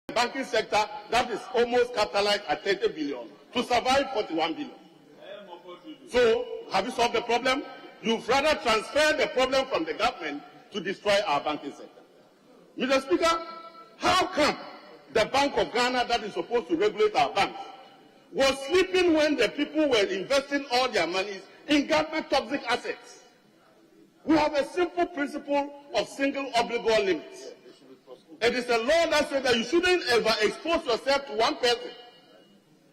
The banking sector that is almost capitalized at 30 billion to survive 41 billion. So, have you solved the problem? You've rather transferred the problem from the government to destroy our banking sector. Mr. Speaker, how come the Bank of Ghana that is supposed to regulate our banks was sleeping when the people were investing all their monies in government toxic assets? We have a simple principle of single obligor limits. It is a law that says that you shouldn't ever expose yourself to one person.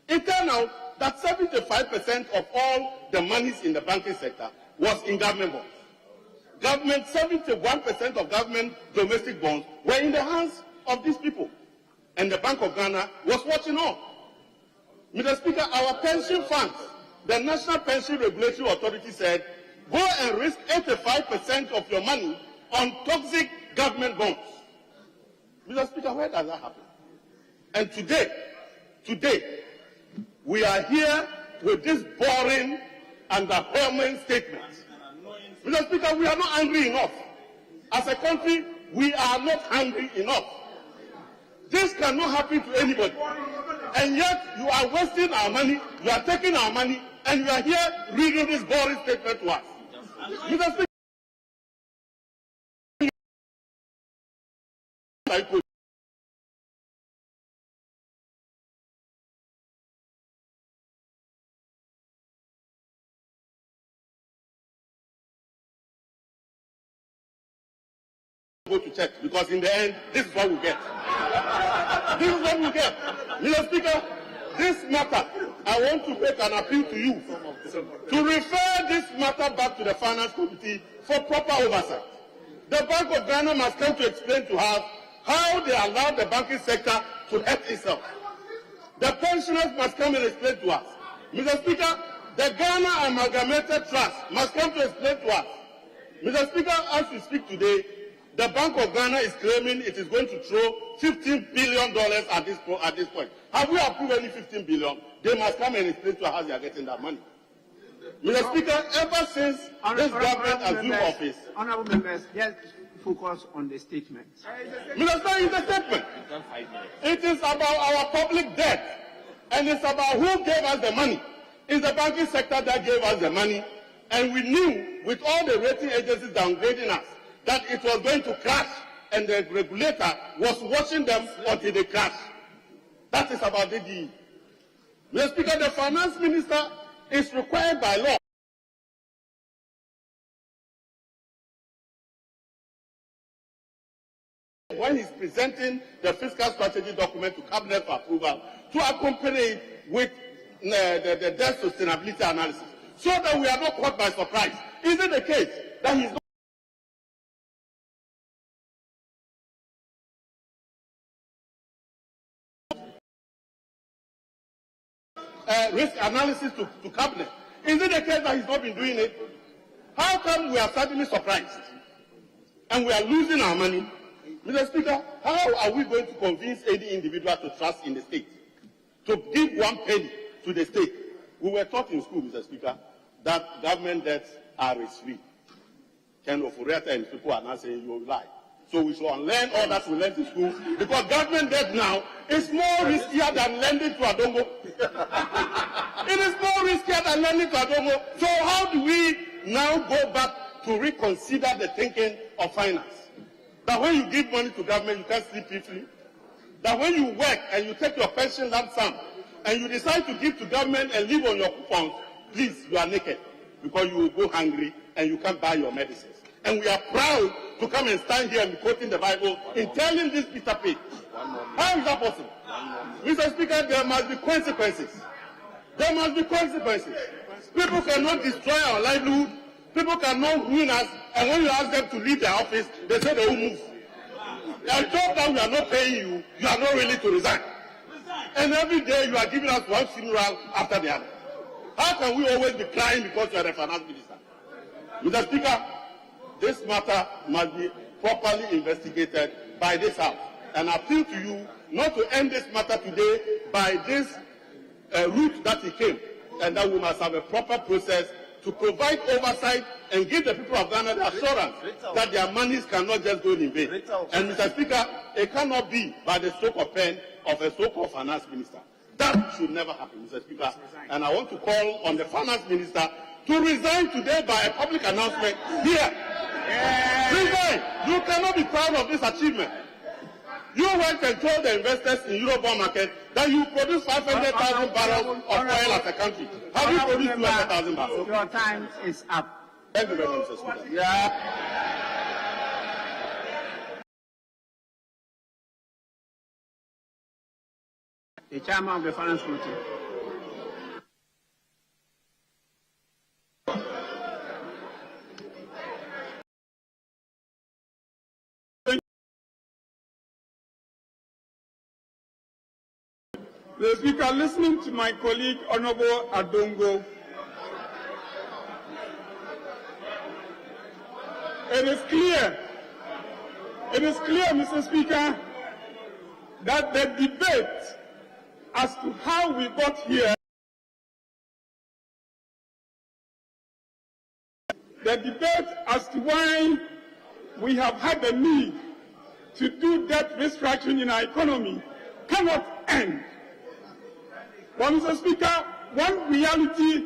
It turned out that 75% of all the monies in the banking sector was in government bonds. 71% of government domestic bonds were in the hands of these people. And the Bank of Ghana was watching on. Mr. Speaker, our pension funds, the National Pension Regulatory Authority said, go and risk 85% of your money on toxic government bonds. Mr. Speaker, where does that happen? And today, we are here with this boring and underwhelming statement. Mr. Speaker, we are not angry enough. As a country, we are not hungry enough. This cannot happen to anybody. And yet, you are wasting our money, you are taking our money, and you are here reading this boring statement to us. Mr. Speaker, go to church, because in the end, this is what we get. This is what we get. Mr. Speaker, this matter, I want to make an appeal to you to refer this matter back to the Finance Committee for proper oversight. The Bank of Ghana must come to explain to us how they allow the banking sector to help itself. The pensioners must come and explain to us. Mr. Speaker, the Ghana Amalgamated Trust must come to explain to us. Mr. Speaker, as we speak today, the Bank of Ghana is claiming it is going to throw $15 billion at this point. Have we approved any $15 billion? They must come and explain to us how they are getting that money. Mr. Speaker, ever since this government assumed office... Honourable members, just focus on the statement. Minister, it's a statement. It is about our public debt, and it's about who gave us the money. It's the banking sector that gave us the money, and we knew, with all the rating agencies downgrading us, that it was going to crash, and the regulator was watching them until they crash. That is about the DE. Mr. Speaker, the finance minister is required by law when he's presenting the fiscal strategy document to cabinet for approval to accompany it with the debt sustainability analysis, so that we are not caught by surprise. Is it the case that he's not risk analysis to cabinet? Is it the case that he's not been doing it? How come we are suddenly surprised and we are losing our money? Mr. Speaker, how are we going to convince any individual to trust in the state, to give 1 penny to the state? We were taught in school, Mr. Speaker, that government debts are risk-free. Ken Ofori-Atta and people are now saying you lie. So we should unlearn all that we learned in school, because government debt now is more riskier than lending to Adongo. It is more riskier than lending to Adongo. So how do we now go back to reconsider the thinking of finance? That when you give money to government, you can't sleep peacefully. That when you work and you take your pension lump sum and you decide to give to government and live on your coupons, please, you are naked, because you will go hungry and you can't buy your medicines. And we are proud to come and stand here and be quoting the Bible in telling this Peter Pig. How is that possible? Mr. Speaker, there must be consequences. There must be consequences. People cannot destroy our livelihood. People cannot ruin us. And when you ask them to leave their office, they say they will move. And job that we are not paying you, you are not ready to resign. And every day you are giving us one funeral after the other. How can we always be crying because you are the finance minister? Mr. Speaker, this matter must be properly investigated by this House. And I appeal to you not to end this matter today by this route that it came, and that we must have a proper process to provide oversight and give the people of Ghana the assurance that their monies cannot just go in vain. And Mr. Speaker, it cannot be by the stroke of pen of a so-called finance minister. That should never happen, Mr. Speaker. And I want to call on the finance minister to resign today by a public announcement here. Resign. You cannot be proud of this achievement. You went and told the investors in Eurobond market that you produce 500,000 barrels of oil as a country. Have you produced 200,000 barrels? Your time is up. Thank you very much, Mr. Speaker. The chairman of the Finance Committee. The Speaker, listening to my colleague, Honorable Adongo, it is clear, Mr. Speaker, that the debate as to how we got here the debate as to why we have had the need to do debt restructuring in our economy cannot end. But, Mr. Speaker, one reality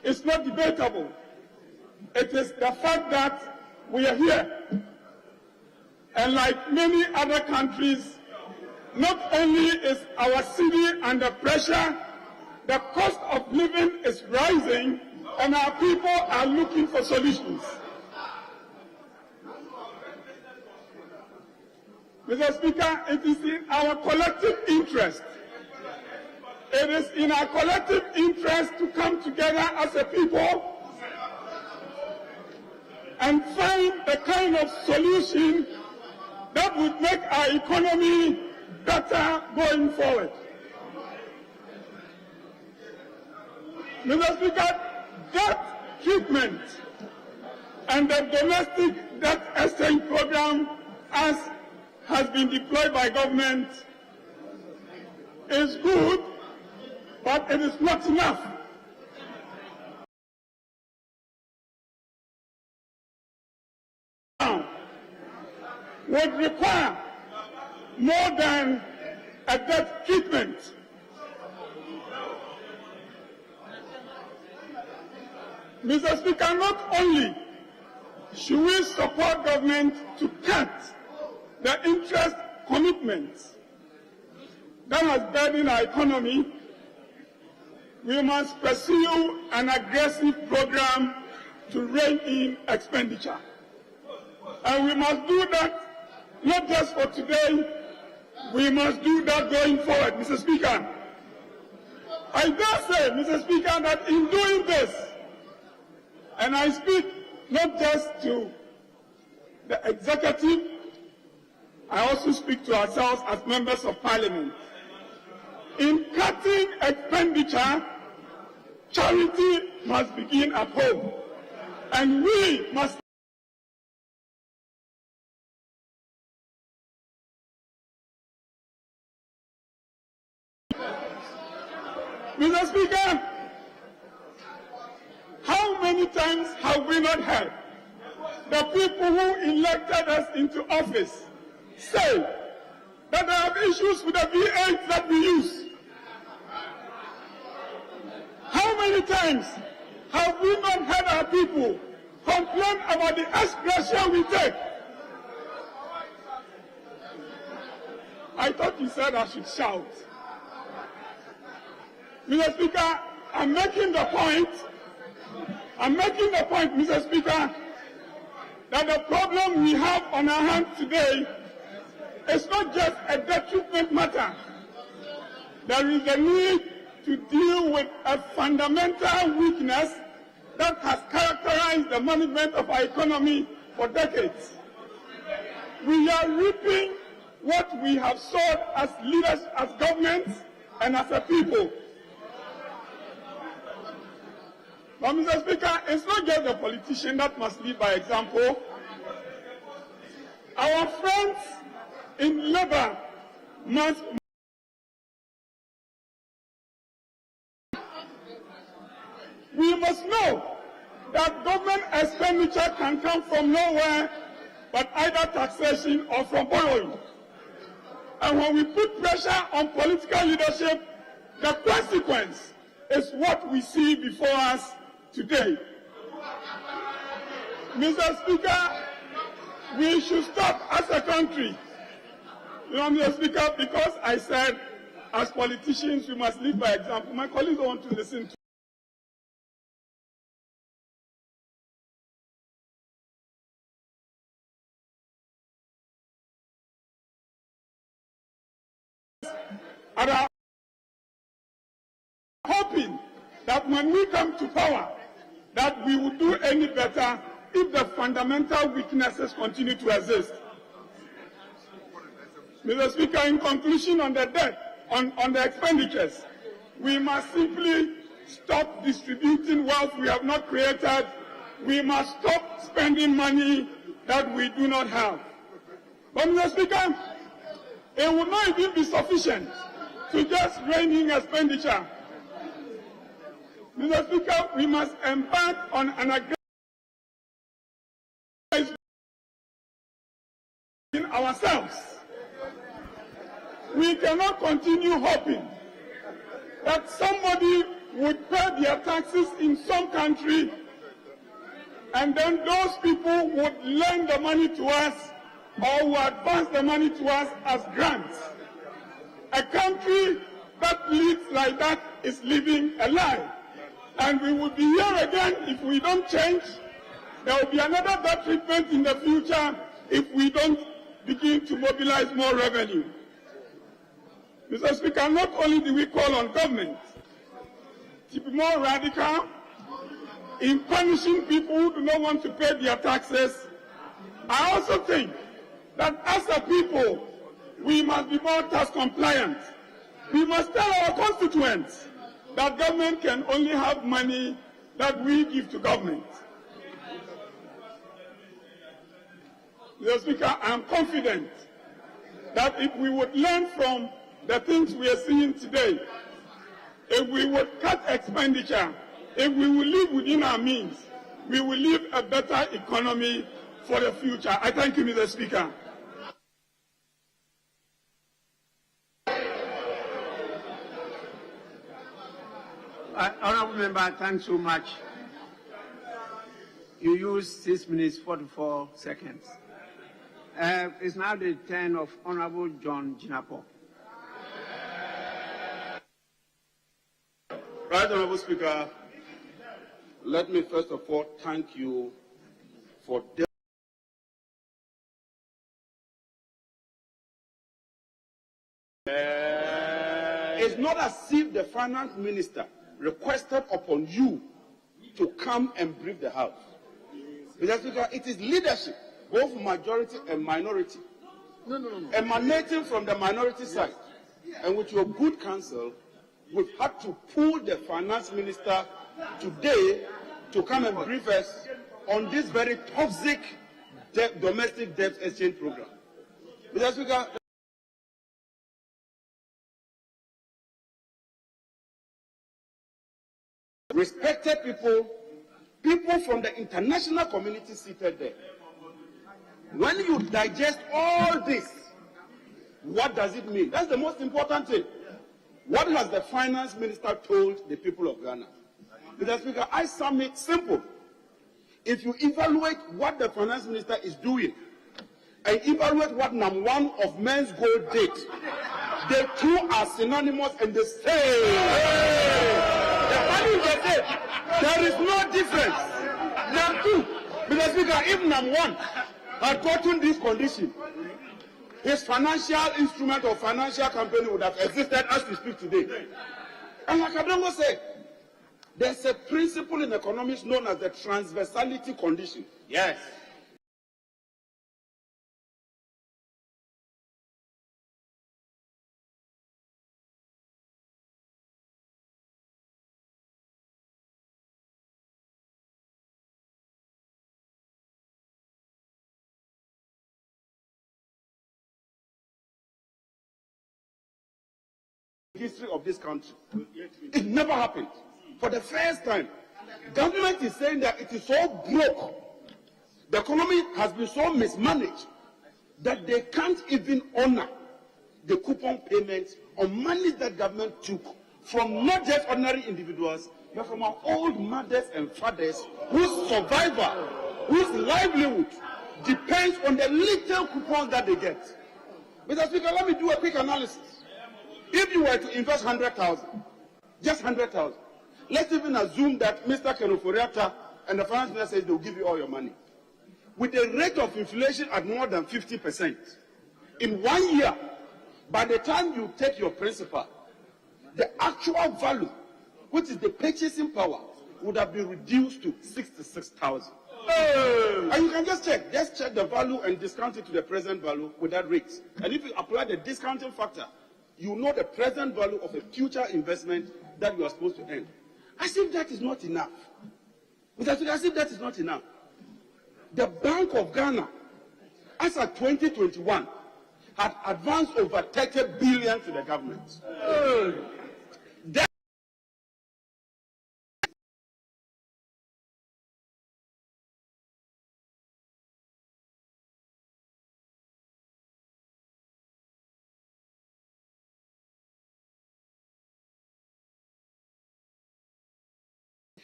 is not debatable. It is the fact that we are here. And like many other countries, not only is our city under pressure, the cost of living is rising, and our people are looking for solutions. Mr. Speaker, it is in our collective interest. It is in our collective interest to come together as a people and find the kind of solution that would make our economy better going forward. Mr. Speaker, debt treatment and the domestic debt exchange program, as has been deployed by government, is good, but it is not enough. Would require more than a debt treatment. Mr. Speaker, not only should we support government to cut the interest commitments that has burdened our economy, we must pursue an aggressive program to rein in expenditure. And we must do that not just for today, we must do that going forward, Mr. Speaker. I dare say, Mr. Speaker, that in doing this, and I speak not just to the executive, I also speak to ourselves as members of Parliament. In cutting expenditure, charity must begin at home, and we must Mr. Speaker, how many times have we not heard the people who elected us into office say that they have issues with the V8 that we use? How many times have we not heard our people complain about the expression we take? I thought you said I should shout. Mr. Speaker, I'm making the point, Mr. Speaker, that the problem we have on our hands today is not just a debt treatment matter. There is a need to deal with a fundamental weakness that has characterized the management of our economy for decades. We are reaping what we have sowed as leaders, as governments, and as a people. But, Mr. Speaker, it's not just the politician that must lead by example. Our friends in Labour must. We must know that government expenditure can come from nowhere but either taxation or from borrowing. And when we put pressure on political leadership, the consequence is what we see before us today. Mr. Speaker, we should stop as a country. Mr. Speaker, because I said as politicians we must lead by example, my colleagues don't want to listen to and are hoping that when we come to power, that we will do any better if the fundamental weaknesses continue to exist. Mr. Speaker, in conclusion on the debt, on the expenditures, we must simply stop distributing wealth we have not created. We must stop spending money that we do not have. But, Mr. Speaker, it will not even be sufficient to just rein in expenditure. Mr. Speaker, we must embark on an aggressive ourselves. We cannot continue hoping that somebody would pay their taxes in some country and then those people would lend the money to us or would advance the money to us as grants. A country that lives like that is living a lie. And we will be here again if we don't change. There will be another bad treatment in the future if we don't begin to mobilize more revenue. Mr. Speaker, not only do we call on government to be more radical in punishing people who do not want to pay their taxes, I also think that as a people, we must be more tax compliant. We must tell our constituents that government can only have money that we give to government. Mr. Speaker, I am confident that if we would learn from the things we are seeing today, if we would cut expenditure, if we will live within our means, we will live a better economy for the future. I thank you, Mr. Speaker. Honourable Member, thanks so much. You used 6 minutes 44 seconds. It's now the turn of Honourable John Jinapo. Right, Honourable Speaker, let me first of all thank you for it's not as if the finance minister requested upon you to come and brief the House. Mr. Speaker, it is leadership, both majority and minority, emanating from the minority side. And with your good counsel, we've had to pull the finance minister today to come and brief us on this very toxic domestic debt exchange program. Mr. Speaker, respected people from the international community seated there. When you digest all this, what does it mean? That's the most important thing. What has the finance minister told the people of Ghana? Mr. Speaker, I sum it simple. If you evaluate what the finance minister is doing and evaluate what #1 of Men's Gold did, the two are synonymous and the same. The value they say, there is no difference. #2, Mr. Speaker, if #1 had gotten this condition, his financial instrument or financial company would have existed as we speak today. And like Adongo said, there's a principle in economics known as the transversality condition. Yes. History of this country. It never happened. For the first time, government is saying that it is so broke, the economy has been so mismanaged that they can't even honor the coupon payments on money that government took from not just ordinary individuals, but from our old mothers and fathers whose survival, whose livelihood depends on the little coupons that they get. Mr. Speaker, let me do a quick analysis. If you were to invest 100,000, just 100,000, let's even assume that Mr. Ofori-Atta and the finance minister says they'll give you all your money. With a rate of inflation at more than 50%, in 1 year, by the time you take your principal, the actual value, which is the purchasing power, would have been reduced to 66,000. And you can just check the value and discount it to the present value with that rate. And if you apply the discounting factor, you know the present value of a future investment that you are supposed to earn. As if that is not enough. As if that is not enough. The Bank of Ghana, as of 2021, had advanced over 30 billion to the government.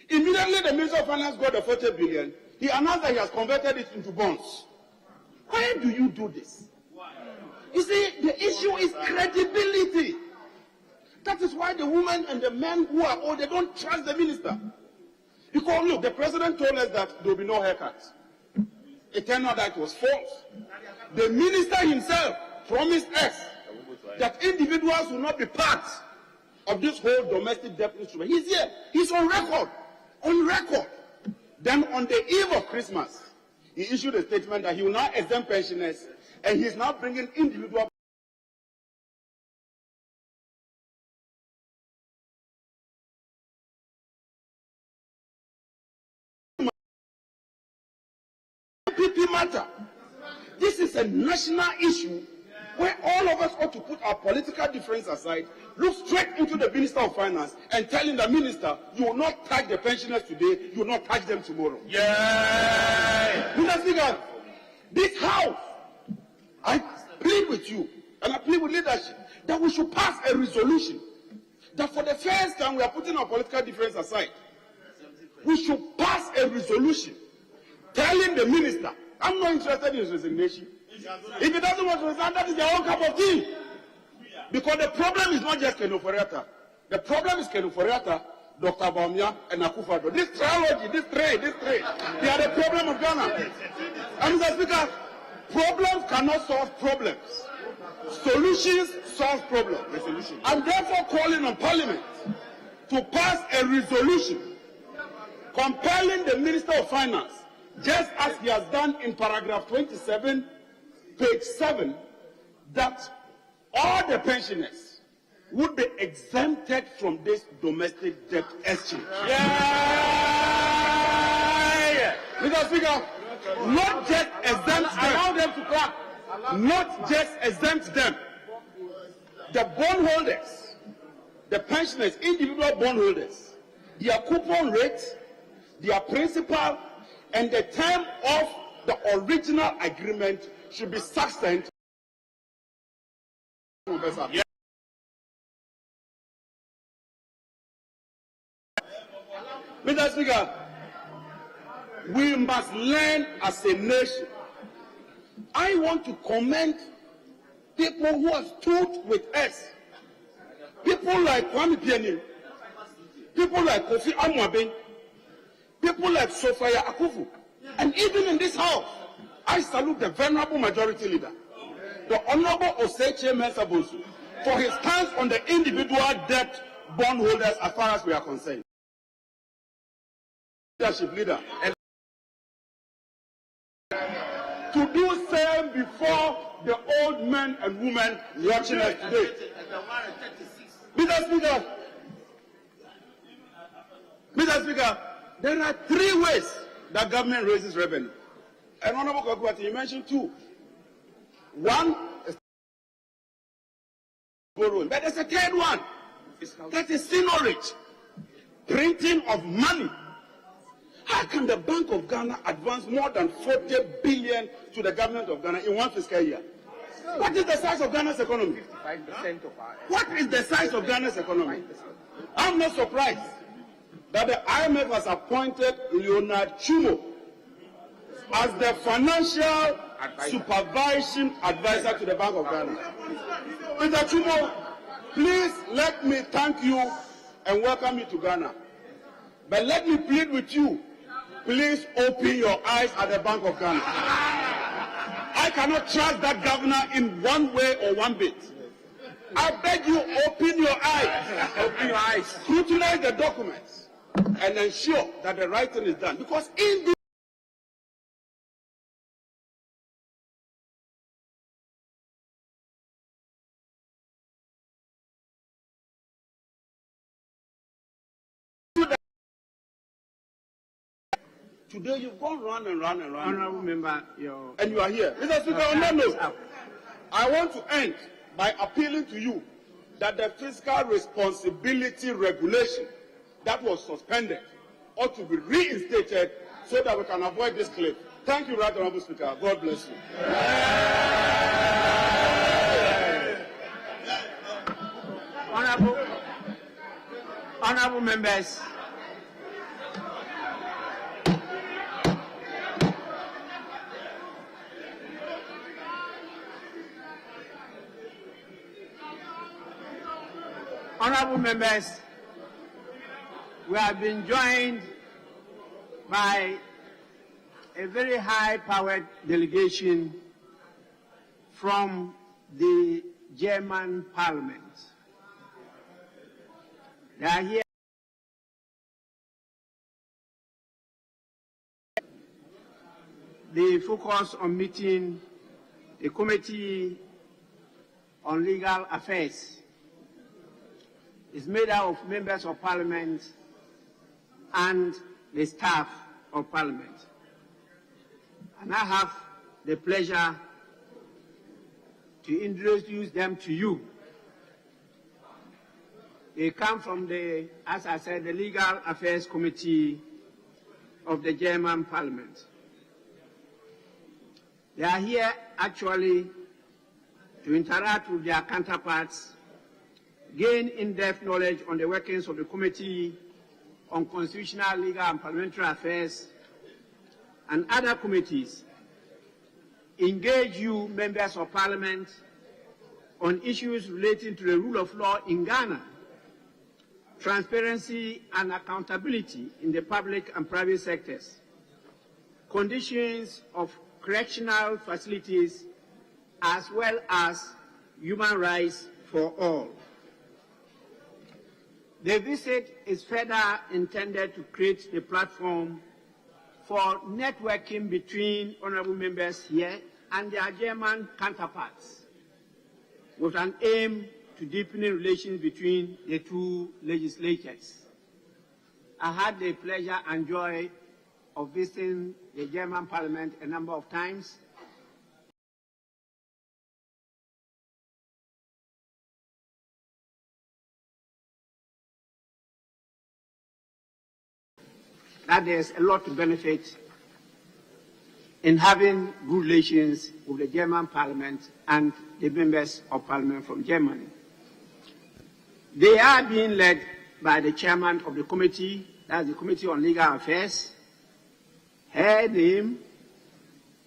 Immediately, the Minister of Finance got the 40 billion. He announced that he has converted it into bonds. Why do you do this? You see, the issue is credibility. That is why the women and the men who are old, they don't trust the minister. Because look, the president told us that there will be no haircuts. It turned out that it was false. The minister himself promised us that individuals will not be part of this whole domestic debt instrument. He's here. He's on record. On record. Then on the eve of Christmas, he issued a statement that he will now exempt pensioners, and he's now bringing individual PP matter. This is a national issue where all of us ought to put our political difference aside, look straight into the Minister of Finance and tell him, the minister, you will not touch the pensioners today, you will not touch them tomorrow. Yeah. Mr. Speaker, this House, I plead with you, and I plead with leadership, that we should pass a resolution that for the first time we are putting our political difference aside. We should pass a resolution telling the minister, I'm not interested in his resignation. If he doesn't want to resign, that is their own cup of tea. Because the problem is not just Ofori-Atta. The problem is Ofori-Atta, Dr. Bawumia, and Akufo-Addo. This trilogy, this trade, they are the problem of Ghana. And Mr. Speaker, problems cannot solve problems. Solutions solve problems. I'm therefore calling on Parliament to pass a resolution compelling the Minister of Finance, just as he has done in paragraph 27, page 7, that all the pensioners would be exempted from this domestic debt exchange. Yeah. Mr. Speaker, not just exempt them, allow them to clap. Not just exempt them. The bondholders, the pensioners, individual bondholders, their coupon rate, their principal, and the term of the original agreement should be sustained. Yeah. Mr. Speaker, we must learn as a nation. I want to commend people who have stood with us. People like Kwame Pianin, people like Kofi Amwaben, people like Sophia Akufu, and even in this house, I salute the venerable majority leader, the Honorable Oseche Mensabosu, for his stance on the individual debt bondholders as far as we are concerned. Leadership leader. And to do same before the old men and women watching us today. Mr. Speaker, there are 3 ways that government raises revenue. And Honorable Kwakwati, you mentioned 2. One is borrowing, but there's a third one. That is seigniorage, printing of money. How can the Bank of Ghana advance more than 40 billion to the government of Ghana in one fiscal year? What is the size of Ghana's economy? 55% of our. What is the size of Ghana's economy? I'm not surprised that the IMF has appointed Leonard Chumo as the financial supervision advisor to the Bank of Ghana. Mr. Chumo, please let me thank you and welcome you to Ghana. But let me plead with you, please open your eyes at the Bank of Ghana. I cannot trust that governor in one way or one bit. I beg you, open your eyes. Open your eyes. Scrutinize the documents and ensure that the right thing is done. Because in the today you've gone round and round and round. Honorable member, and you are here. Mr. Speaker, on that note, I want to end by appealing to you that the fiscal responsibility regulation that was suspended ought to be reinstated so that we can avoid this cliff. Thank you, Right Honorable Speaker. God bless you. Honorable members, Honorable members, we have been joined by a very high-powered delegation from the German Parliament. They are here. They focus on meeting the Committee on Legal Affairs. It's made up of members of Parliament and the staff of Parliament. And I have the pleasure to introduce them to you. They come from the, as I said, the Legal Affairs Committee of the German Parliament. They are here actually to interact with their counterparts, gain in-depth knowledge on the workings of the Committee on Constitutional, Legal and Parliamentary Affairs and other committees, engage you, members of Parliament, on issues relating to the rule of law in Ghana, transparency and accountability in the public and private sectors, conditions of correctional facilities, as well as human rights for all. The visit is further intended to create a platform for networking between honorable members here and their German counterparts, with an aim to deepening relations between the two legislatures. I had the pleasure and joy of visiting the German Parliament a number of times. That there's a lot to benefit in having good relations with the German Parliament and the members of Parliament from Germany. They are being led by the chairman of the committee, that's the Committee on Legal Affairs. Her name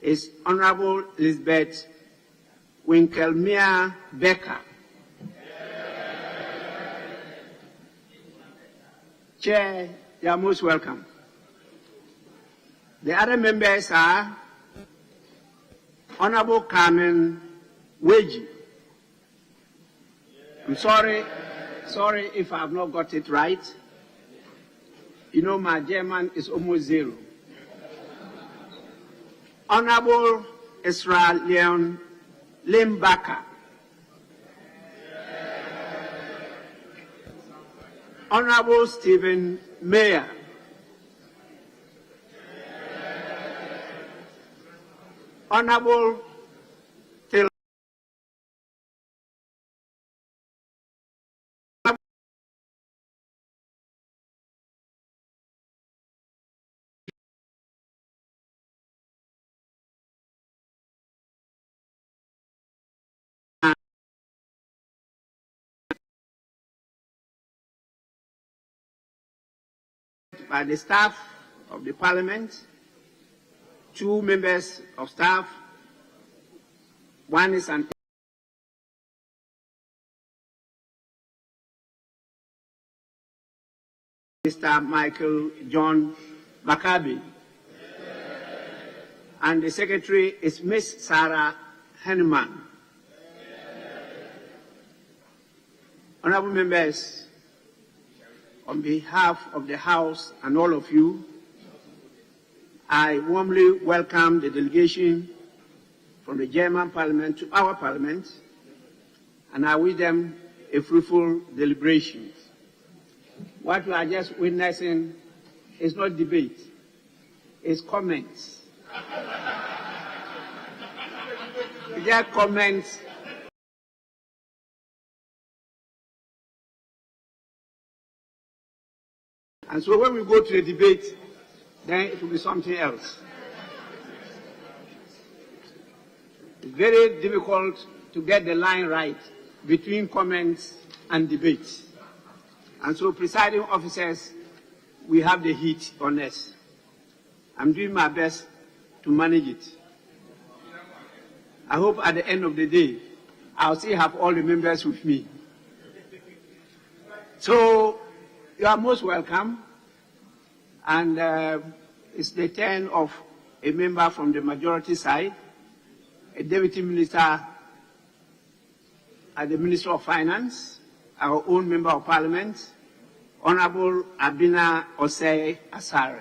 is Honorable Elizabeth Winkelmeer Becker. Chair, you are most welcome. The other members are Honorable Carmen Weji. I'm sorry if I have not got it right. You know, my German is almost zero. Honorable Israel Leon Limbacher. Honorable Stephen Mayer. Honorable Philip by the staff of the Parliament, 2 members of staff. One is an Mr. Michael John Bakabi. And the secretary is Miss Sarah Henneman. Honorable members, on behalf of the House and all of you, I warmly welcome the delegation from the German Parliament to our Parliament, and I wish them a fruitful deliberation. What we are just witnessing is not debate, it's comments. Their comments and so when we go to the debate, then it will be something else. It's very difficult to get the line right between comments and debates. And so, presiding officers, we have the heat on us. I'm doing my best to manage it. I hope at the end of the day, I'll still have all the members with me. So you are most welcome. And it's the turn of a member from the majority side, a deputy minister at the Ministry of Finance, our own member of parliament, Honorable Abina Osei Asare.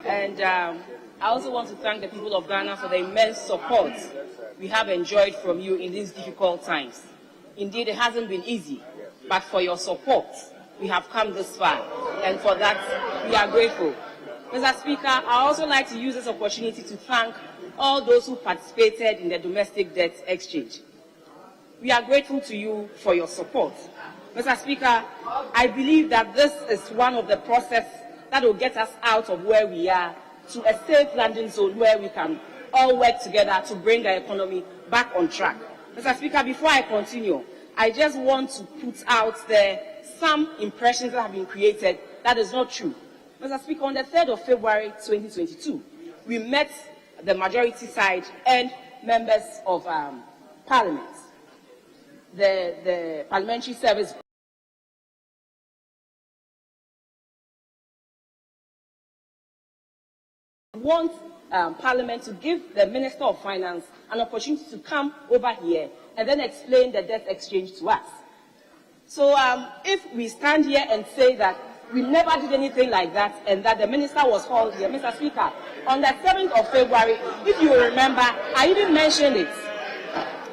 And I also want to thank the people of Ghana for the immense support we have enjoyed from you in these difficult times. Indeed, it hasn't been easy, but for your support, we have come this far, and for that, we are grateful. Mr. Speaker, I also like to use this opportunity to thank all those who participated in the domestic debt exchange. We are grateful to you for your support. Mr. Speaker, I believe that this is one of the processes that will get us out of where we are to a safe landing zone where we can all work together to bring the economy back on track. Mr. Speaker, before I continue, I just want to put out there some impressions that have been created that is not true. Mr. Speaker, on the 3rd of February 2022, we met the majority side and members of Parliament, the Parliamentary Service. Want Parliament to give the Minister of Finance an opportunity to come over here and then explain the debt exchange to us. So if we stand here and say that we never did anything like that and that the Minister was called here, Mr. Speaker, on the 7th of February, if you remember, I even mentioned it.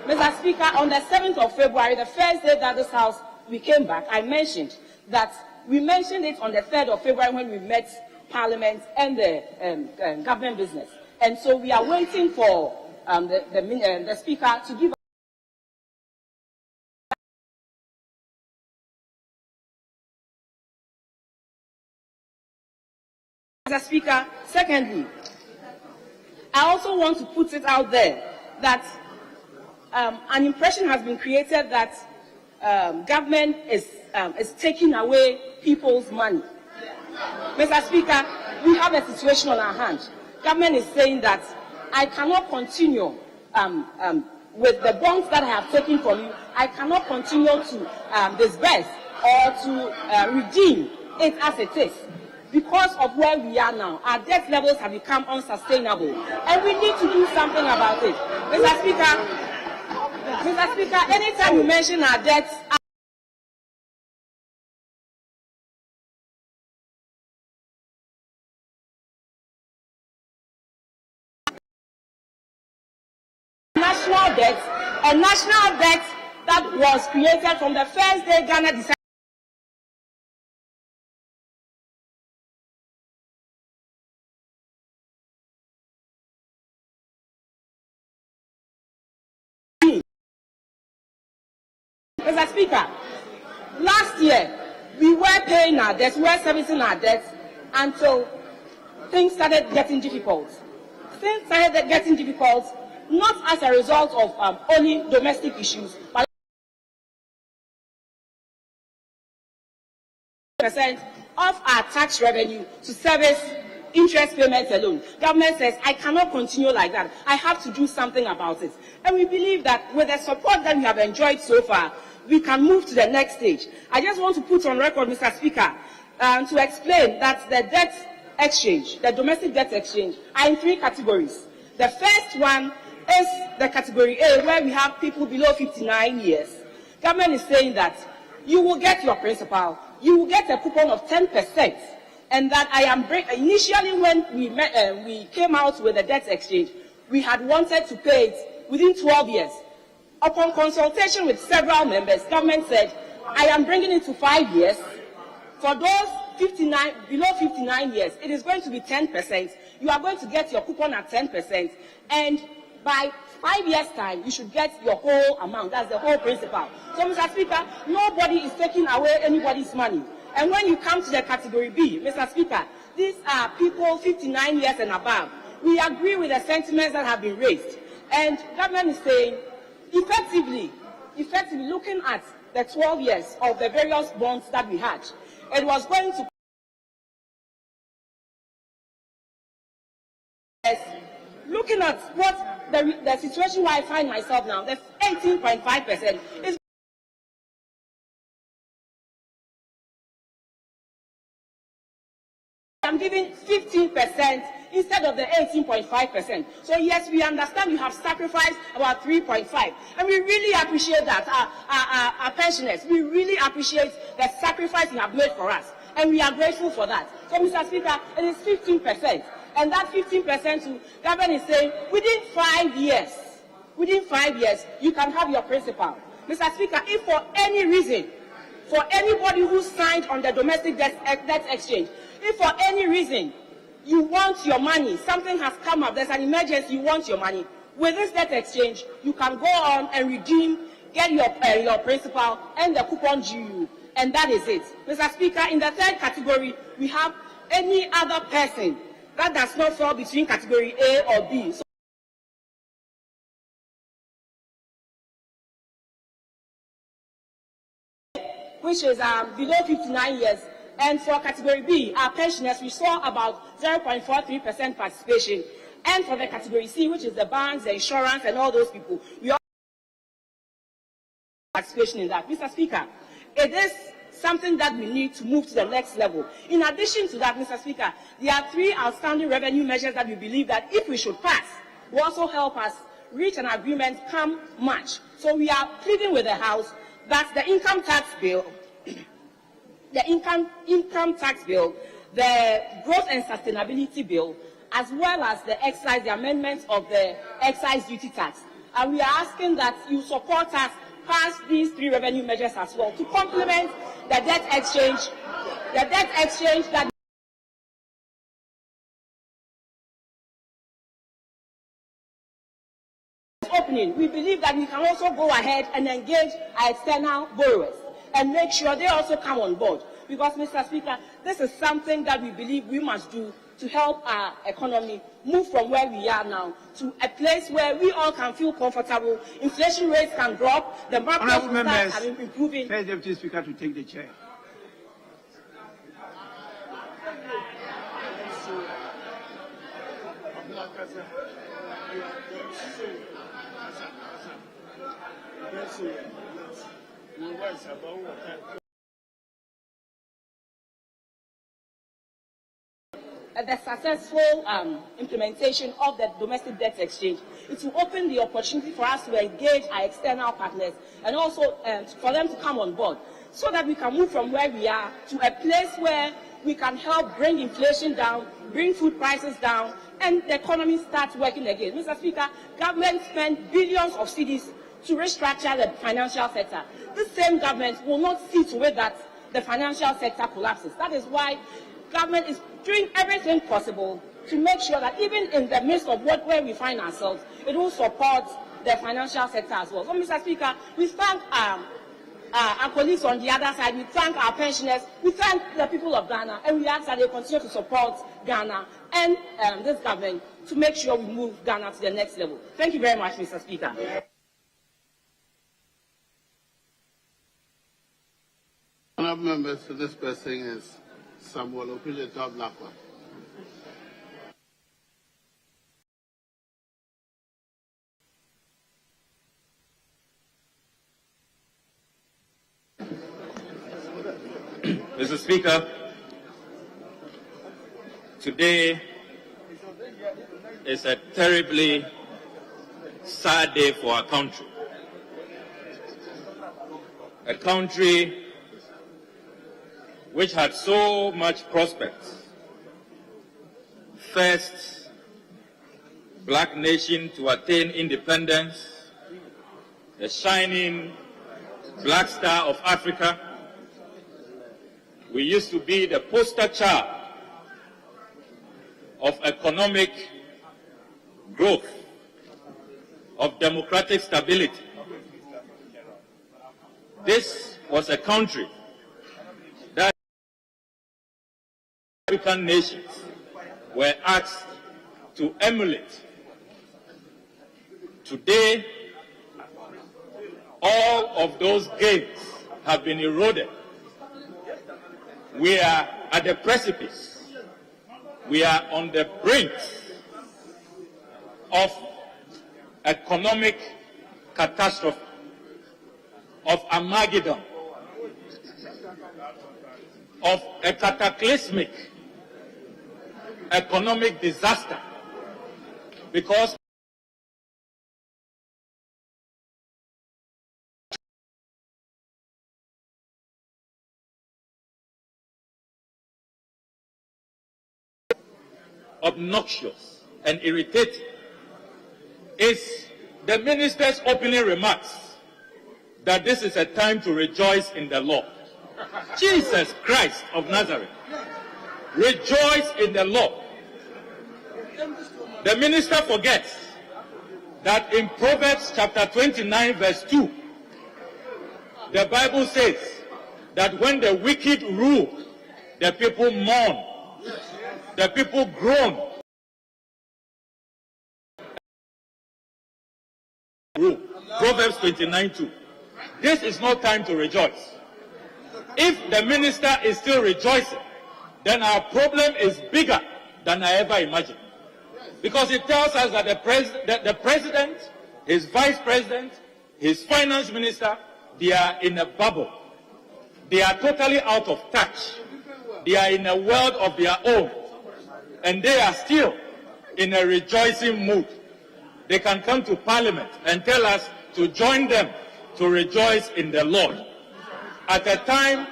Mr. Speaker, on the 7th of February, the first day that this House, we came back, I mentioned that we mentioned it on the 3rd of February when we met Parliament and the government business. And so we are waiting for the Speaker to give Mr. Speaker. Secondly, I also want to put it out there that an impression has been created that government is taking away people's money. Mr. Speaker, we have a situation on our hands. Government is saying that I cannot continue with the bonds that I have taken from you. I cannot continue to disburse or to redeem it as it is. Because of where we are now, our debt levels have become unsustainable, and we need to do something about it. Mr. Speaker, anytime you mention our debts, a national debt that was created from the first day Ghana decided. Mr. Speaker, last year we were paying our debts, we were servicing our debts until things started getting difficult. Things started getting difficult not as a result of only domestic issues, but % of our tax revenue to service interest payments alone. Government says, I cannot continue like that. I have to do something about it. And we believe that with the support that we have enjoyed so far, we can move to the next stage. I just want to put on record, Mr. Speaker, to explain that the debt exchange, the domestic debt exchange, are in 3 categories. The first one is the category A, where we have people below 59 years. Government is saying that you will get your principal, you will get a coupon of 10%, and that I am initially when we came out with the debt exchange, we had wanted to pay it within 12 years. Upon consultation with several members, government said, I am bringing it to 5 years. For those below 59 years, it is going to be 10%. You are going to get your coupon at 10%, and by 5 years' time, you should get your whole amount. That's the whole principal. So, Mr. Speaker, nobody is taking away anybody's money. And when you come to the category B, Mr. Speaker, these are people 59 years and above. We agree with the sentiments that have been raised. And government is saying, effectively looking at the 12 years of the various bonds that we had, it was going to looking at what the situation where I find myself now, the 18.5% is I'm giving 15% instead of the 18.5%. So yes, we understand you have sacrificed about 3.5, and we really appreciate that. Our pensioners, we really appreciate the sacrifice you have made for us, and we are grateful for that. So, Mr. Speaker, it is 15%, and that 15% to government is saying within 5 years, you can have your principal. Mr. Speaker, if for any reason, for anybody who signed on the domestic debt exchange, if for any reason you want your money, something has come up, there's an emergency, you want your money, with this debt exchange, you can go on and redeem, get your principal and the coupon due, and that is it. Mr. Speaker, in the third category, we have any other person that does not fall between category A or B. So which is below 59 years. And for category B, our pensioners, we saw about 0.43% participation. And for the category C, which is the banks, the insurance, and all those people, we also participation in that. Mr. Speaker, it is something that we need to move to the next level. In addition to that, Mr. Speaker, there are 3 outstanding revenue measures that we believe that if we should pass, will also help us reach an agreement come March. So we are pleading with the House that the income tax bill, the income tax bill, the growth and sustainability bill, as well as the excise, the amendments of the excise duty tax. And we are asking that you support us pass these 3 revenue measures as well to complement the debt exchange that is opening. We believe that we can also go ahead and engage our external borrowers and make sure they also come on board. Because, Mr. Speaker, this is something that we believe we must do to help our economy move from where we are now to a place where we all can feel comfortable, inflation rates can drop, the market will start improving. First Deputy Speaker to take the chair. The successful implementation of the domestic debt exchange, it will open the opportunity for us to engage our external partners and also for them to come on board so that we can move from where we are to a place where we can help bring inflation down, bring food prices down, and the economy starts working again. Mr. Speaker, government spent billions of cedis to restructure the financial sector. This same government will not see to it that the financial sector collapses. That is why government is doing everything possible to make sure that even in the midst of where we find ourselves, it will support the financial sector as well. So, Mr. Speaker, we thank our colleagues on the other side, we thank our pensioners, we thank the people of Ghana, and we ask that they continue to support Ghana and this government to make sure we move Ghana to the next level. Thank you very much, Mr. Speaker. Honourable members, the next person is Samuel Okudzeto Blakwa. Mr. Speaker, today is a terribly sad day for our country. A country which had so much prospects. First black nation to attain independence, the shining black star of Africa. We used to be the poster child of economic growth, of democratic stability. This was a country that African nations were asked to emulate. Today, all of those gains have been eroded. We are at the precipice. We are on the brink of economic catastrophe, of Armageddon, of a cataclysmic economic disaster, because obnoxious and irritating is the minister's opening remarks that this is a time to rejoice in the Lord. Jesus Christ of Nazareth, rejoice in the Lord. The minister forgets that in Proverbs chapter 29 verse 2, the Bible says that when the wicked rule, the people mourn, the people groan. Proverbs 29:2. This is not time to rejoice. If the minister is still rejoicing, then our problem is bigger than I ever imagined. Because it tells us that the president, his vice president, his finance minister, they are in a bubble. They are totally out of touch. They are in a world of their own. And they are still in a rejoicing mood. They can come to Parliament and tell us to join them to rejoice in the Lord. At a time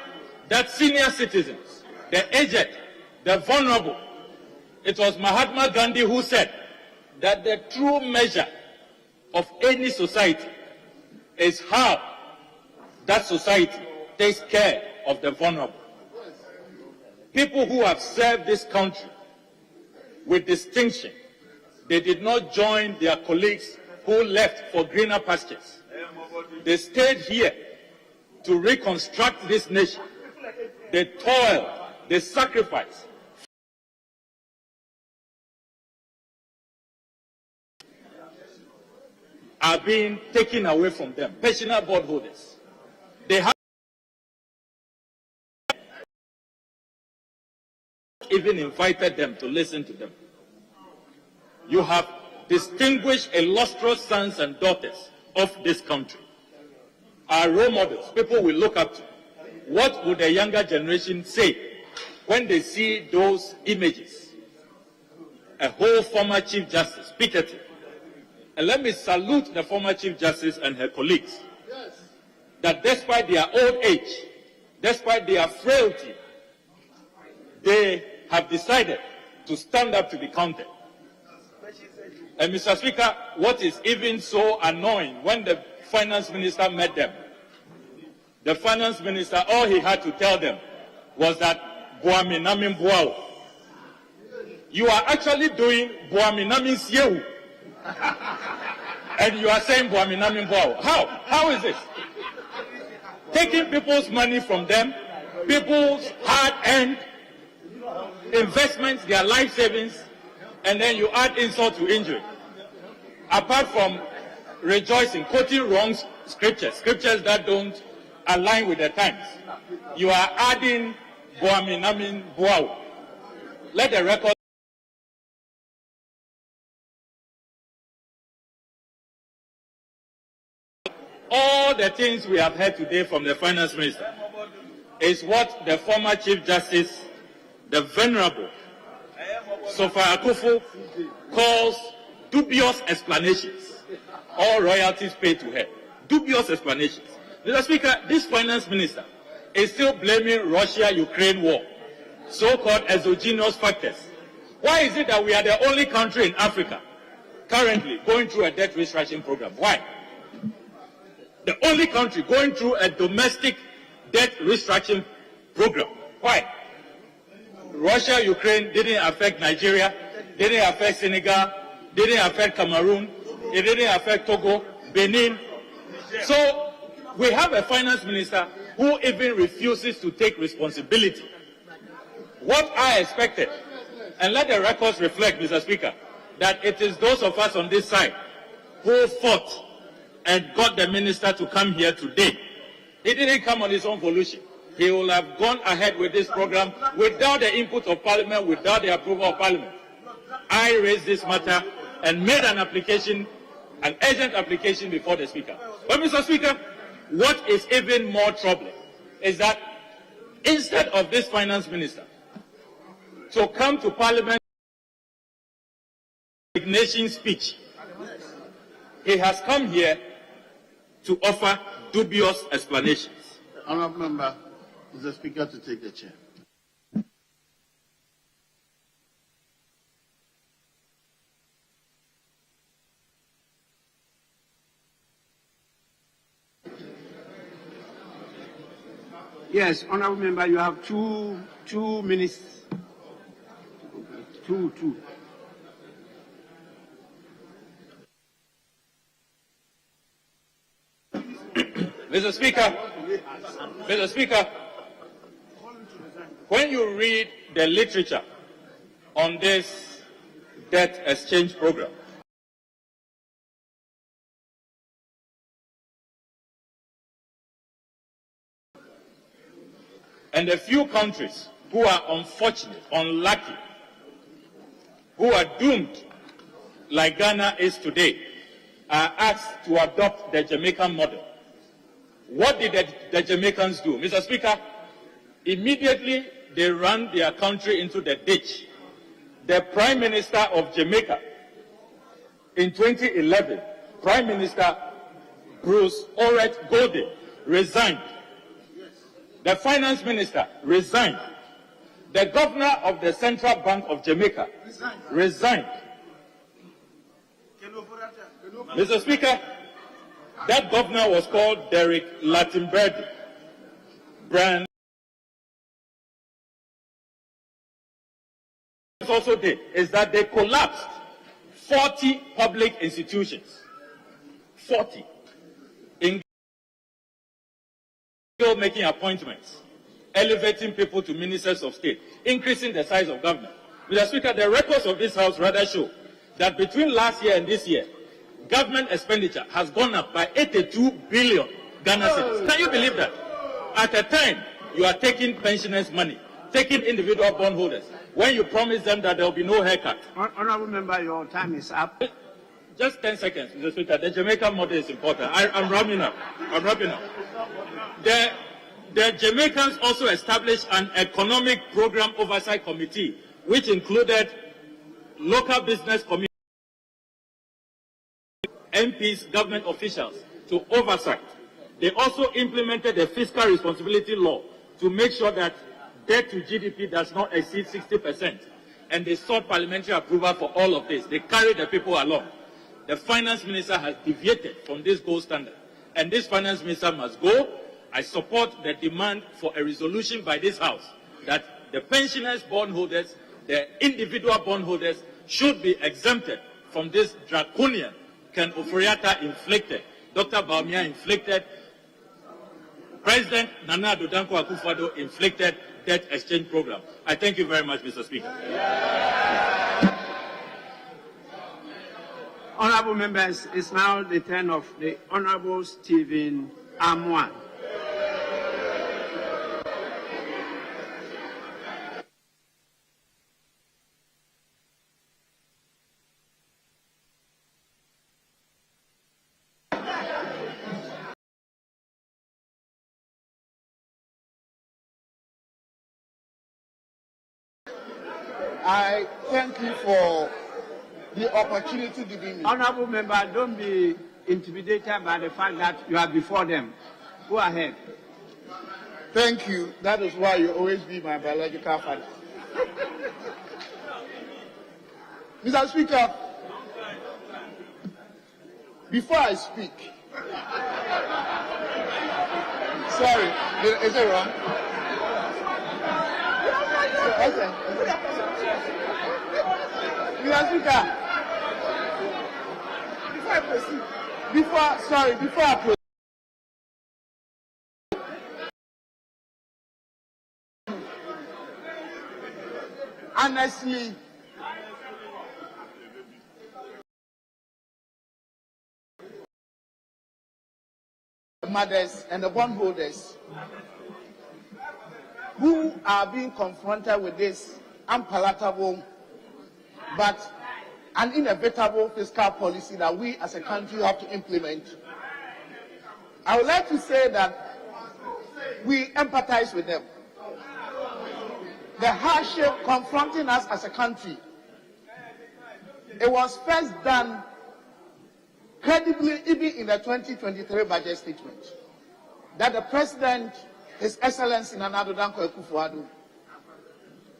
that senior citizens, the aged, the vulnerable, it was Mahatma Gandhi who said that the true measure of any society is how that society takes care of the vulnerable. People who have served this country with distinction, they did not join their colleagues who left for greener pastures. They stayed here to reconstruct this nation. They toiled, they sacrificed. Are being taken away from them. Pensioner bondholders. They have even invited them to listen to them. You have distinguished illustrious sons and daughters of this country. Our role models, people we look up to. What would the younger generation say when they see those images? A whole former Chief Justice, Piketty. And let me salute the former Chief Justice and her colleagues. That despite their old age, despite their frailty, they have decided to stand up to be counted. And Mr. Speaker, what is even so annoying, when the finance minister met them, the finance minister, all he had to tell them was that Boami Namin Buao. You are actually doing Boami Namin Siehu. And you are saying Boami Namin Buao. How? How is this? Taking people's money from them, people's hard-earned investments, their life savings, and then you add insult to injury. Apart from rejoicing, quoting wrong scriptures that don't align with the times, you are adding Boami Namin Buao. Let the record all the things we have heard today from the finance minister is what the former Chief Justice, the Venerable Sofa Akufo, calls dubious explanations. All royalties paid to her. Dubious explanations. Mr. Speaker, this finance minister is still blaming Russia-Ukraine war, so-called exogenous factors. Why is it that we are the only country in Africa currently going through a debt restructuring program? Why? The only country going through a domestic debt restructuring program. Why? Russia, Ukraine didn't affect Nigeria, didn't affect Senegal, didn't affect Cameroon, it didn't affect Togo, Benin. So we have a finance minister who even refuses to take responsibility. What I expected, and let the records reflect, Mr. Speaker, that it is those of us on this side who fought and got the minister to come here today. He didn't come on his own volition. He will have gone ahead with this program without the input of Parliament, without the approval of Parliament. I raised this matter and made an application, an urgent application before the Speaker. But Mr. Speaker, what is even more troubling is that instead of this finance minister to come to Parliament resignation speech, he has come here to offer dubious explanations. Honourable Member, is the Speaker to take the chair. Yes, Honourable Member, you have two minutes. Two. Mr. Speaker, when you read the literature on this debt exchange program, and the few countries who are unfortunate, unlucky, who are doomed, like Ghana is today, are asked to adopt the Jamaican model. What did the Jamaicans do? Mr. Speaker, immediately they ran their country into the ditch. The Prime Minister of Jamaica in 2011, Prime Minister Bruce Orett Golding, resigned. The Finance Minister resigned. The Governor of the Central Bank of Jamaica resigned. Mr. Speaker, that governor was called Derek Latimberdi. Brand also did is that they collapsed 40 public institutions. 40. In making appointments, elevating people to ministers of state, increasing the size of government. Mr. Speaker, the records of this House rather show that between last year and this year, government expenditure has gone up by 82 billion Ghana cedis. Can you believe that? At a time, you are taking pensioners' money, taking individual bondholders, when you promise them that there will be no haircut. Honourable Member, your time is up. Just 10 seconds, Mr. Speaker. The Jamaican model is important. I'm wrapping up. The Jamaicans also established an economic program oversight committee, which included local business community, MPs, government officials, to oversight. They also implemented the fiscal responsibility law to make sure that debt to GDP does not exceed 60%. And they sought parliamentary approval for all of this. They carried the people along. The finance minister has deviated from this gold standard. And this finance minister must go. I support the demand for a resolution by this House that the pensioners, bondholders, the individual bondholders should be exempted from this draconian Ken Ofori-Atta inflicted, Dr. Bawumia inflicted, President Nana Addo Dankwa Akufo-Addo inflicted debt exchange program. I thank you very much, Mr. Speaker. Honourable members, it's now the turn of the Honourable Stephen Amwan. I thank you for the opportunity given me. Honourable Member, don't be intimidated by the fact that you are before them. Go ahead. Thank you. That is why you always be my biological father. Mr. Speaker, before I speak, sorry, is it wrong? Okay. Mr. Speaker, before I proceed, before I proceed, honestly, the mothers and the bondholders who are being confronted with this unpalatable but an inevitable fiscal policy that we as a country have to implement, I would like to say that we empathize with them. The hardship confronting us as a country, it was first done credibly even in the 2023 budget statement, that the President, His Excellency Nana Addo Dankwa Akufo-Addo,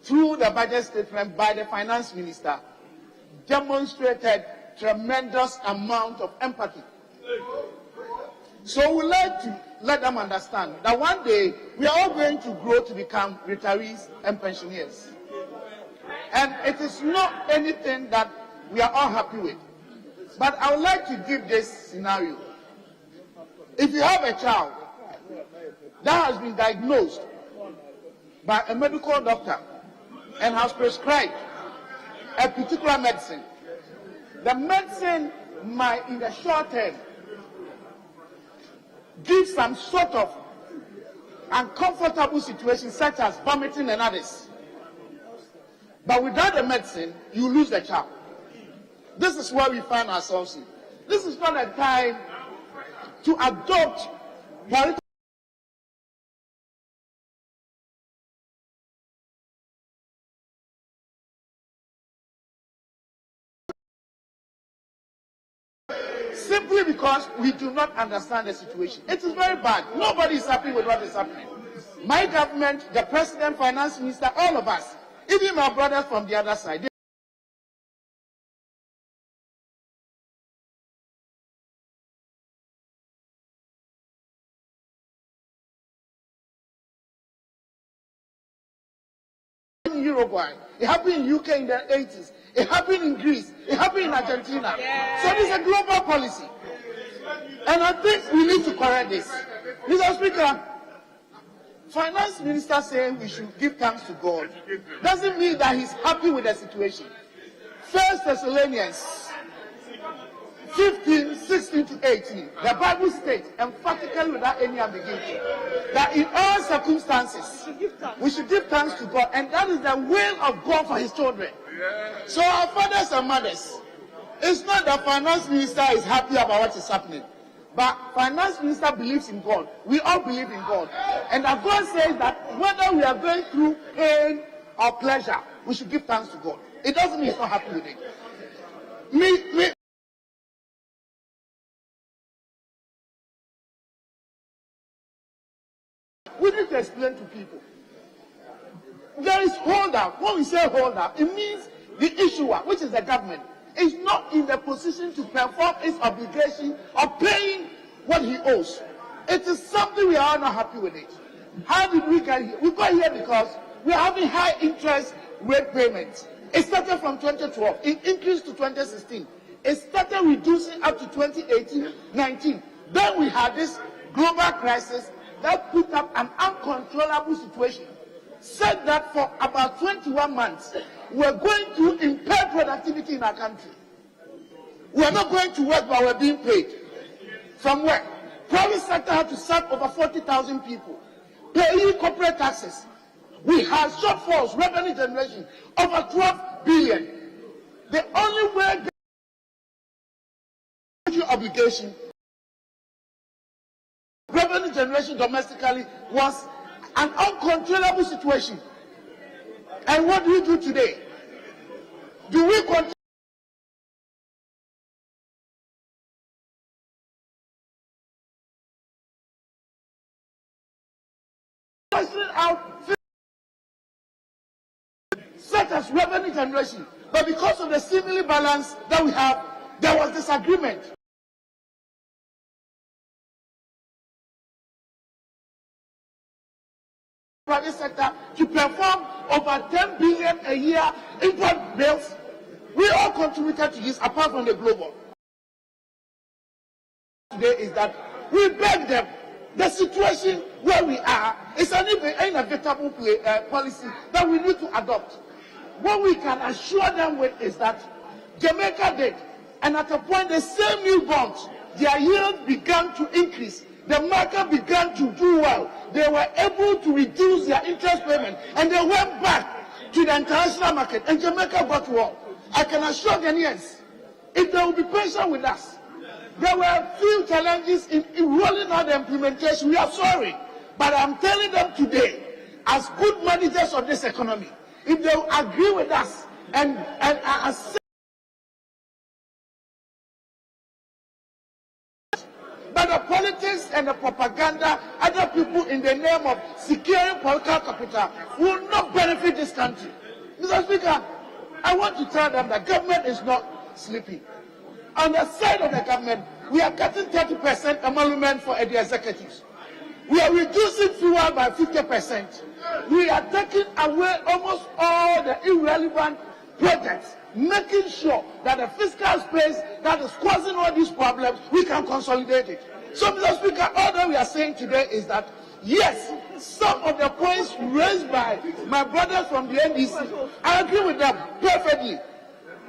through the budget statement by the Finance Minister, demonstrated tremendous amount of empathy. So we like to let them understand that one day we are all going to grow to become retirees and pensioners. And it is not anything that we are all happy with. But I would like to give this scenario. If you have a child that has been diagnosed by a medical doctor and has prescribed a particular medicine, the medicine might, in the short term, give some sort of uncomfortable situation, such as vomiting and others. But without the medicine, you lose the child. This is where we find ourselves in. This is not a time to adopt political. Simply because we do not understand the situation. It is very bad. Nobody is happy with what is happening. My government, the President, Finance Minister, all of us, even my brothers from the other side. In Uruguay, it happened in UK in the 80s, it happened in Greece, it happened in Argentina. So this is a global policy. And I think we need to correct this. Mr. Speaker, Finance Minister saying we should give thanks to God doesn't mean that he's happy with the situation. 1 Thessalonians 15, 16 to 18, the Bible states emphatically without any ambiguity that in all circumstances we should give thanks to God, and that is the will of God for his children. So our fathers and mothers, it's not that Finance Minister is happy about what is happening, but Finance Minister believes in God. We all believe in God, and that God says that whether we are going through pain or pleasure, we should give thanks to God. It doesn't mean he's not happy with it. We need to explain to people. There is holdup. When we say holdup, it means the issuer, which is the government, is not in the position to perform its obligation of paying what he owes. It is something we are not happy with it. How did we get here? We got here because we are having high interest rate payments. It started from 2012. It increased to 2016. It started reducing up to 2018-19. Then we had this global crisis that put up an uncontrollable situation, said that for about 21 months, we're going to impair productivity in our country. We're not going to work, but we're being paid. From where? Private sector had to serve over 40,000 people, paying corporate taxes. We have shortfalls, revenue generation, over 12 billion. The only way the obligation, revenue generation domestically, was an uncontrollable situation. And what do we do today? Do we continue out such as revenue generation? But because of the stimuli balance that we have, there was disagreement. Private sector to perform over 10 billion a year import bills. We all contributed to this apart from the global. Today is that we beg them. The situation where we are is an inevitable policy that we need to adopt. What we can assure them with is that Jamaica did, and at a point the same new bonds, their yield began to increase. The market began to do well. They were able to reduce their interest payment, and they went back to the international market, and Jamaica got well. I can assure Ghanaians, if they will be patient with us, there were few challenges in rolling out the implementation. We are sorry, but I'm telling them today, as good managers of this economy, if they will agree with us and accept. But the politics and the propaganda, other people in the name of securing political capital will not benefit this country. Mr. Speaker, I want to tell them that government is not sleeping. On the side of the government, we are cutting 30% emolument for the executives. We are reducing fuel by 50%. We are taking away almost all the irrelevant projects, making sure that the fiscal space that is causing all these problems, we can consolidate it. So, Mr. Speaker, all that we are saying today is that, yes, some of the points raised by my brothers from the NDC, I agree with them perfectly.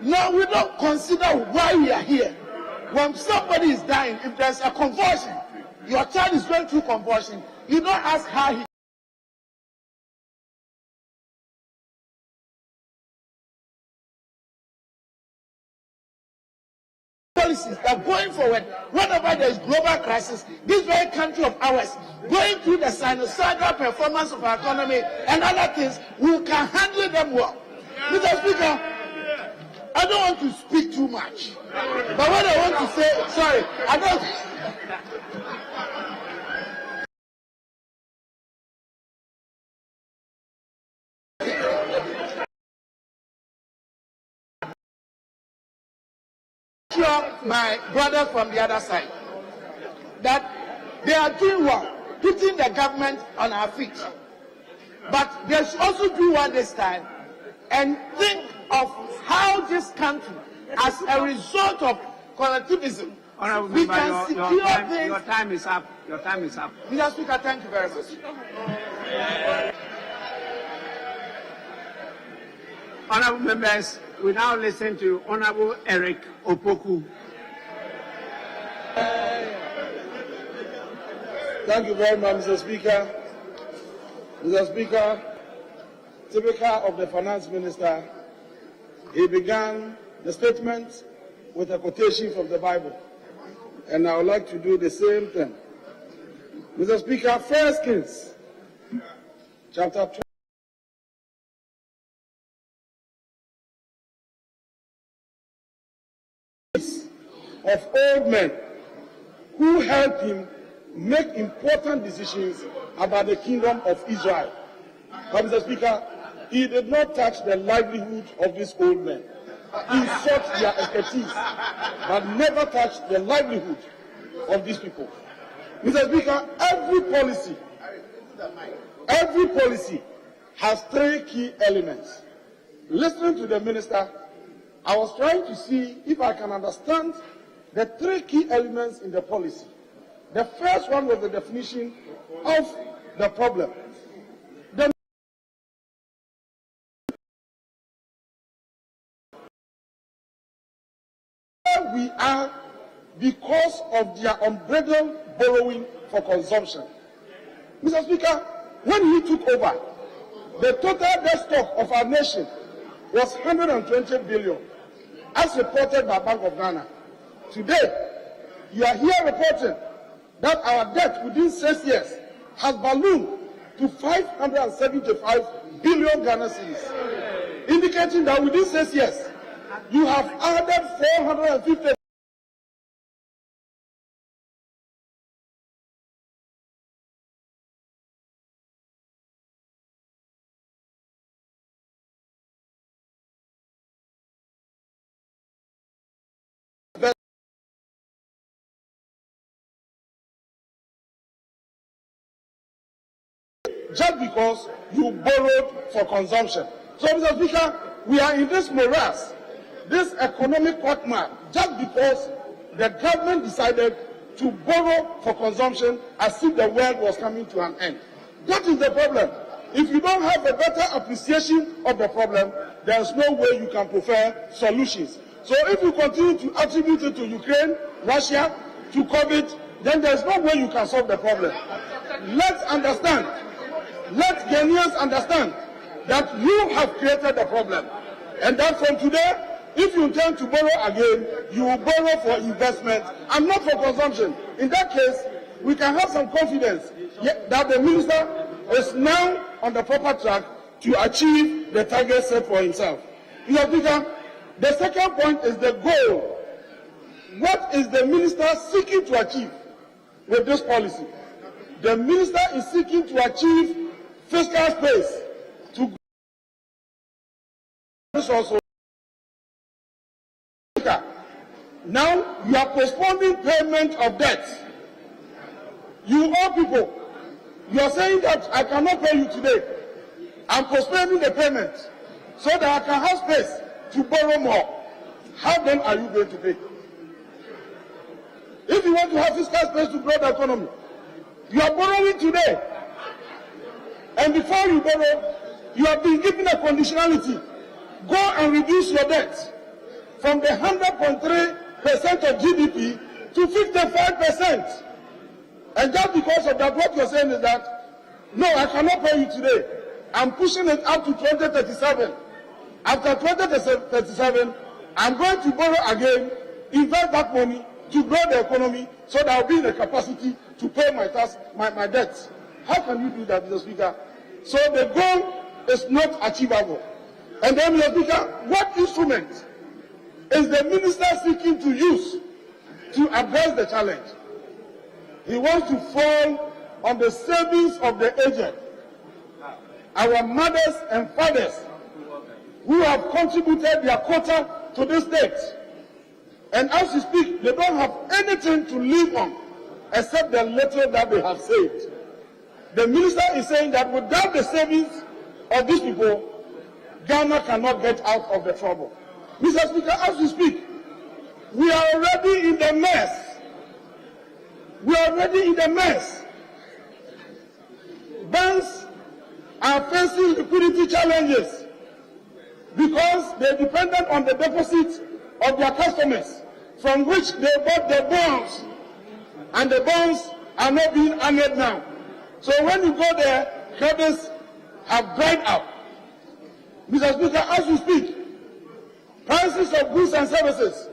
Now, we don't consider why we are here. When somebody is dying, if there's a convulsion, your child is going through convulsion, you don't ask how he. Policies that going forward, whenever there is global crisis, this very country of ours, going through the sinusoidal performance of our economy and other things, we can handle them well. Mr. Speaker, I don't want to speak too much, but what I want to say, sorry, I don't. My brothers from the other side, that they are doing well, putting the government on our feet. But they should also do one this time and think of how this country, as a result of collectivism, we can secure things. Your time is up. Your time is up. Mr. Speaker, thank you very much. Honourable members, we now listen to Honourable Eric Opoku. Thank you very much, Mr. Speaker. Mr. Speaker, typical of the Finance Minister, he began the statement with a quotation from the Bible. And I would like to do the same thing. Mr. Speaker, 1 Kings, chapter 12. Of old men who helped him make important decisions about the kingdom of Israel. But Mr. Speaker, he did not touch the livelihood of these old men. He sought their expertise, but never touched the livelihood of these people. Mr. Speaker, every policy has three key elements. Listening to the minister, I was trying to see if I can understand the three key elements in the policy. The first one was the definition of the problem. We are because of their unbridled borrowing for consumption. Mr. Speaker, when he took over, the total debt stock of our nation was 120 billion, as reported by Bank of Ghana. Today, you are here reporting that our debt within 6 years has ballooned to 575 billion Ghana cedis, indicating that within 6 years, you have added 450 just because you borrowed for consumption. So, Mr. Speaker, we are in this morass, this economic quagmire, just because the government decided to borrow for consumption as if the world was coming to an end. That is the problem. If you don't have a better appreciation of the problem, there is no way you can prefer solutions. So if you continue to attribute it to Ukraine, Russia, to COVID, then there is no way you can solve the problem. Let's understand. Let Ghanaians understand that you have created the problem, and that from today If you intend to borrow again, you will borrow for investment and not for consumption. In that case, we can have some confidence that the minister is now on the proper track to achieve the target set for himself. Mr. Speaker, the second point is the goal. What is the minister seeking to achieve with this policy? The minister is seeking to achieve fiscal space to also. Now you are postponing payment of debt. You owe people. You are saying that I cannot pay you today. I'm postponing the payment so that I can have space to borrow more. How then are you going to pay? If you want to have fiscal space to grow the economy, you are borrowing today. And before you borrow, you have been given a conditionality. Go and reduce your debt from the 100.3% of GDP to 55%. And just because of that, what you're saying is that, no, I cannot pay you today. I'm pushing it up to 2037. After 2037, I'm going to borrow again, invest that money to grow the economy so that I'll be in the capacity to pay my debts. How can you do that, Mr. Speaker? So the goal is not achievable. And then, Mr. Speaker, what instrument is the minister seeking to use to address the challenge? He wants to fall on the savings of the aged, our mothers and fathers who have contributed their quota to this state. And as we speak, they don't have anything to live on except the little that they have saved. The minister is saying that without the savings of these people, Ghana cannot get out of the trouble. Mr. Speaker, as we speak, we are already in the mess. We are already in the mess. Banks are facing liquidity challenges because they are dependent on the deposit of their customers from which they bought the bonds, and the bonds are not being honored now. So when you go there, credits have dried up. Mr. Speaker, as we speak, prices of goods and services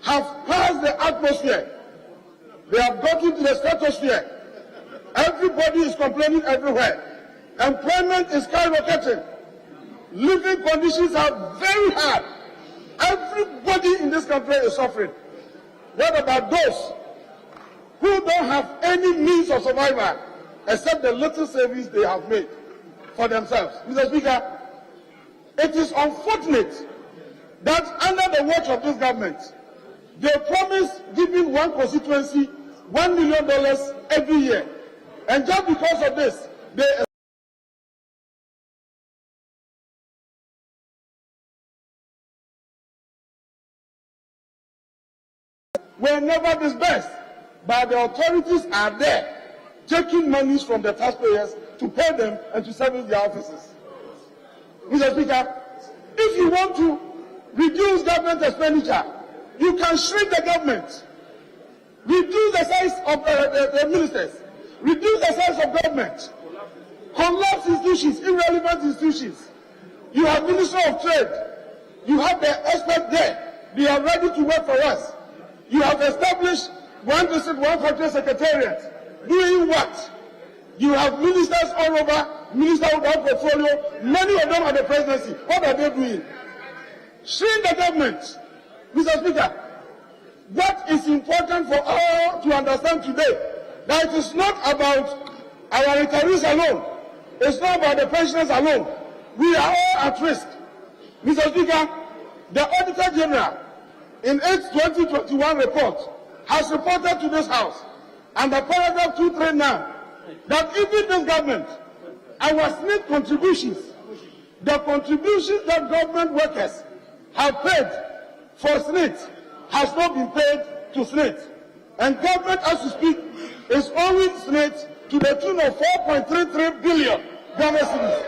have passed the atmosphere. They have gotten to the stratosphere. Everybody is complaining everywhere. Employment is skyrocketing. Living conditions are very hard. Everybody in this country is suffering. What about those who don't have any means of survival except the little savings they have made for themselves? Mr. Speaker, it is unfortunate that under the watch of this government, they promise giving one constituency $1 million every year. And just because of this, they were never disbursed, but the authorities are there taking monies from the taxpayers to pay them and to service their offices. Mr. Speaker, if you want to reduce government expenditure, you can shrink the government, reduce the size of the ministers, reduce the size of government, collapse institutions, irrelevant institutions. You have Minister of Trade, you have the experts there, they are ready to work for us. You have established one district, one factory secretariat. Doing what? You have ministers all over, ministers without portfolio, many of them are the presidency. What are they doing? Shrink the government. Mr. Speaker, what is important for all to understand today, that it is not about our retirees alone. It's not about the pensioners alone. We are all at risk. Mr. Speaker, the Auditor General, in its 2021 report, has reported to this House, under paragraph 239, that even this government, our SNIT contributions, the contributions that government workers have paid for SNIT, has not been paid to SNIT. And government, as we speak, is owing SNIT to the tune of 4.33 billion Ghana cedis.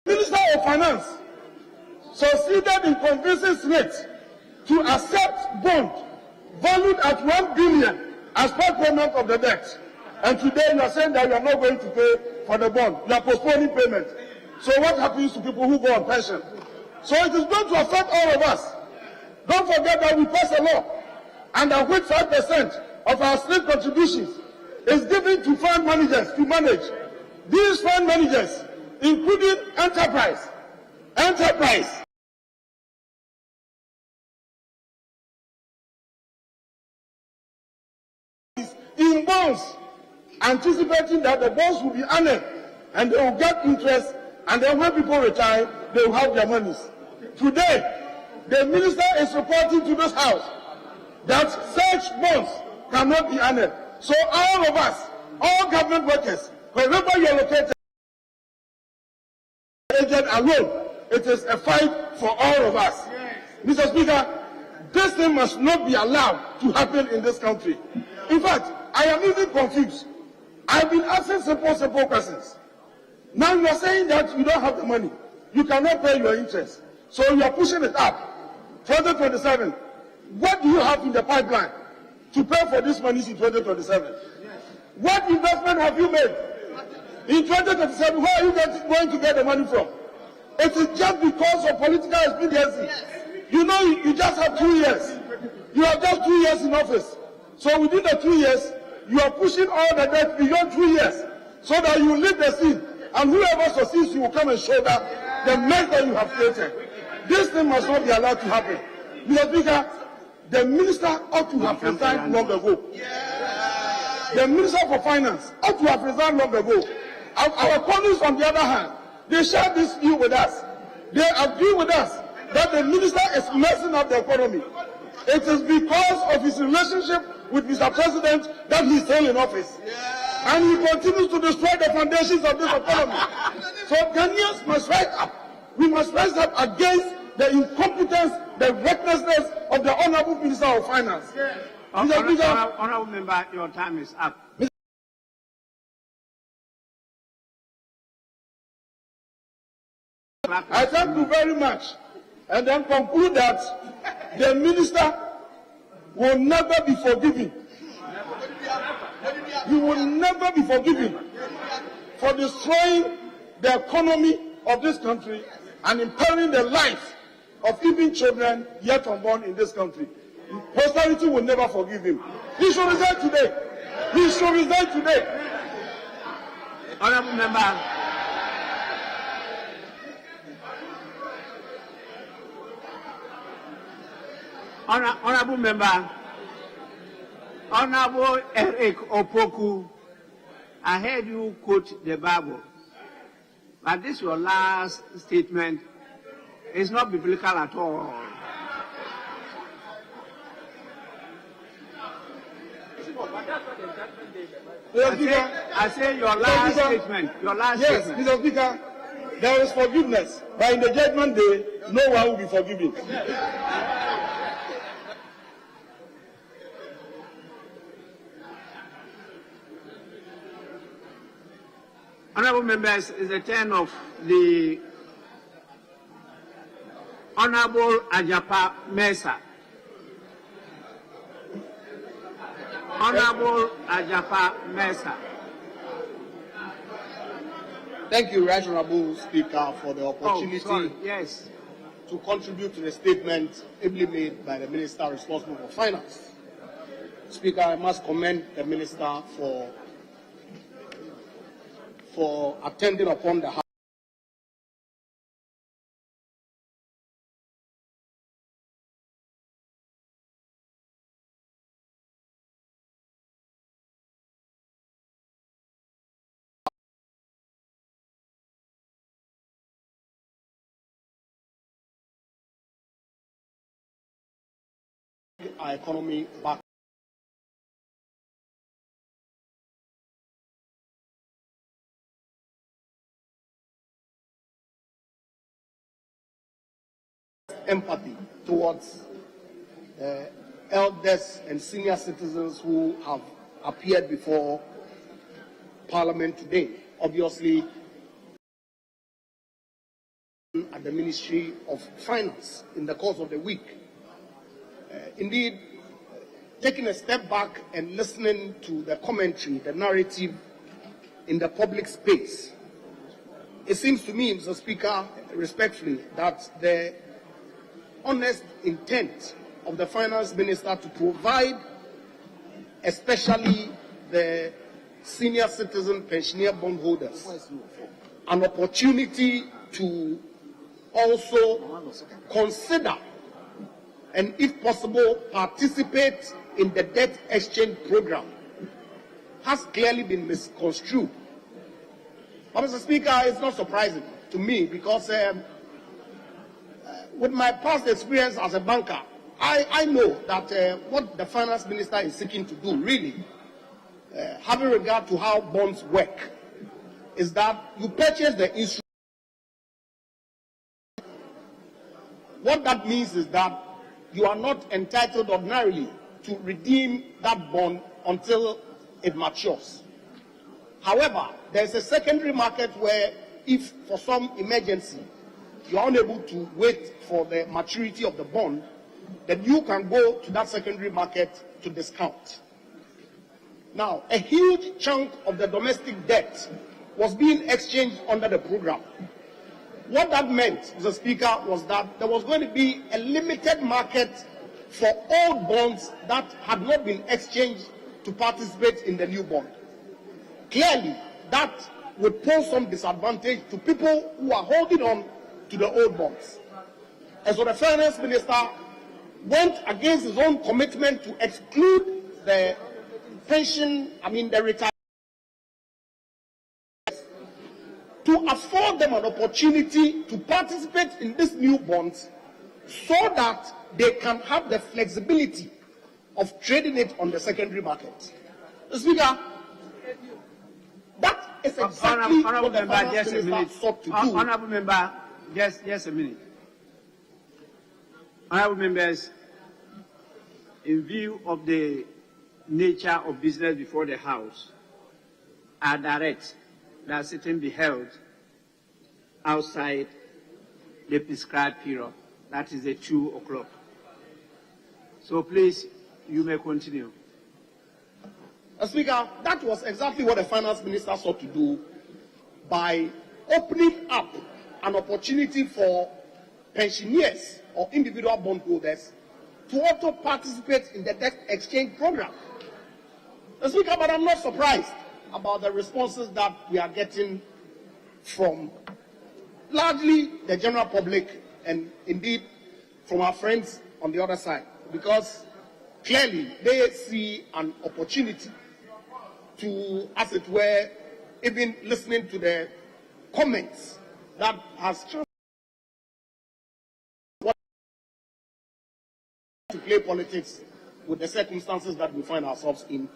Minister of Finance succeeded in convincing SNIT to accept bond valued at 1 billion as part payment of the debt. And today you are saying that you are not going to pay for the bond. You are postponing payment. So what happens to people who go on pension? So it is going to affect all of us. Don't forget that we passed a law under which 5% of our state contributions is given to fund managers to manage. These fund managers, including enterprise, in bonds, anticipating that the bonds will be annual and they will get interest, and then when people retire, they will have their monies. Today, the minister is reporting to this house that such bonds cannot be annual. So all of us, all government workers, wherever you are located, agent alone, it is a fight for all of us. Mr. Speaker, this thing must not be allowed to happen in this country. In fact, I am even confused. I've been asking simple questions. Now you are saying that you don't have the money. You cannot pay your interest. So you are pushing it up. 2027. What do you have in the pipeline to pay for this money in 2027? What investment have you made? In 2027, where are you going to get the money from? It is just because of political expediency. You know, you just have 2 years. You have just 2 years in office. So within the 2 years, you are pushing all the debt beyond 2 years so that you leave the scene. And whoever succeeds, you will come and shoulder the mess that you have created. This thing must not be allowed to happen. Mr. Speaker, the minister ought to have resigned long ago. The minister for finance ought to have resigned long ago. Our colleagues, on the other hand, they share this view with us. They agree with us that the minister is messing up the economy. It is because of his relationship with Mr. President that he is still in office. And he continues to destroy the foundations of this economy. So Ghanaians must rise up. We must rise up against the incompetence, the recklessness of the Honorable Minister of Finance. Honorable Member, your time is up. I thank you very much, and then conclude that the minister will never be forgiven. You will never be forgiven for destroying the economy of this country and impairing the life of even children yet unborn in this country. Posterity will never forgive him. He should resign today. He should resign today. Honorable Member. Honorable Member, Honorable Eric Opoku, I heard you quote the Bible, but this your last statement is not biblical at all. I say your last statement. Yes, Mr. Speaker, there is forgiveness, but in the judgment day, no one will be forgiven. Honorable members, it's the turn of the Honorable Ajapa Mesa. Honorable Ajapa Mesa. Thank you, Right Honorable Speaker, for the opportunity to contribute to the statement ably made by the Minister responsible for finance. Speaker, I must commend the Minister for attending upon the our economy back. Empathy towards elders and senior citizens who have appeared before Parliament today. Obviously, at the Ministry of Finance in the course of the week. Indeed, taking a step back and listening to the commentary, the narrative in the public space, it seems to me, Mr. Speaker, respectfully, that the honest intent of the Finance Minister to provide, especially the senior citizen pensioner bondholders, an opportunity to also consider and, if possible, participate in the debt exchange program has clearly been misconstrued. But, Mr. Speaker, it's not surprising to me because with my past experience as a banker, I know that what the Finance Minister is seeking to do, really, having regard to how bonds work, is that you purchase the instrument. What that means is that you are not entitled ordinarily to redeem that bond until it matures. However, there is a secondary market where, if for some emergency you are unable to wait for the maturity of the bond, then you can go to that secondary market to discount. Now, a huge chunk of the domestic debt was being exchanged under the program. What that meant, Mr. Speaker, was that there was going to be a limited market for old bonds that had not been exchanged to participate in the new bond. Clearly, that would pose some disadvantage to people who are holding on to the old bonds. And so the Finance Minister went against his own commitment to exclude the the retirement, to afford them an opportunity to participate in these new bonds so that they can have the flexibility of trading it on the secondary market. Mr. Speaker, that is exactly what the Finance Minister sought to do. Honourable Member, just a minute. Honourable Members, in view of the nature of business before the House, I direct that sitting be held outside the prescribed period. That is at 2 o'clock. So please, you may continue. Speaker, that was exactly what the Finance Minister sought to do by opening up an opportunity for pensioners or individual bondholders to also participate in the debt exchange program. Speaker, but I'm not surprised about the responses that we are getting from largely the general public and indeed from our friends on the other side, because clearly they see an opportunity to, as it were, even listening to the comments that has to play politics with the circumstances that we find ourselves in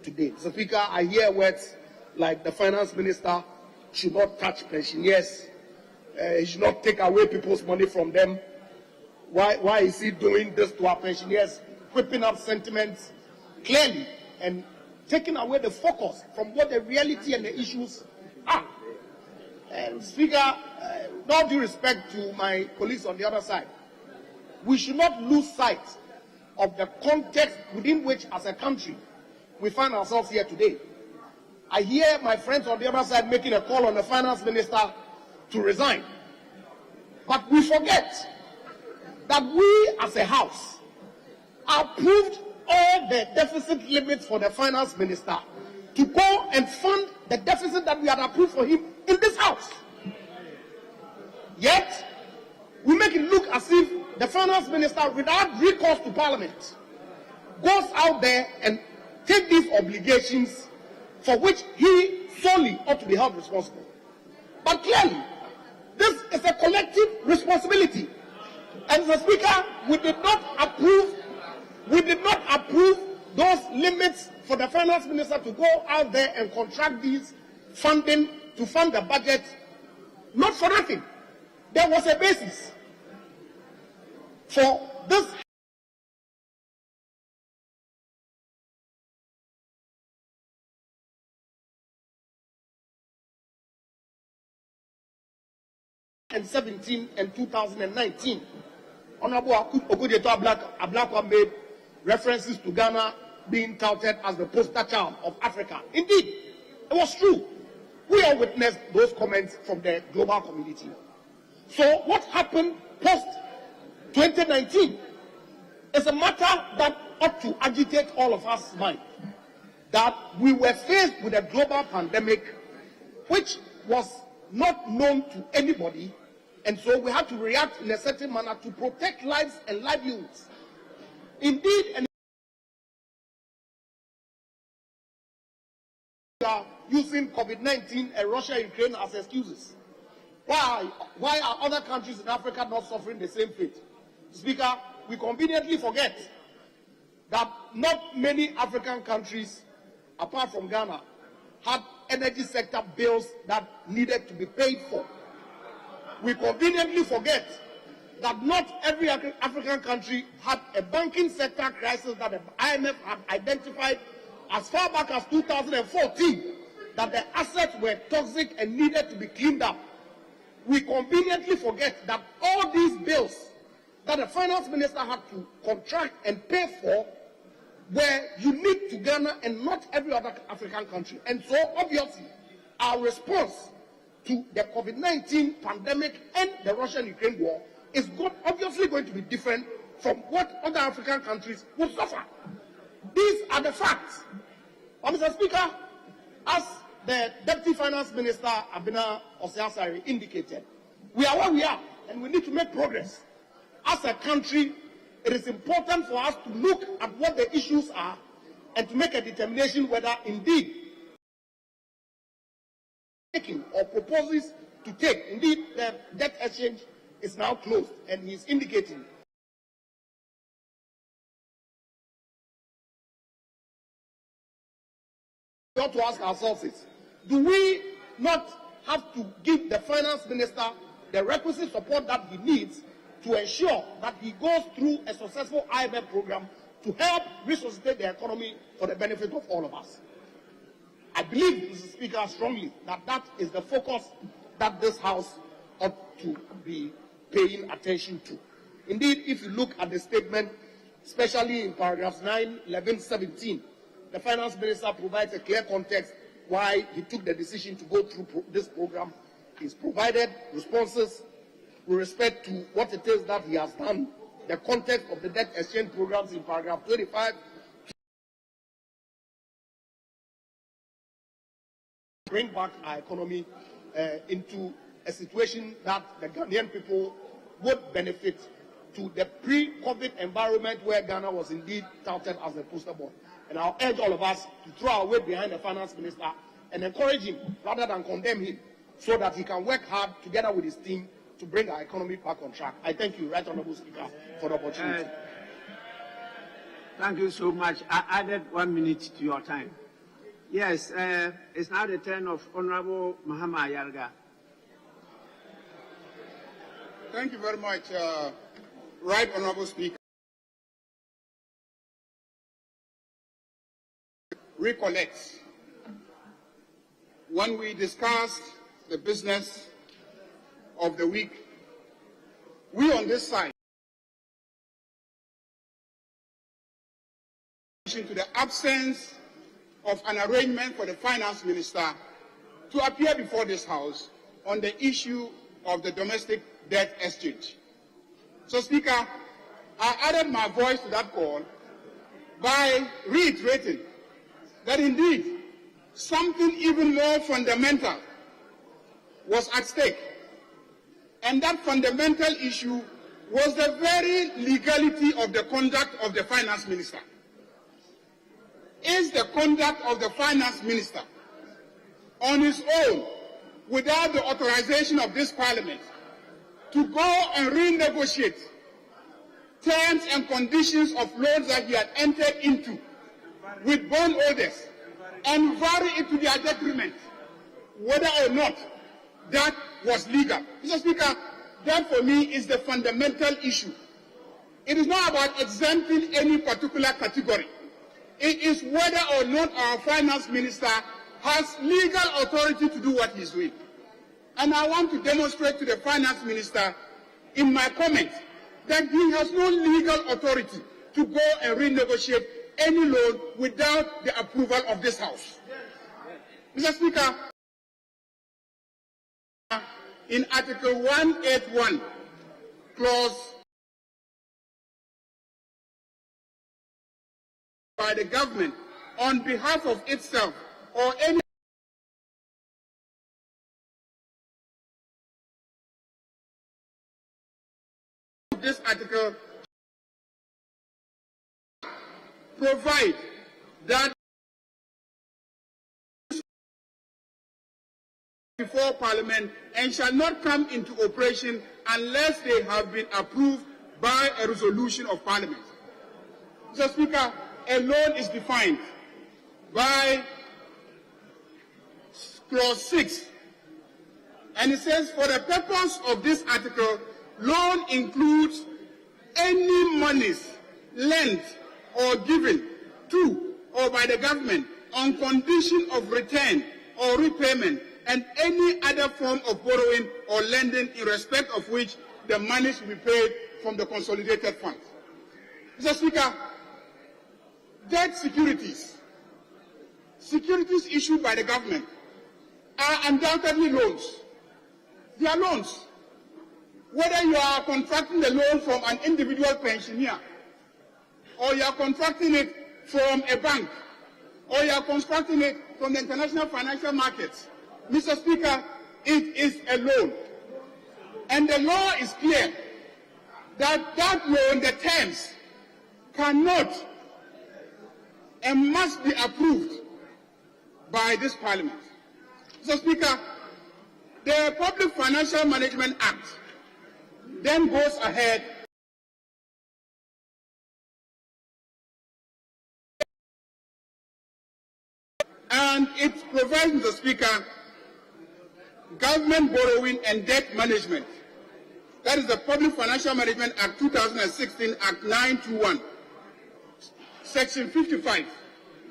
today. So, Speaker, I hear words like the Finance Minister should not touch pensioners, he should not take away people's money from them. Why is he doing this to our pensioners? Whipping up sentiments clearly and taking away the focus from what the reality and the issues are. And Speaker, with all due respect to my colleagues on the other side, we should not lose sight of the context within which, as a country, we find ourselves here today. I hear my friends on the other side making a call on the Finance Minister to resign. But we forget that we, as a House, approved all the deficit limits for the Finance Minister to go and fund the deficit that we had approved for him in this House. Yet, we make it look as if the Finance Minister, without recourse to Parliament, goes out there and takes these obligations for which he solely ought to be held responsible. But clearly, this is a collective responsibility. And Mr. Speaker, we did not approve those limits for the Finance Minister to go out there and contract these funding to fund the budget, not for nothing. There was a basis for this. And 2017 and 2019, Honorable Okujeto Ablakwa made references to Ghana being touted as the poster child of Africa. Indeed, it was true. We all witnessed those comments from the global community. So what happened post 2019 is a matter that ought to agitate all of us mind. That we were faced with a global pandemic which was not known to anybody, and so we had to react in a certain manner to protect lives and livelihoods. Indeed, and we are using COVID-19 and Russia-Ukraine as excuses. Why are other countries in Africa not suffering the same fate? Speaker, we conveniently forget that not many African countries, apart from Ghana, had energy sector bills that needed to be paid for. We conveniently forget that not every African country had a banking sector crisis that the IMF had identified as far back as 2014, that the assets were toxic and needed to be cleaned up. We conveniently forget that all these bills that the finance minister had to contract and pay for were unique to Ghana and not every other African country. And so, obviously, our response to the COVID-19 pandemic and the Russian-Ukraine war is obviously going to be different from what other African countries will suffer. These are the facts. Mr. Speaker, as the Deputy Finance Minister, Abina Osiasari, indicated, we are where we are, and we need to make progress. As a country, it is important for us to look at what the issues are and to make a determination whether indeed taking or proposes to take. Indeed, the debt exchange is now closed, and he is indicating we ought to ask ourselves is, do we not have to give the finance minister the requisite support that he needs to ensure that he goes through a successful IMF program to help resuscitate the economy for the benefit of all of us? I believe, Mr. Speaker, strongly that that is the focus that this House ought to be paying attention to. Indeed, if you look at the statement, especially in paragraphs 9, 11, 17, the finance minister provides a clear context why he took the decision to go through this program. He's provided responses with respect to what it is that he has done, the context of the debt exchange programs in paragraph 25, bring back our economy into a situation that the Ghanaian people would benefit to the pre-COVID environment where Ghana was indeed touted as the poster boy. And I'll urge all of us to throw our weight behind the finance minister and encourage him rather than condemn him so that he can work hard together with his team to bring our economy back on track. I thank you, Right Honourable Speaker, for the opportunity. Thank you so much. I added 1 minute to your time. Yes, it's now the turn of Honourable Mahama Yarga. Thank you very much, Right Honourable Speaker. Recollect when we discussed the business of the week, we on this side, to the absence of an arrangement for the finance minister to appear before this House on the issue of the domestic debt exchange. So, Speaker, I added my voice to that call by reiterating that indeed something even more fundamental was at stake. And that fundamental issue was the very legality of the conduct of the finance minister. Is the conduct of the finance minister on his own, without the authorization of this parliament, to go and renegotiate terms and conditions of loans that he had entered into with bondholders and vary it to their detriment, whether or not that was legal? Mr. Speaker, that for me is the fundamental issue. It is not about exempting any particular category. It is whether or not our finance minister has legal authority to do what he's doing. And I want to demonstrate to the finance minister in my comment that he has no legal authority to go and renegotiate any loan without the approval of this House. Mr. Speaker, In Article 181, clause by the government on behalf of itself or any of this article provide that before Parliament and shall not come into operation unless they have been approved by a resolution of Parliament. Mr. Speaker, a loan is defined by clause 6, and it says, for the purpose of this article, loan includes any monies lent or given to or by the government on condition of return or repayment, and any other form of borrowing or lending in respect of which the money should be paid from the consolidated funds. Mr. Speaker, debt securities issued by the government are undoubtedly loans. They are loans. Whether you are contracting the loan from an individual pensioner, or you are contracting it from a bank, or you are contracting it from the international financial markets, Mr. Speaker, it is a loan. And the law is clear that that loan, the terms, cannot and must be approved by this Parliament. Mr. Speaker, the Public Financial Management Act then goes ahead and it provides, Mr. Speaker, government borrowing and debt management. That is the Public Financial Management Act 2016, Act 921, Section 55.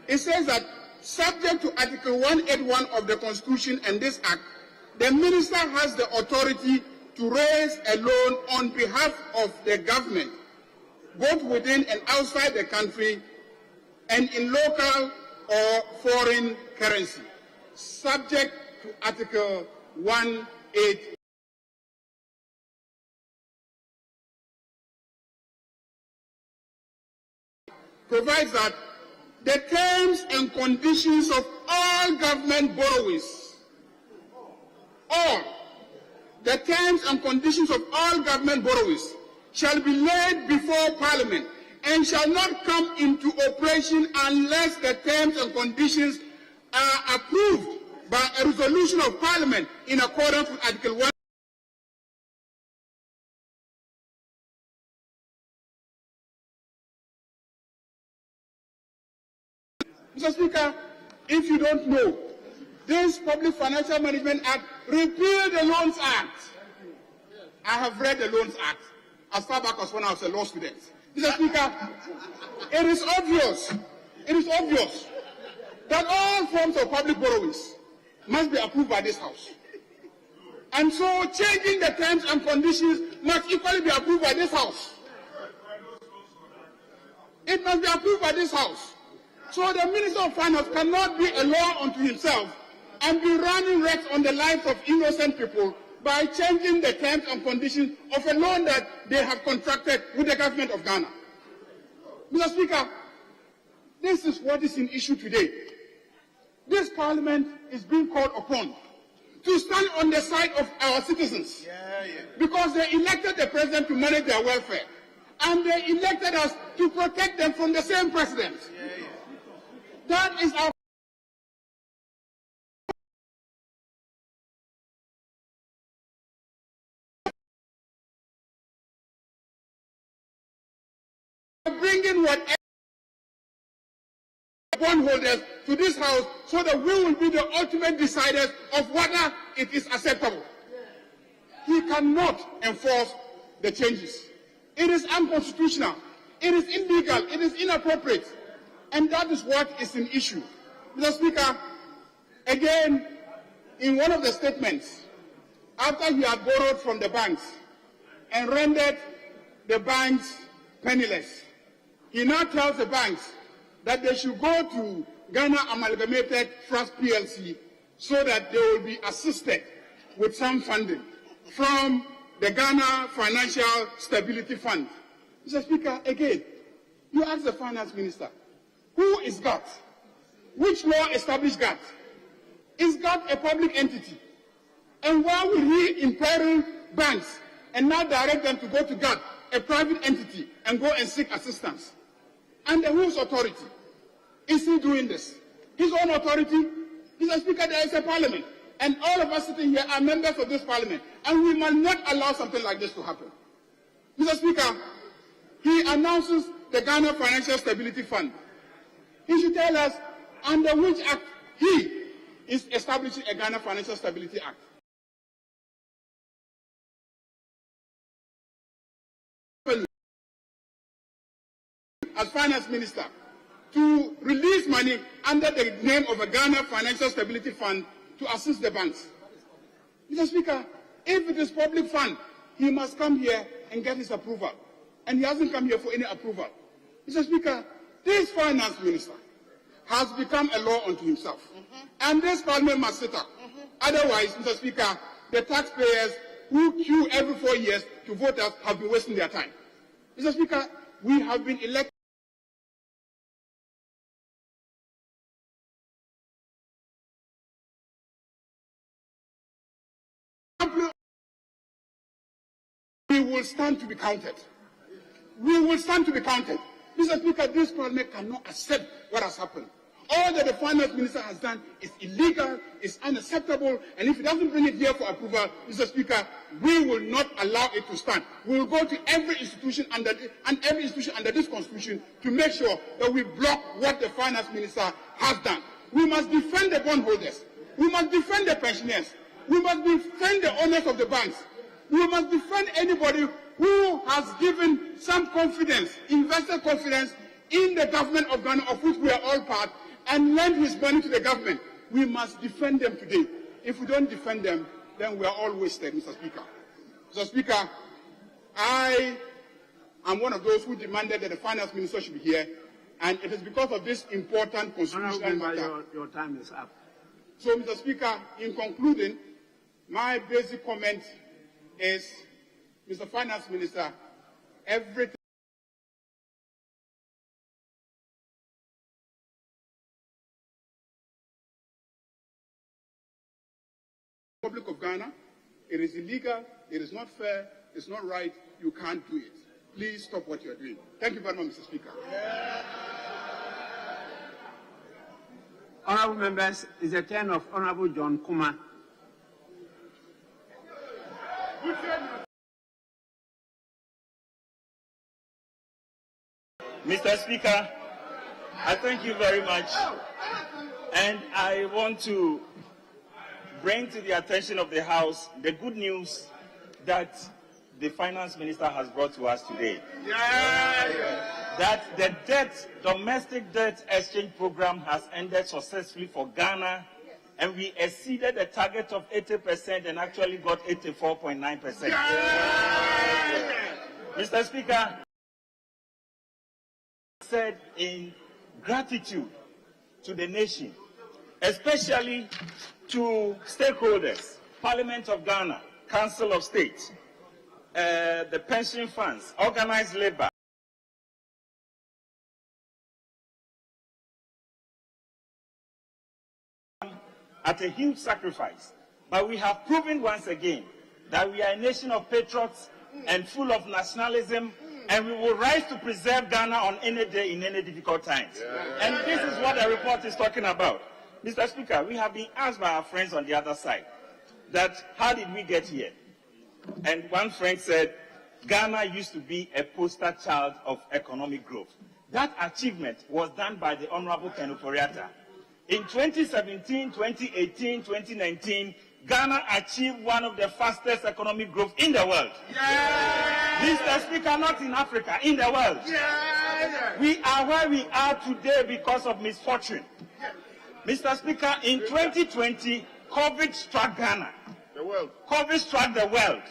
It says that subject to Article 181 of the Constitution and this Act, the Minister has the authority to raise a loan on behalf of the government, both within and outside the country, and in local or foreign currency, subject to Article 181. Provides that the terms and conditions of all government borrowings, the terms and conditions of all government borrowings shall be laid before Parliament and shall not come into operation unless the terms and conditions are approved by a resolution of Parliament in accordance with Article 1. Mr. Speaker, if you don't know, this Public Financial Management Act repealed the Loans Act. I have read the Loans Act as far back as when I was a law student. Mr. Speaker, it is obvious that all forms of public borrowings must be approved by this House. And so changing the terms and conditions must equally be approved by this House. It must be approved by this House. So the Minister of Finance cannot be a law unto himself and be running wrecks on the lives of innocent people by changing the terms and conditions of a loan that they have contracted with the government of Ghana. Mr. Speaker, this is what is in issue today. This Parliament is being called upon to stand on the side of our citizens because they elected the president to manage their welfare, and they elected us to protect them from the same president. That is our bringing whatever bondholders to this House so that we will be the ultimate deciders of whether it is acceptable. He cannot enforce the changes. It is unconstitutional. It is illegal. It is inappropriate. And that is what is an issue. Mr. Speaker, again, in one of the statements, after he had borrowed from the banks and rendered the banks penniless, he now tells the banks that they should go to Ghana Amalgamated Trust PLC so that they will be assisted with some funding from the Ghana Financial Stability Fund. Mr. Speaker, again, you ask the finance minister, who is GATT? Which law established GATT? Is GATT a public entity? And why will he imperil banks and now direct them to go to GATT, a private entity, and go and seek assistance? Under whose authority is he doing this? His own authority? Mr. Speaker, there is a parliament, and all of us sitting here are members of this parliament, and we must not allow something like this to happen. Mr. Speaker, he announces the Ghana Financial Stability Fund. He should tell us under which act he is establishing a Ghana Financial Stability Act. As finance minister, to release money under the name of a Ghana Financial Stability Fund to assist the banks. Mr. Speaker, if it is public fund, he must come here and get his approval. And he hasn't come here for any approval. Mr. Speaker, this finance minister has become a law unto himself. And this parliament must sit up. Otherwise, Mr. Speaker, the taxpayers who queue every 4 years to vote us have been wasting their time. Mr. Speaker, we have been elected. We will stand to be counted. We will stand to be counted. Mr. Speaker, this parliament cannot accept what has happened. All that the finance minister has done is illegal, is unacceptable, and if he doesn't bring it here for approval, Mr. Speaker, we will not allow it to stand. We will go to every institution under this constitution to make sure that we block what the finance minister has done. We must defend the bondholders. We must defend the pensioners. We must defend the owners of the banks. We must defend anybody who has given some confidence, invested confidence in the government of Ghana, of which we are all part, and lend his money to the government. We must defend them today. If we don't defend them, then we are all wasted, Mr. Speaker. Mr. Speaker, I am one of those who demanded that the finance minister should be here, and it is because of this important constitutional matter. Your time is up. So, Mr. Speaker, in concluding, my basic comment is, Mr. Finance Minister, everything Republic of Ghana, it is illegal, it is not fair, it's not right, you can't do it. Please stop what you're doing. Thank you very much, Mr. Speaker. Honourable members, it's the turn of Honourable John Kuma. Mr. Speaker, I thank you very much, and I want to bring to the attention of the House the good news that the Finance Minister has brought to us today. That the domestic debt exchange program has ended successfully for Ghana, and we exceeded the target of 80% and actually got 84.9%. Mr. Speaker, said in gratitude to the nation, especially to stakeholders, Parliament of Ghana, Council of State, the pension funds, organized labor, at a huge sacrifice. But we have proven once again that we are a nation of patriots and full of nationalism, and we will rise to preserve Ghana on any day in any difficult times. And this is what the report is talking about. Mr. Speaker, we have been asked by our friends on the other side that how did we get here? And one friend said, Ghana used to be a poster child of economic growth. That achievement was done by the Honorable Ofori-Atta. In 2017, 2018, 2019, Ghana achieved one of the fastest economic growth in the world. Mr. Speaker, not in Africa, in the world. We are where we are today because of misfortune. Mr. Speaker, in 2020, COVID struck Ghana. COVID struck the world.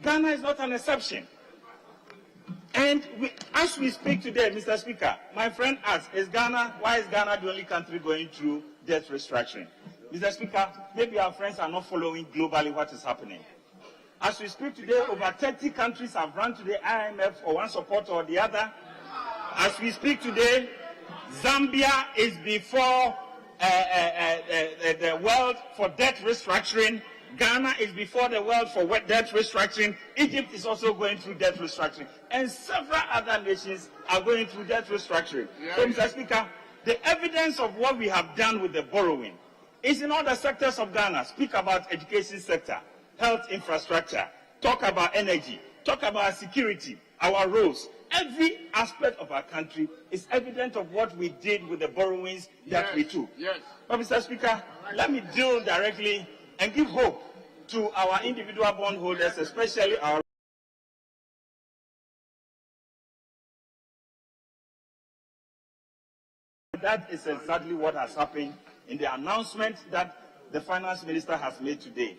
Ghana is not an exception. And as we speak today, Mr. Speaker, my friend asks, why is Ghana the only country going through debt restructuring? Mr. Speaker, maybe our friends are not following globally what is happening. As we speak today, over 30 countries have run to the IMF for one support or the other. As we speak today, Zambia is before the world for debt restructuring. Ghana is before the world for debt restructuring. Egypt is also going through debt restructuring. And several other nations are going through debt restructuring. So, Mr. Speaker, the evidence of what we have done with the borrowing is in all the sectors of Ghana. Speak about education sector, health infrastructure, talk about energy, talk about security, our roads. Every aspect of our country is evident of what we did with the borrowings that we took. Yes. But, Mr. Speaker, let me deal directly and give hope to our individual bondholders, especially our that is exactly what has happened in the announcement that the finance minister has made today.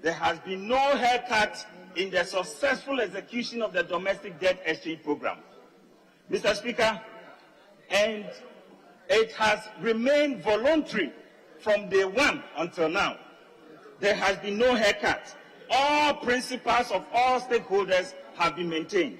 There has been no haircut in the successful execution of the domestic debt exchange program, Mr. Speaker, and it has remained voluntary from day one until now. There has been no haircut. All principles of all stakeholders have been maintained.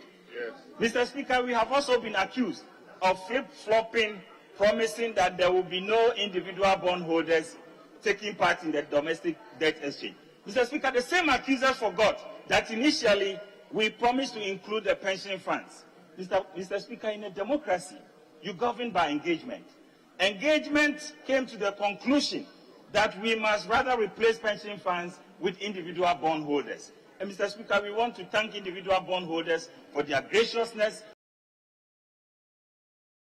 Yes. Mr. Speaker, we have also been accused of flip-flopping, promising that there will be no individual bondholders taking part in the domestic debt exchange. Mr. Speaker, the same accusers forgot that initially we promised to include the pension funds. Mr. Speaker, in a democracy, you govern by engagement. Engagement came to the conclusion that we must rather replace pension funds with individual bondholders. And Mr. Speaker, we want to thank individual bondholders for their graciousness.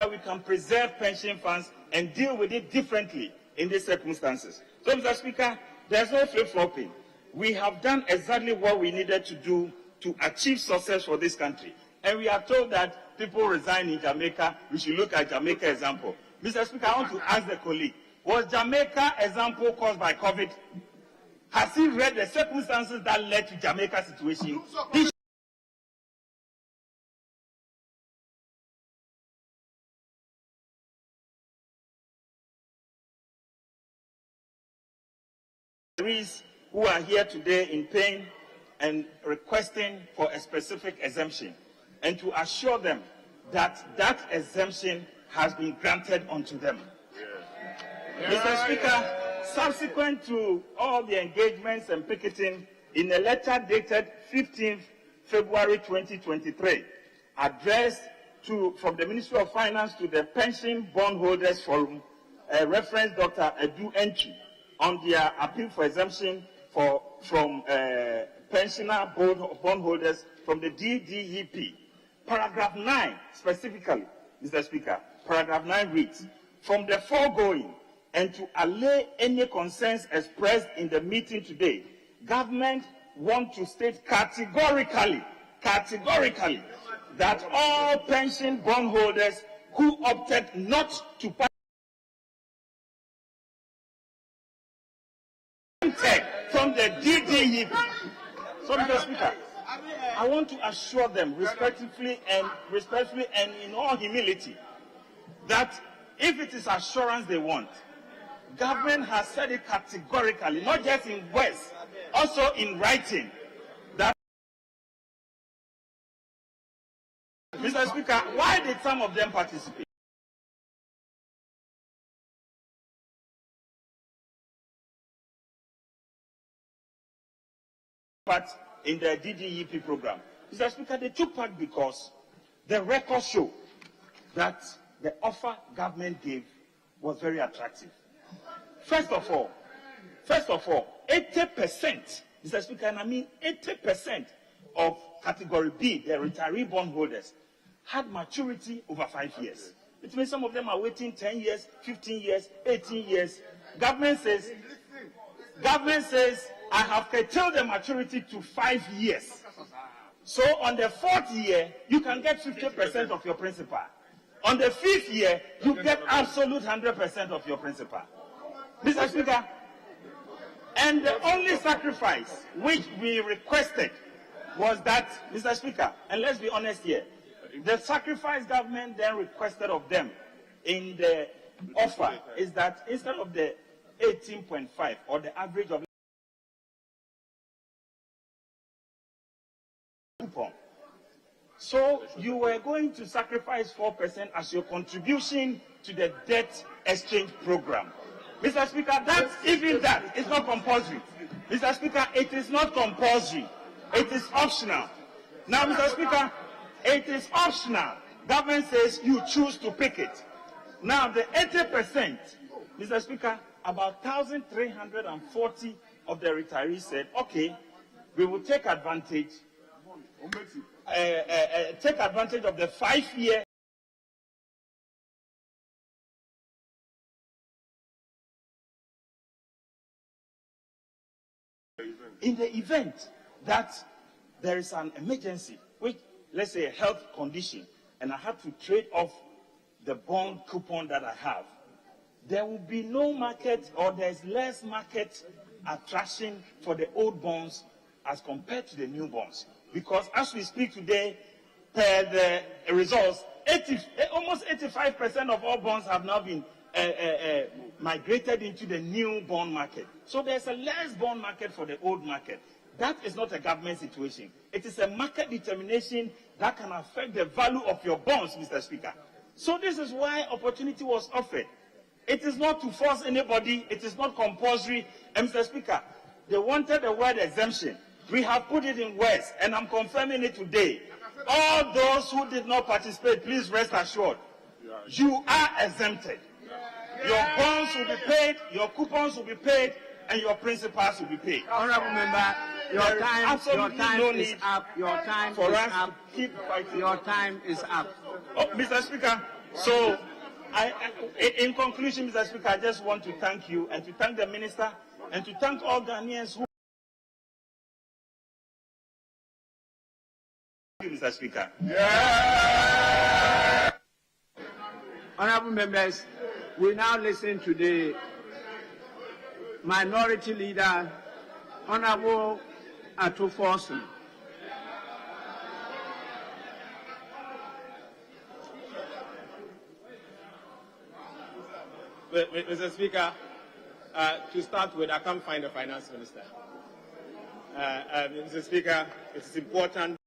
We can preserve pension funds and deal with it differently in these circumstances. So, Mr. Speaker, there's no flip-flopping. We have done exactly what we needed to do to achieve success for this country. And we are told that people resign in Jamaica. We should look at Jamaica example. Mr. Speaker, I want to ask the colleague, was Jamaica example caused by COVID? Has he read the circumstances that led to Jamaica's situation? Who are here today in pain and requesting for a specific exemption, and to assure them that that exemption has been granted unto them. Mr. Speaker, subsequent to all the engagements and picketing, in a letter dated 15th February 2023, addressed from the Ministry of Finance to the Pension Bondholders Forum, reference Dr. Edu Entry on their appeal for exemption from pensioner bondholders from the DDEP. Paragraph 9 specifically, Mr. Speaker, paragraph 9 reads, from the foregoing and to allay any concerns expressed in the meeting today, government want to state categorically that all pension bondholders who opted not to from the DDEP. So, Mr. Speaker, I want to assure them respectfully and in all humility that if it is assurance they want, government has said it categorically, not just in words, also in writing, that Mr. Speaker, why did some of them participate? Part in the DDEP program. Mr. Speaker, they took part because the records show that the offer government gave was very attractive. First of all, 80%, Mr. Speaker, and I mean 80% of category B, the retiree bondholders, had maturity over 5 years. It means some of them are waiting 10 years, 15 years, 18 years. Government says, I have curtailed the maturity to 5 years. So on the 4th year, you can get 50% of your principal. On the 5th year, you get absolute 100% of your principal. Mr. Speaker, and the only sacrifice which we requested was that, Mr. Speaker, and let's be honest here, the sacrifice government then requested of them in the offer is that instead of the 18.5, or the average of coupon. So you were going to sacrifice 4% as your contribution to the debt exchange program. Mr. Speaker, even that is not compulsory. Mr. Speaker, it is not compulsory. It is optional. Now, Mr. Speaker, it is optional. Government says you choose to pick it. Now, the 80%, Mr. Speaker, about 1,340 of the retirees said, okay, we will take advantage of the 5-year in the event that there is an emergency, which, let's say, a health condition, and I have to trade off the bond coupon that I have, there will be no market, or there's less market attraction for the old bonds as compared to the new bonds. Because as we speak today, per the results, almost 85% of all bonds have now been migrated into the new bond market. So there's a less bond market for the old market. That is not a government situation. It is a market determination that can affect the value of your bonds, Mr. Speaker. So this is why opportunity was offered. It is not to force anybody. It is not compulsory. And Mr. Speaker, they wanted the word exemption. We have put it in words, and I'm confirming it today. All those who did not participate, please rest assured, you are exempted. Your bonds will be paid, your coupons will be paid, and your principals will be paid. Honourable Member, your time is up. Your time for is us up. to keep fighting. Your time is up. Oh, Mr. Speaker, so in conclusion, Mr. Speaker, I just want to thank you and to thank the Minister and to thank all Ghanaians who. Mr. Speaker. Yeah. Honourable Members, we now listen to the Minority Leader, Honourable Atuforson. Mr. Speaker, to start with, I can't find the Finance Minister. Mr. Speaker, it is important.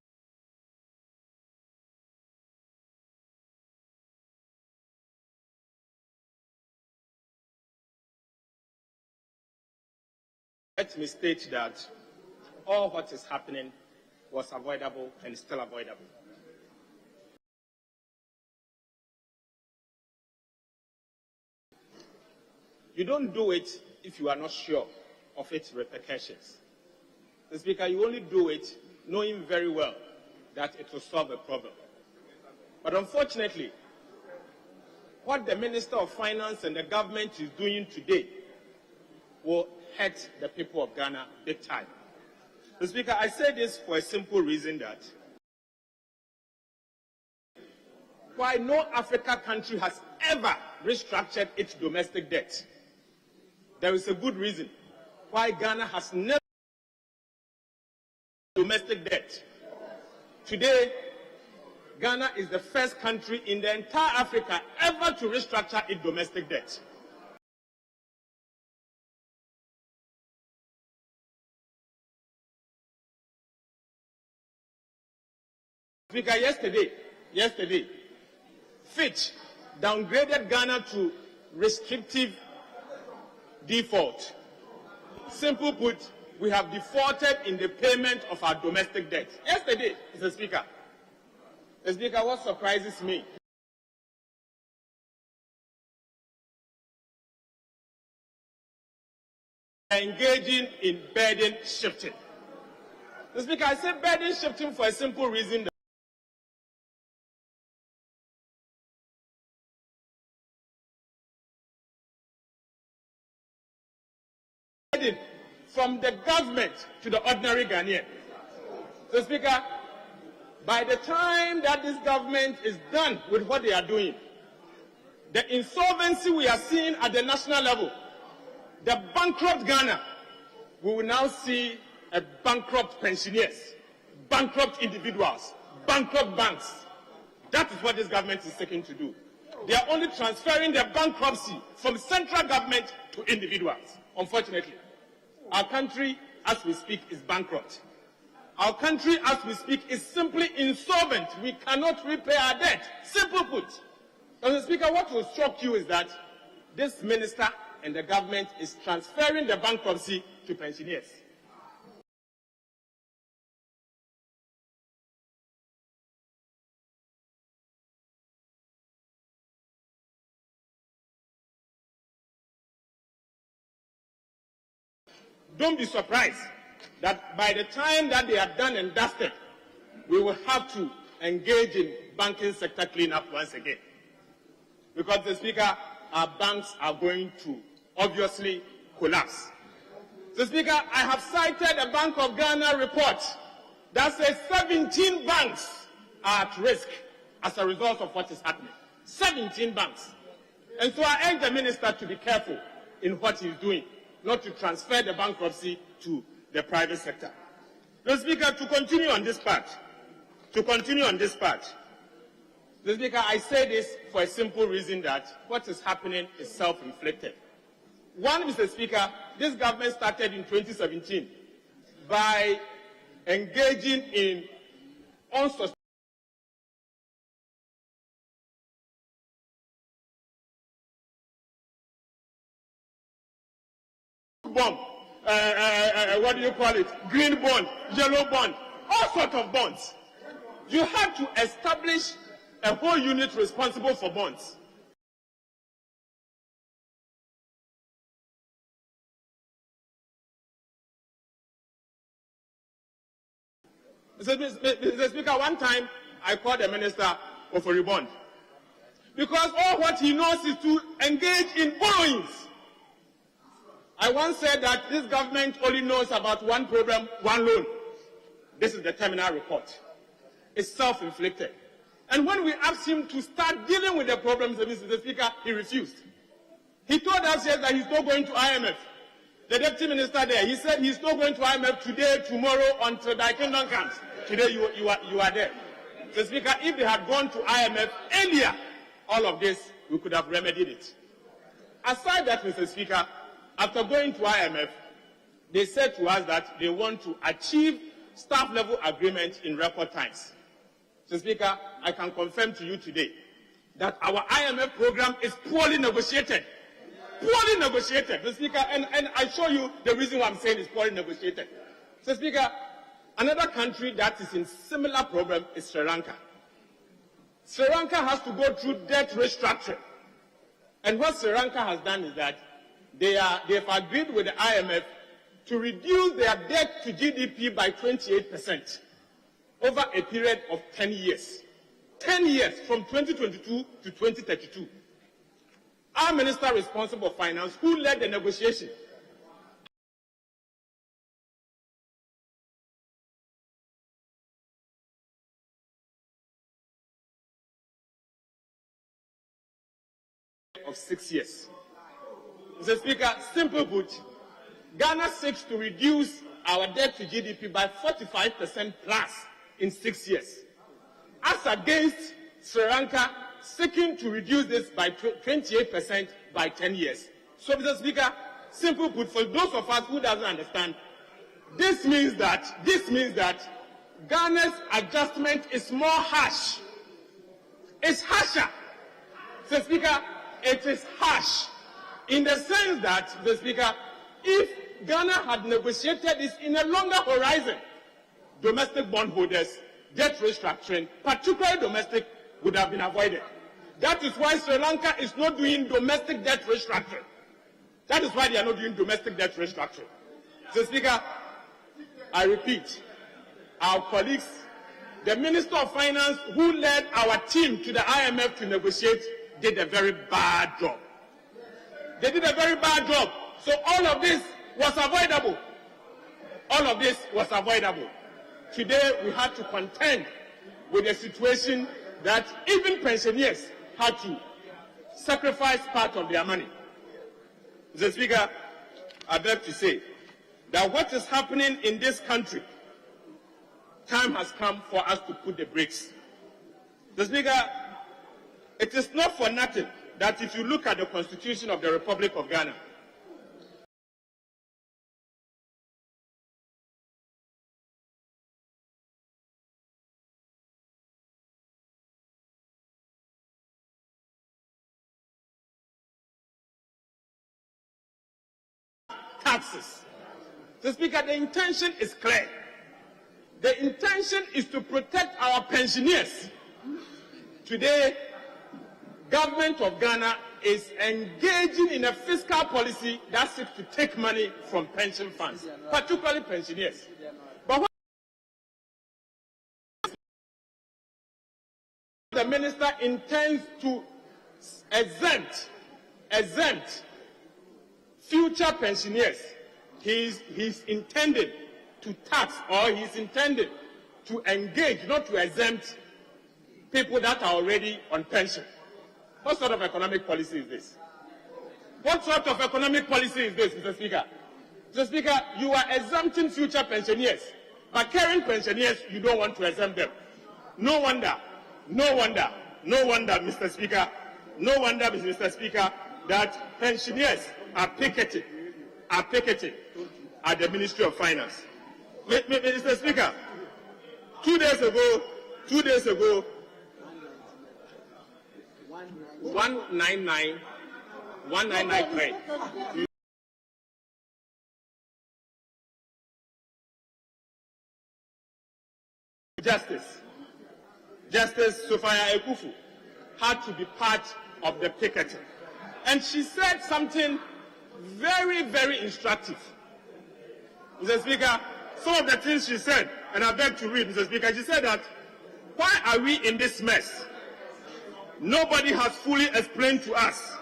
Let me state that all what is happening was avoidable and is still avoidable. You don't do it if you are not sure of its repercussions. Mr. Speaker, you only do it knowing very well that it will solve a problem. But unfortunately, what the Minister of Finance and the government is doing today will hurt the people of Ghana big time. Mr. Speaker, I say this for a simple reason that why no African country has ever restructured its domestic debt. There is a good reason why Ghana has never domestic debt. Today, Ghana is the first country in the entire Africa ever to restructure its domestic debt. Speaker, yesterday, Fitch downgraded Ghana to restrictive default. Simple put, we have defaulted in the payment of our domestic debt. Yesterday, Mr. Speaker. Mr. Speaker, what surprises me engaging in burden shifting. Mr. Speaker, I say burden shifting for a simple reason. From the government to the ordinary Ghanaian. So, Speaker, by the time that this government is done with what they are doing, the insolvency we are seeing at the national level, the bankrupt Ghana, we will now see a bankrupt pensioners, bankrupt individuals, bankrupt banks. That is what this government is seeking to do. They are only transferring their bankruptcy from central government to individuals. Unfortunately, our country, as we speak, is bankrupt. Our country, as we speak, is simply insolvent. We cannot repay our debt. Simple put. Mr. Speaker, what will shock you is that this minister and the government is transferring the bankruptcy to pensioners. Don't be surprised that by the time that they are done and dusted, we will have to engage in banking sector cleanup once again. Because, the Speaker, our banks are going to obviously collapse. The Speaker, I have cited a Bank of Ghana report that says 17 banks are at risk as a result of what is happening. 17 banks. And so I urge the minister to be careful in what he's doing, not to transfer the bankruptcy to the private sector. The Speaker, to continue on this part, the Speaker, I say this for a simple reason that what is happening is self-inflicted. One, Mr. Speaker, this government started in 2017 by engaging in unsustainable bond, what do you call it? Green bond, yellow bond, all sorts of bonds. You have to establish a whole unit responsible for bonds. Mr. Speaker, one time I called the minister Ofori-Bond because all what he knows is to engage in borrowings. I once said that this government only knows about one problem, one loan. This is the terminal report. It's self-inflicted. And when we asked him to start dealing with the problems, Mr. Speaker, he refused. He told us yes that he's not going to IMF. The deputy minister there, he said he's not going to IMF today, tomorrow, until the kingdom comes. Today you are there. Mr. Speaker, if they had gone to IMF earlier, all of this, we could have remedied it. Aside that, Mr. Speaker, after going to IMF, they said to us that they want to achieve staff-level agreement in record times. Mr. Speaker, I can confirm to you today that our IMF program is poorly negotiated. Poorly negotiated, Mr. Speaker, and I show you the reason why I'm saying it's poorly negotiated. Mr. Speaker, another country that is in similar problem is Sri Lanka. Sri Lanka has to go through debt restructuring. And what Sri Lanka has done is that they've agreed with the IMF to reduce their debt to GDP by 28% over a period of 10 years. 10 years, from 2022 to 2032. Our minister responsible for finance, who led the negotiation, of 6 years. Mr. Speaker, simple put, Ghana seeks to reduce our debt to GDP by 45% plus in 6 years, as against Sri Lanka seeking to reduce this by 28% by 10 years. So, Mr. Speaker, simple put, for those of us who doesn't understand, this means that Ghana's adjustment is more harsh. It's harsher. Mr. Speaker, it is harsh in the sense that, Mr. Speaker, if Ghana had negotiated this in a longer horizon, domestic bondholders, debt restructuring, particularly domestic, would have been avoided. That is why Sri Lanka is not doing domestic debt restructuring. That is why they are not doing domestic debt restructuring. Mr. Speaker, I repeat, our colleagues, the Minister of Finance who led our team to the IMF to negotiate, did a very bad job. They did a very bad job. So all of this was avoidable. All of this was avoidable. Today we had to contend with a situation that even pensioners had to sacrifice part of their money. Mr. Speaker, I beg to say that what is happening in this country, time has come for us to put the brakes. Mr. Speaker, it is not for nothing that if you look at the Constitution of the Republic of Ghana, taxes. Mr. Speaker, the intention is clear. The intention is to protect our pensioners. Today, government of Ghana is engaging in a fiscal policy that seeks to take money from pension funds, particularly pensioners. But what the minister intends to exempt future pensioners, he's intended to tax, or he's intended to engage, not to exempt people that are already on pension. What sort of economic policy is this? What sort of economic policy is this, Mr. Speaker? Mr. Speaker, you are exempting future pensioners, but current pensioners, you don't want to exempt them. No wonder, Mr. Speaker, that pensioners are picketing at the Ministry of Finance. Mr. Speaker, 2 days ago, 199,3. Justice Sophia Ekufu had to be part of the picketing. And she said something very, very instructive. Mr. Speaker, some of the things she said, and I beg to read, Mr. Speaker, she said that, why are we in this mess? Nobody has fully explained to us.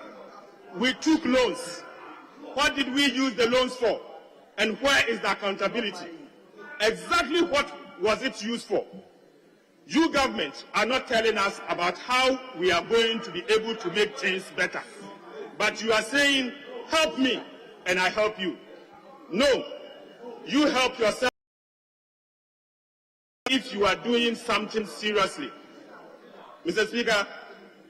We took loans. What did we use the loans for? And where is the accountability? Exactly what was it used for? You government are not telling us about how we are going to be able to make things better. But you are saying, help me, and I help you. No, you help yourself if you are doing something seriously. Mr. Speaker,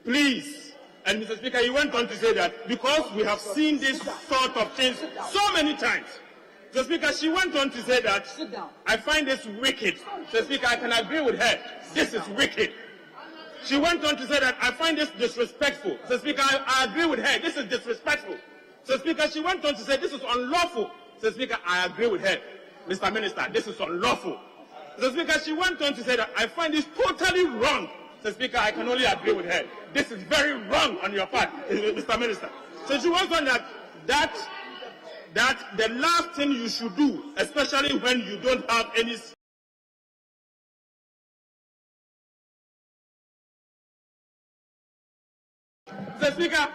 please, and Mr. Speaker, he went on to say that because we have seen this sort of things so many times. Mr. Speaker, she went on to say that I find this wicked. Mr. Speaker, I can agree with her. This is wicked. She went on to say that I find this disrespectful. Mr. Speaker, I agree with her. This is disrespectful. Mr. Speaker, she went on to say this is unlawful. Mr. Speaker, I agree with her. Mr. Minister, this is unlawful. Mr. Speaker, she went on to say that I find this totally wrong. Mr. Speaker, I can only agree with her. This is very wrong on your part, Mr. Minister. So she went on that the last thing you should do, especially when you don't have any. Mr. Speaker,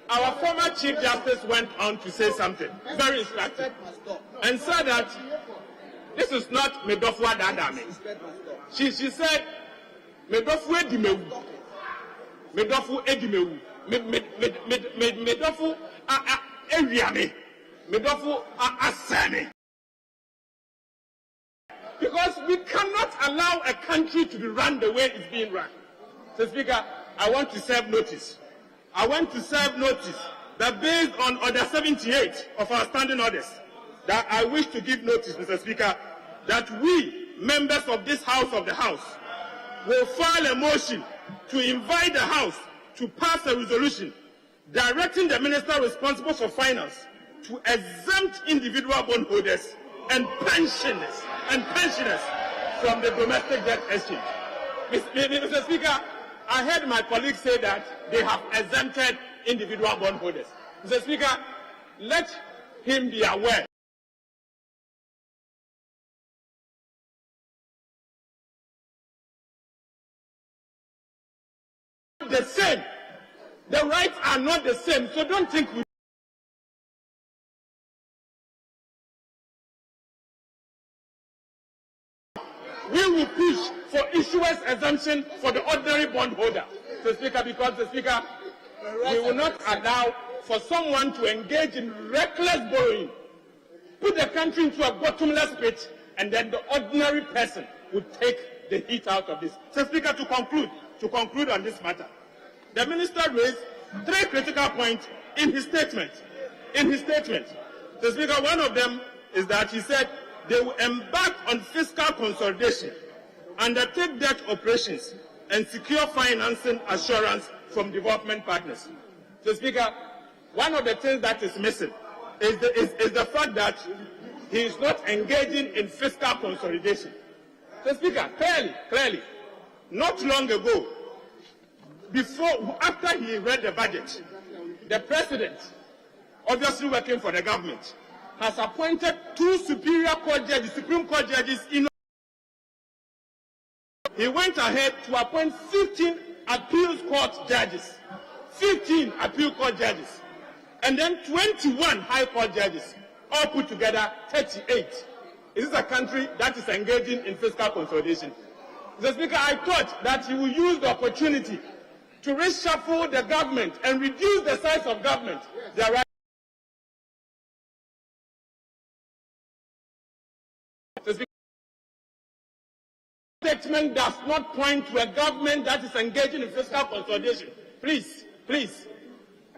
our former Chief Justice went on to say something very instructive and said that this is not Medofua Dadame. She said, Medofu Edimewu. Medofu Edimewu. Medofu Eriame. Medofu Asane. Because we cannot allow a country to be run the way it's being run. So, Speaker, I want to serve notice. I want to serve notice that based on Order 78 of our standing orders, that I wish to give notice, Mr. Speaker, that we, members of this House of the House, will file a motion to invite the House to pass a resolution directing the Minister responsible for finance to exempt individual bondholders and pensioners from the domestic debt exchange. Mr. Speaker, I heard my colleagues say that they have exempted individual bondholders. Mr. Speaker, let him be aware. The same. The rights are not the same, so don't think we will push for issuer's exemption for the ordinary bondholder, Mr. Speaker, because, Mr. Speaker, we will not allow for someone to engage in reckless borrowing, put the country into a bottomless pit, and then the ordinary person would take the heat out of this. Mr. Speaker, to conclude on this matter, the minister raised 3 critical points in his statement. Mr. Speaker, one of them is that he said they will embark on fiscal consolidation, undertake debt operations, and secure financing assurance from development partners. So, Speaker, one of the things that is missing is the fact that he is not engaging in fiscal consolidation. So, Speaker, clearly, not long ago, after he read the budget, the President, obviously working for the government, has appointed 2 Superior Court judges, Supreme Court judges. He went ahead to appoint 15 appeals court judges, 15 appeal court judges, and then 21 high court judges, all put together 38. Is this a country that is engaging in fiscal consolidation? Mr. Speaker, I thought that he would use the opportunity to reshuffle the government and reduce the size of government. Statement does not point to a government that is engaging in fiscal consolidation. Please,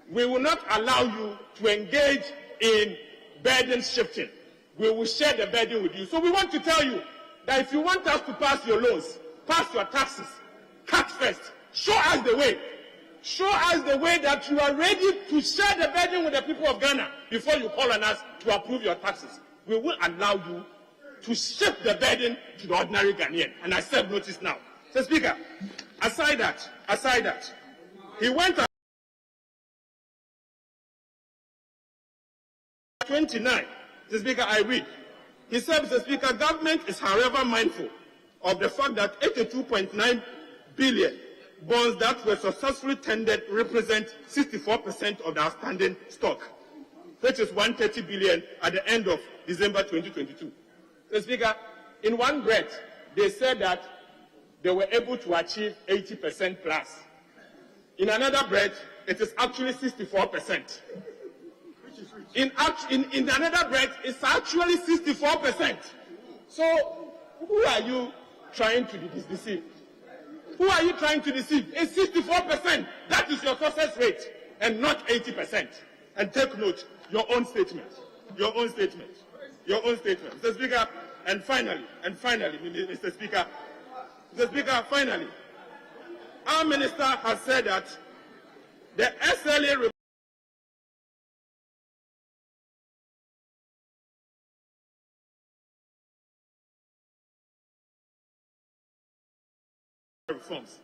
we will not allow you to engage in burden shifting. We will share the burden with you. So we want to tell you that if you want us to pass your loans, pass your taxes, cut first, show us the way. Show us the way that you are ready to share the burden with the people of Ghana before you call on us to approve your taxes. We will allow you to shift the burden to the ordinary Ghanaian. And I serve notice now. So, Speaker, aside that, he went on 29. The Speaker, I read. He said, Mr. Speaker, government is however mindful of the fact that 82.9 billion bonds that were successfully tendered represent 64% of the outstanding stock, which is 130 billion at the end of December 2022. So, Speaker, in one breath, they said that they were able to achieve 80% plus. In another breath, it is actually 64%. In another breath, it's actually 64%. So, who are you trying to deceive? Who are you trying to deceive? It's 64%. That is your success rate, and not 80%. And take note, your own statement. Mr. Speaker, and finally, Mr. Speaker, finally, our minister has said that the SLA reforms.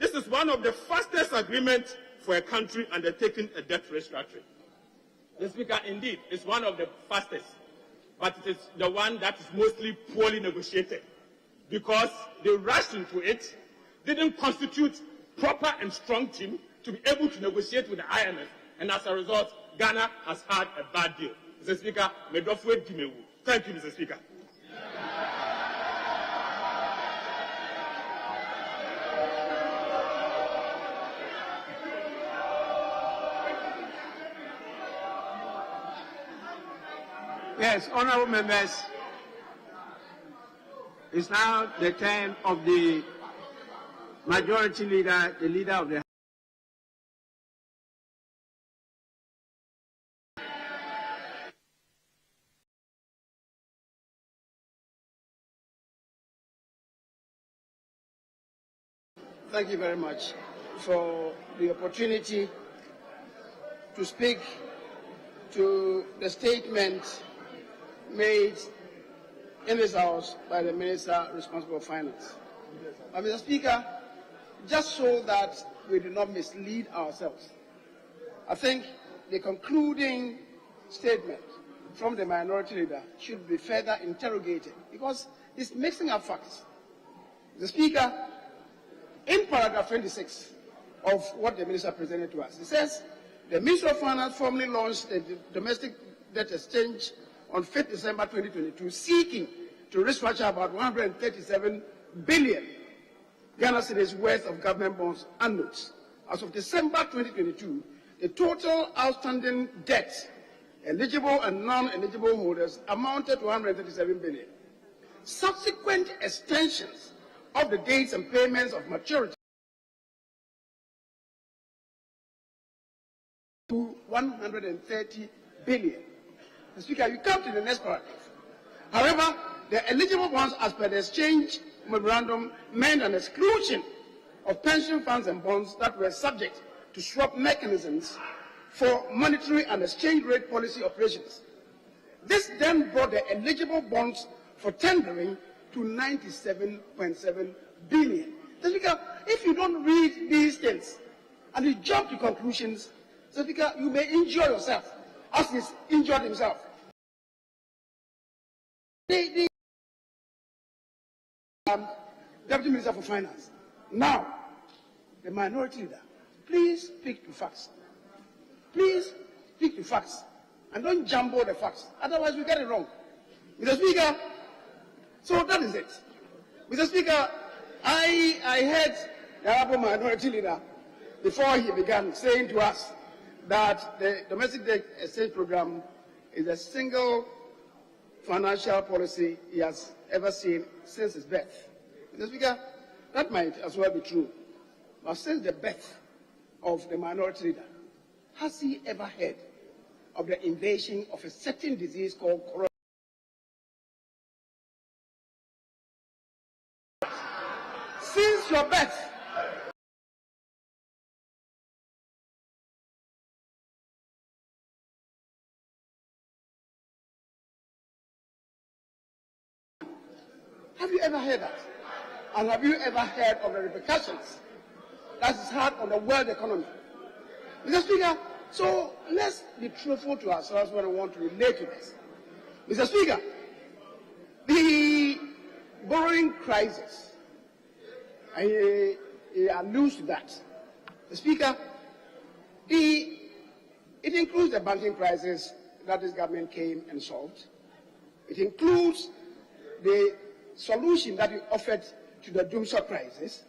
This is one of the fastest agreements for a country undertaking a debt restructuring. The Speaker, indeed, is one of the fastest, but it is the one that is mostly poorly negotiated because they rushed into it, didn't constitute proper and strong team to be able to negotiate with the IMF, and as a result, Ghana has had a bad deal. Mr. Speaker, thank you, Mr. Speaker. Yes, honorable members, it's now the turn of the majority leader, the leader of the Thank you very much for the opportunity to speak to the statement made in this House by the Minister responsible for Finance. Mr. Speaker, just so that we do not mislead ourselves, I think the concluding statement from the minority leader should be further interrogated because it's mixing up facts. The Speaker, in paragraph 26 of what the Minister presented to us, it says, the Ministry of Finance formally launched the domestic debt exchange on 5th December 2022, seeking to restructure about 137 billion Ghana cedis worth of government bonds and notes. As of December 2022, the total outstanding debt, eligible and non-eligible holders, amounted to 137 billion. Subsequent extensions of the dates and payments of maturity to 130 billion. Mr. Speaker, you come to the next paragraph. However, the eligible bonds as per the exchange memorandum meant an exclusion of pension funds and bonds that were subject to swap mechanisms for monetary and exchange rate policy operations. This then brought the eligible bonds for tendering to 97.7 billion. Mr. Speaker, if you don't read these things and you jump to conclusions, Mr. Speaker, you may injure yourself, as he's injured himself. The Deputy Minister for Finance. Now, the minority leader, please speak to facts. Please speak to facts. And don't jumble the facts. Otherwise, we get it wrong. Mr. Speaker, so that is it. Mr. Speaker, I heard the Honorable Minority Leader, before he began, saying to us that the domestic debt exchange program is the single financial policy he has ever seen since his birth. Mr. Speaker, that might as well be true. But since the birth of the minority leader, has he ever heard of the invasion of a certain disease called corona? Since your birth, have you ever heard that? And have you ever heard of the repercussions that it's had on the world economy? Mr. Speaker, so let's be truthful to ourselves when we want to relate to this. Mr. Speaker, the borrowing crisis, I allude to that. The Speaker, it includes the banking crisis that this government came and solved. It includes the solution that we offered to the doomsday crisis.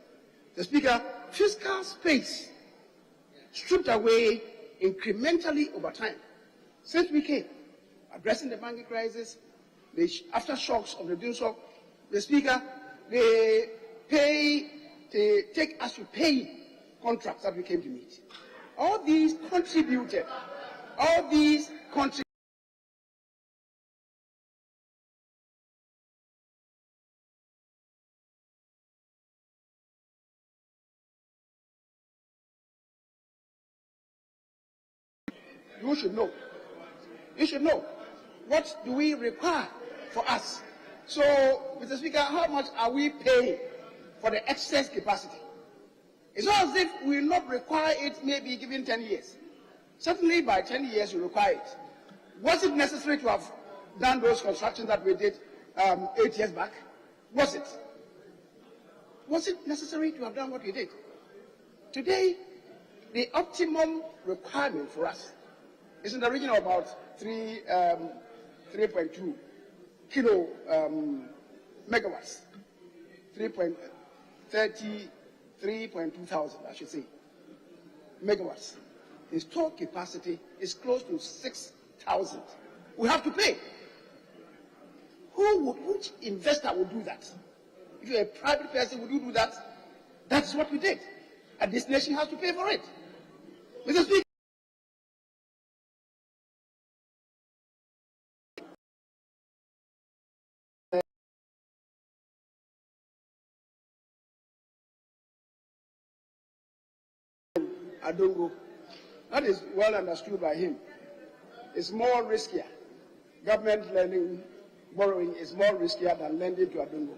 The Speaker, fiscal space stripped away incrementally over time since we came, addressing the banking crisis, the aftershocks of the doomsday. The Speaker, they take us to pay contracts that we came to meet. All these contributed. You should know. You should know. What do we require for us? So, Mr. Speaker, how much are we paying for the excess capacity? It's not as if we will not require it maybe given 10 years. Certainly by 10 years we require it. Was it necessary to have done those constructions that we did 8 years back? Was it? Was it necessary to have done what we did? Today, the optimum requirement for us is in the region of about 3.2 kilo megawatts, 3.2 thousand, I should say, megawatts. Installed capacity is close to 6,000. We have to pay. Which investor would do that? If you're a private person, would you do that? That's what we did. And this nation has to pay for it. Mr. Speaker, Adongo, that is well understood by him. It's more riskier. Government lending, borrowing is more riskier than lending to Adongo.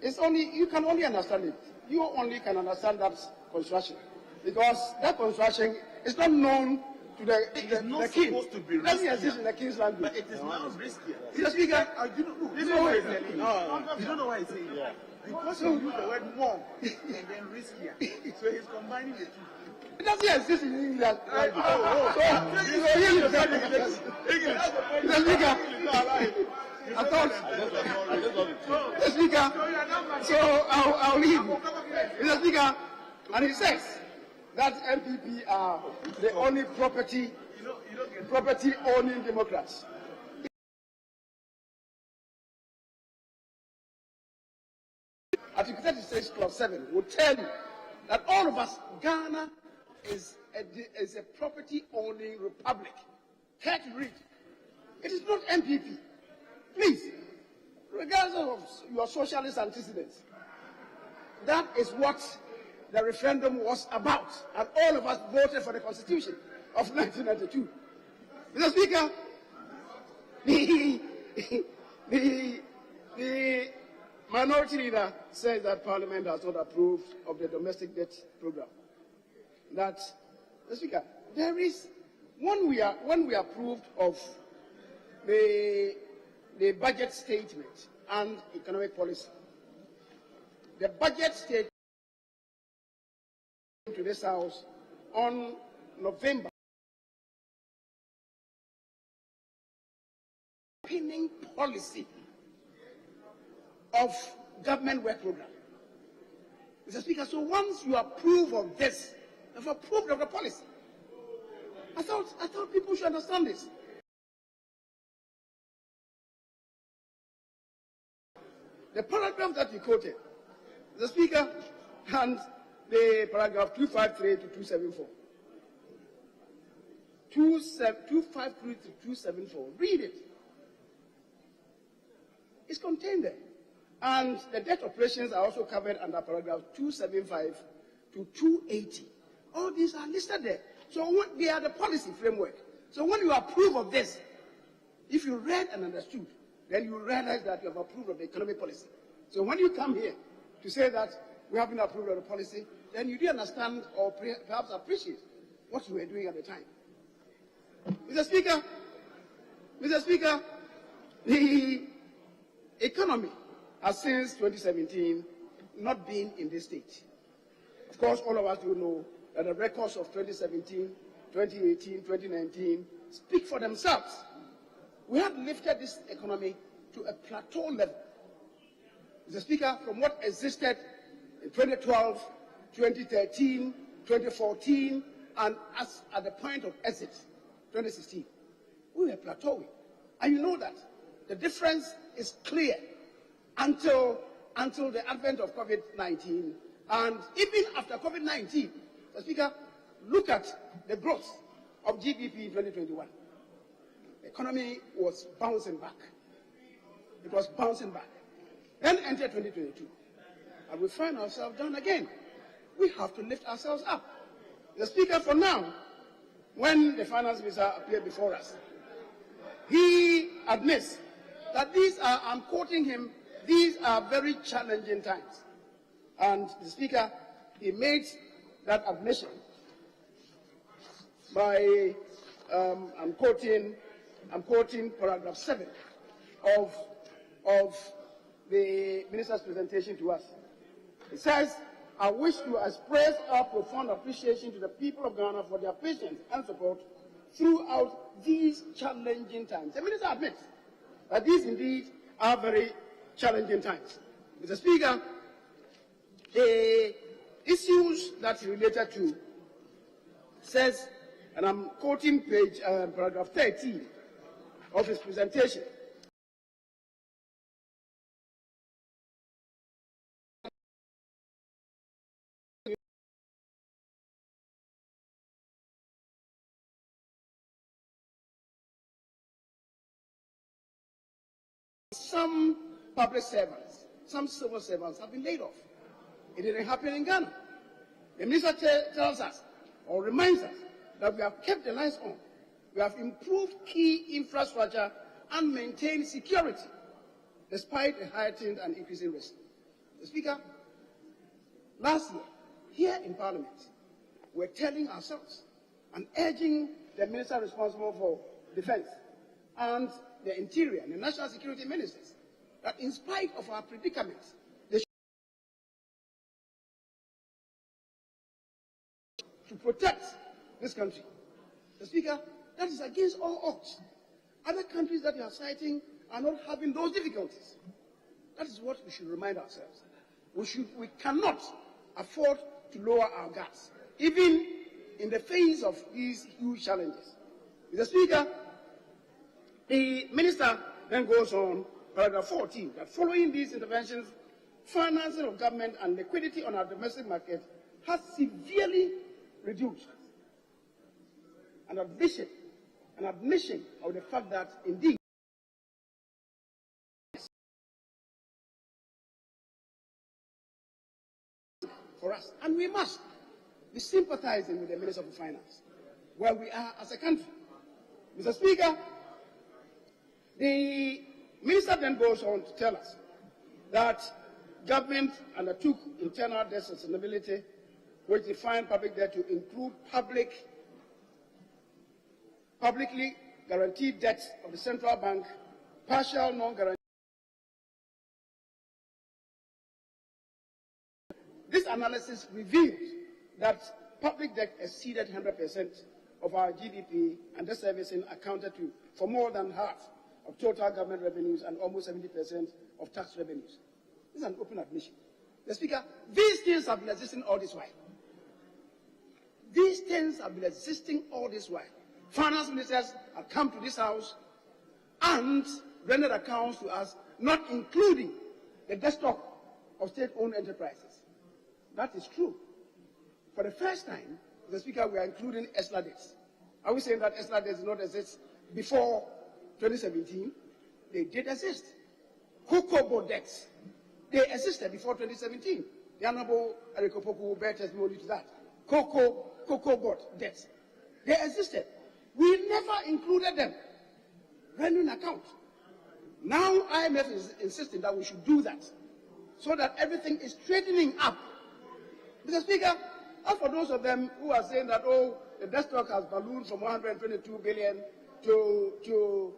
It's only, you can only understand it. You only can understand that construction. Because that construction is not known to the king. It doesn't exist in the king's language. But it is now riskier. Mr. Speaker, you don't know why he's saying it. You don't know why he's saying it. Because you use the word more and then riskier. So he's combining the two. It doesn't exist in English. Mr. Speaker, so I'll leave. Mr. Speaker, and he says that MPP are the only property-owning Democrats. Article 36, Clause 7 will tell you that all of us, Ghana is a property-owning republic. Care to read. It is not MPP. Please, regardless of your socialist antecedents, that is what the referendum was about, and all of us voted for the Constitution of 1992. Mr. Speaker, the minority leader says that Parliament has not approved of the domestic debt program. That, Mr. Speaker, there is when we approved of the budget statement and economic policy. The budget statement to this House on November. Pinning policy of government work program. Mr. Speaker, so once you approve of this, you've approved of the policy. I thought people should understand this. The paragraph that you quoted, Mr. Speaker, and the paragraph 253 to 274. 253 to 274. Read it. It's contained there. And the debt operations are also covered under paragraph 275 to 280. All these are listed there. So they are the policy framework. So when you approve of this, if you read and understood, then you realize that you have approved of the economic policy. So when you come here to say that we haven't approved of the policy, then you do understand or perhaps appreciate what you were doing at the time. Mr. Speaker, the economy has since 2017 not been in this state. Of course, all of us do know that the records of 2017, 2018, 2019 speak for themselves. We have lifted this economy to a plateau level. Mr. Speaker, from what existed in 2012, 2013, 2014, and as at the point of exit, 2016, we were plateauing. And you know that. The difference is clear until the advent of COVID-19. And even after COVID-19, Mr. Speaker, look at the growth of GDP in 2021. The economy was bouncing back. It was bouncing back. Then entered 2022. And we find ourselves down again. We have to lift ourselves up. The Speaker, for now, when the finance minister appeared before us, he admits that these are, I'm quoting him, these are very challenging times. And the Speaker, he made that admission by, I'm quoting paragraph 7 of the minister's presentation to us. It says, I wish to express our profound appreciation to the people of Ghana for their patience and support throughout these challenging times. The minister admits that these indeed are very challenging times. Mr. Speaker, the issues that he related to says, and I'm quoting paragraph 13 of his presentation, some public servants, some civil servants have been laid off. It didn't happen in Ghana. The minister tells us or reminds us that we have kept the lights on. We have improved key infrastructure and maintained security despite a heightened and increasing risk. The Speaker, last year, here in Parliament, we're telling ourselves and urging the minister responsible for defense and the interior and the national security ministers that in spite of our predicaments, they to protect this country. The Speaker, that is against all odds. Other countries that you are citing are not having those difficulties. That is what we should remind ourselves. We cannot afford to lower our guards, even in the face of these huge challenges. Mr. Speaker, the minister then goes on, paragraph 14, that following these interventions, financing of government and liquidity on our domestic market has severely reduced. An admission of the fact that indeed for us, and we must be sympathizing with the Minister of Finance, where we are as a country. Mr. Speaker, the Minister then goes on to tell us that government undertook internal debt sustainability, which defined public debt to include publicly guaranteed debt of the central bank, partial non-guaranteed. This analysis revealed that public debt exceeded 100% of our GDP, and debt servicing accounted for more than half of total government revenues and almost 70% of tax revenues. This is an open admission. The Speaker, these things have been existing all this while. These things have been existing all this while. Finance ministers have come to this House and rendered accounts to us, not including the debt stock of state-owned enterprises. That is true. For the first time, the Speaker, we are including Extra debts. Are we saying that Extra debts did not exist before 2017? They did exist. Cocoa board debts, they existed before 2017. The Honorable Eric Opoku bear testimony to that. Cocoa board debts, they existed. We never included them. Rendering account. Now IMF is insisting that we should do that, so that everything is straightening up. Mr. Speaker, as for those of them who are saying that, oh, the debt stock has ballooned from 122 billion to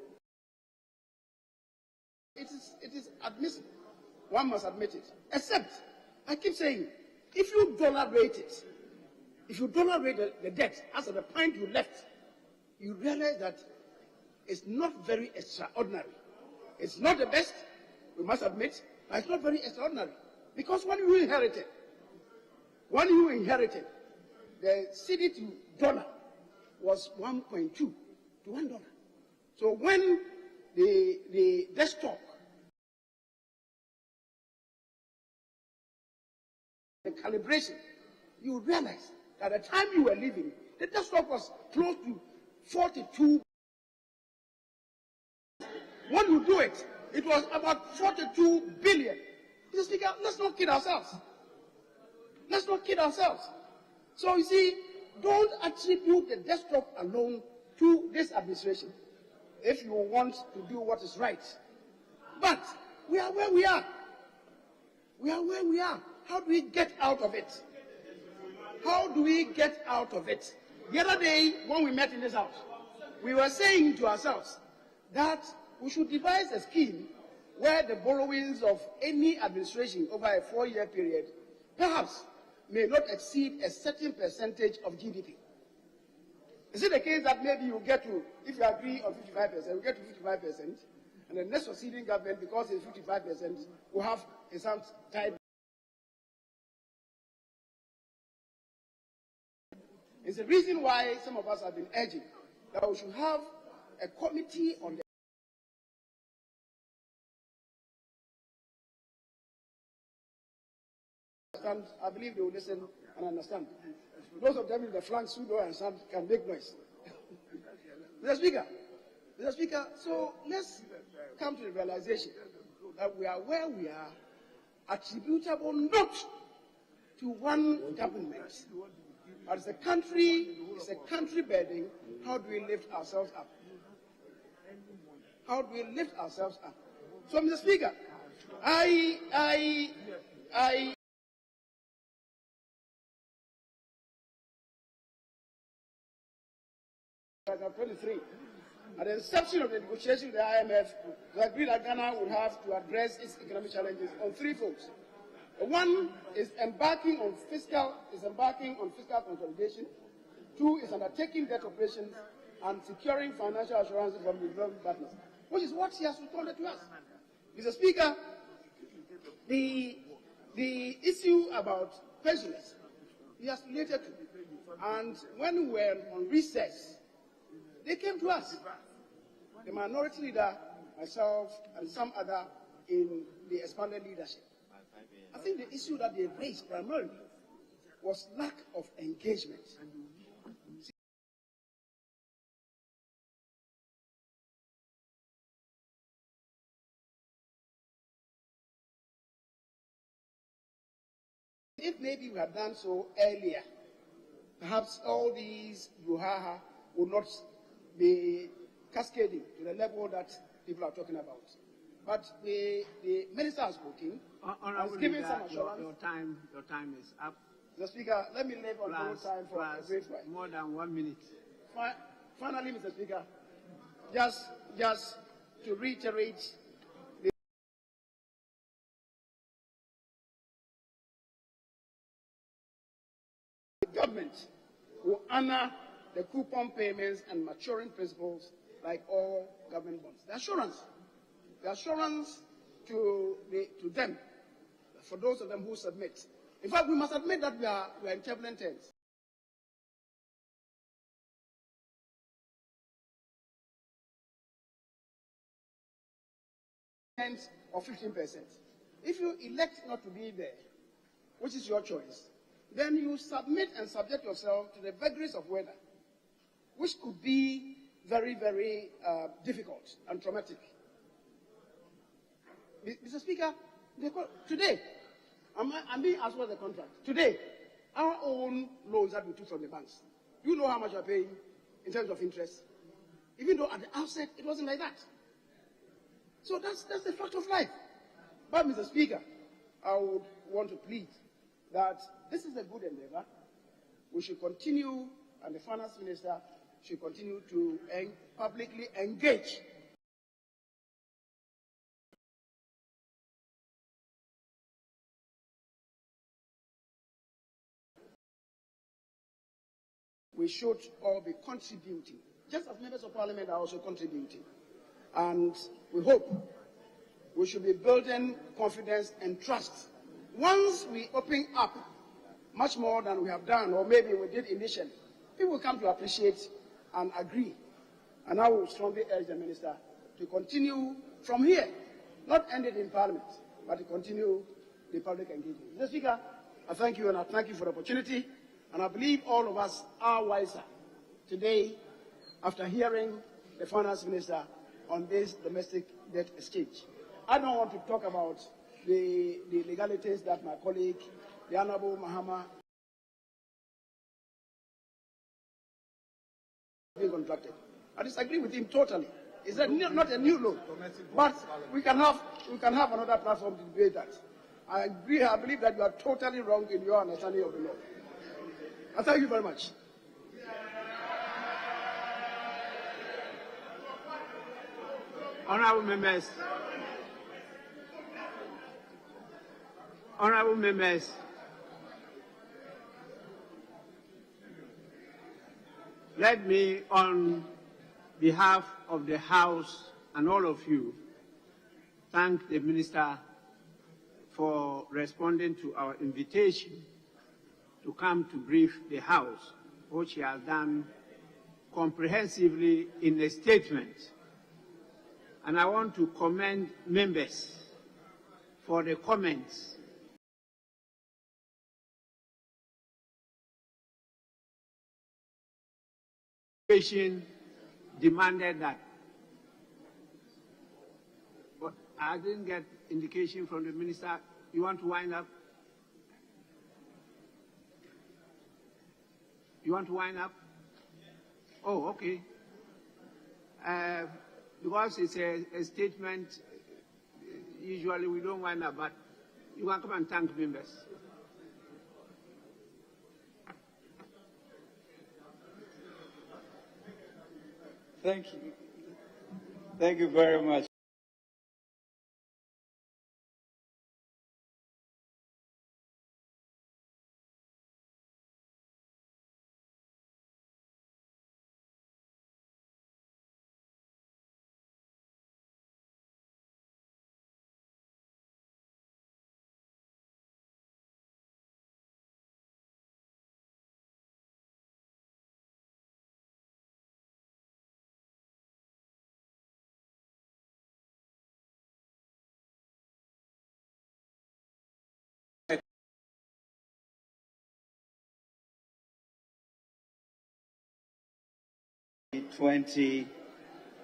it is admissible. One must admit it. Except, I keep saying, if you dollar rate it, if you dollar rate the debt as of the point you left, you realize that it's not very extraordinary. It's not the best, we must admit, but it's not very extraordinary. Because when you inherited, the cedi to dollar was 1.2 to $1. So when the debt stock, the calibration, you realize that at the time you were leaving, the debt stock was close to 42. When you do it, it was about 42 billion. Mr. Speaker, let's not kid ourselves. Let's not kid ourselves. So you see, don't attribute the debt stock alone to this administration if you want to do what is right. But we are where we are. We are where we are. How do we get out of it? How do we get out of it? The other day, when we met in this house, we were saying to ourselves that we should devise a scheme where the borrowings of any administration over a 4-year period perhaps may not exceed a certain percentage of GDP. Is it the case that maybe you get to, if you agree on 55%, you get to 55%, and the next succeeding government, because it's 55%, will have a some type. It's the reason why some of us have been urging that we should have a committee on the I believe they will listen and understand. Those of them in the flanks who don't understand can make noise. Mr. Speaker, so let's come to the realization that we are where we are, attributable not to one government, but it's a country burden. How do we lift ourselves up? How do we lift ourselves up? So, Mr. Speaker, I 23. At the inception of the negotiation with the IMF, we agreed that Ghana would have to address its economic challenges on 3 fronts. One is embarking on fiscal consolidation. 2 is undertaking debt operations and securing financial assurances from the development partners, which is what he has responded to us. Mr. Speaker, the issue about pensioners, he has related to, and when we were on recess, they came to us, the minority leader, myself, and some other in the expanded leadership. I think the issue that they raised primarily was lack of engagement. if maybe we had done so earlier, perhaps all these brouhaha would not be cascading to the level that people are talking about. But the minister has spoken, has given some assurance. Your time is up. Mr. Speaker, let me leave on borrowed time for a brief while. More than 1 minute. Finally, Mr. Speaker, just to reiterate the government will honor the coupon payments and maturing principles like all government bonds. The assurance to them, for those of them who submit. In fact, we must admit that we are in turbulent times. Or 15%. If you elect not to be there, which is your choice, then you submit and subject yourself to the vagaries of weather, which could be very, very difficult and traumatic. Mr. Speaker, today, I'm being asked for the contract. Today, our own loans that we took from the banks, you know how much we are paying in terms of interest? Even though at the outset, it wasn't like that. So that's the fact of life. But, Mr. Speaker, I would want to plead that this is a good endeavor. We should continue, and the finance minister should continue to publicly engage we should all be contributing, just as members of parliament are also contributing. And we hope we should be building confidence and trust. Once we open up much more than we have done, or maybe we did initially, people will come to appreciate and agree. And I will strongly urge the minister to continue from here, not end it in parliament, but to continue the public engagement. Mr. Speaker, I thank you, and I thank you for the opportunity. And I believe all of us are wiser today after hearing the finance minister on this domestic debt exchange. I don't want to talk about the legalities that my colleague, the Honorable Mahama, being contracted. I disagree with him totally. It's not a new law, but we can have another platform to debate that. I believe that you are totally wrong in your understanding of the law. I thank you very much. Honorable members, let me, on behalf of the House and all of you, thank the Minister for responding to our invitation to come to brief the House, which he has done comprehensively in a statement. And I want to commend members for the comments. Demanded that, but I didn't get indication from the minister. You want to wind up? You want to wind up? Oh, okay. Because it's a statement, usually we don't wind up, but you can come and thank members. Thank you. Thank you very much.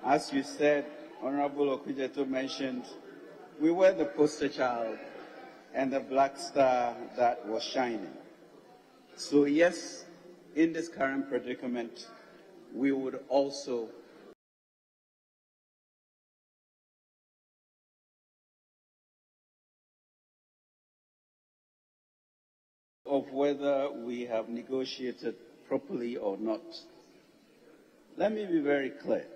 As you said, Honorable Okudzeto mentioned, we were the poster child and the black star that was shining. So yes, in this current predicament, we would also of whether we have negotiated properly or not. Let me be very clear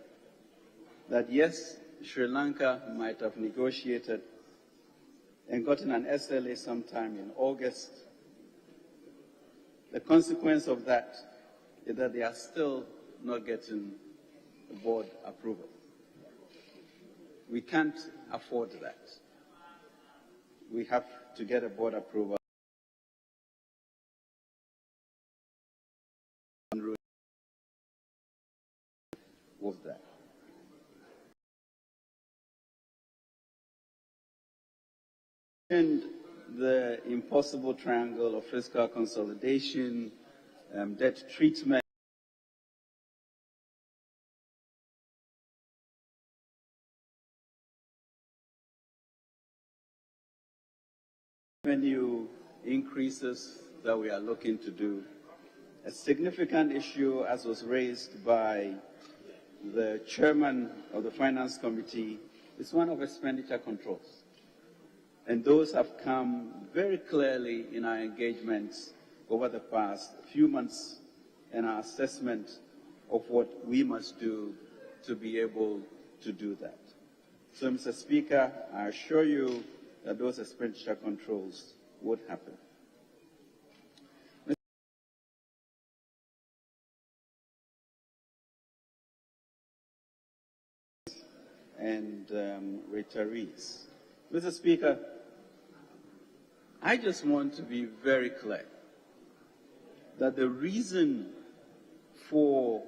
that yes, Sri Lanka might have negotiated and gotten an SLA sometime in August. The consequence of that is that they are still not getting board approval. We can't afford that. We have to get a board approval. With that. And the impossible triangle of fiscal consolidation, debt treatment, revenue increases that we are looking to do. A significant issue, as was raised by the chairman of the Finance Committee, is one of expenditure controls. And those have come very clearly in our engagements over the past few months and our assessment of what we must do to be able to do that. So, Mr. Speaker, I assure you that those expenditure controls would happen. And retirees. Mr. Speaker, I just want to be very clear that the reason for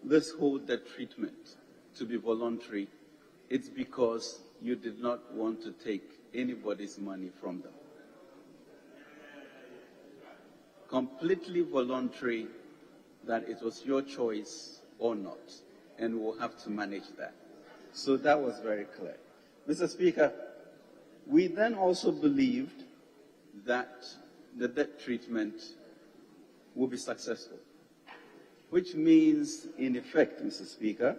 this whole debt treatment to be voluntary is because you did not want to take anybody's money from them. Completely voluntary, that it was your choice or not, and we'll have to manage that. So that was very clear. Mr. Speaker, we then also believed that the debt treatment will be successful, which means, in effect, Mr. Speaker,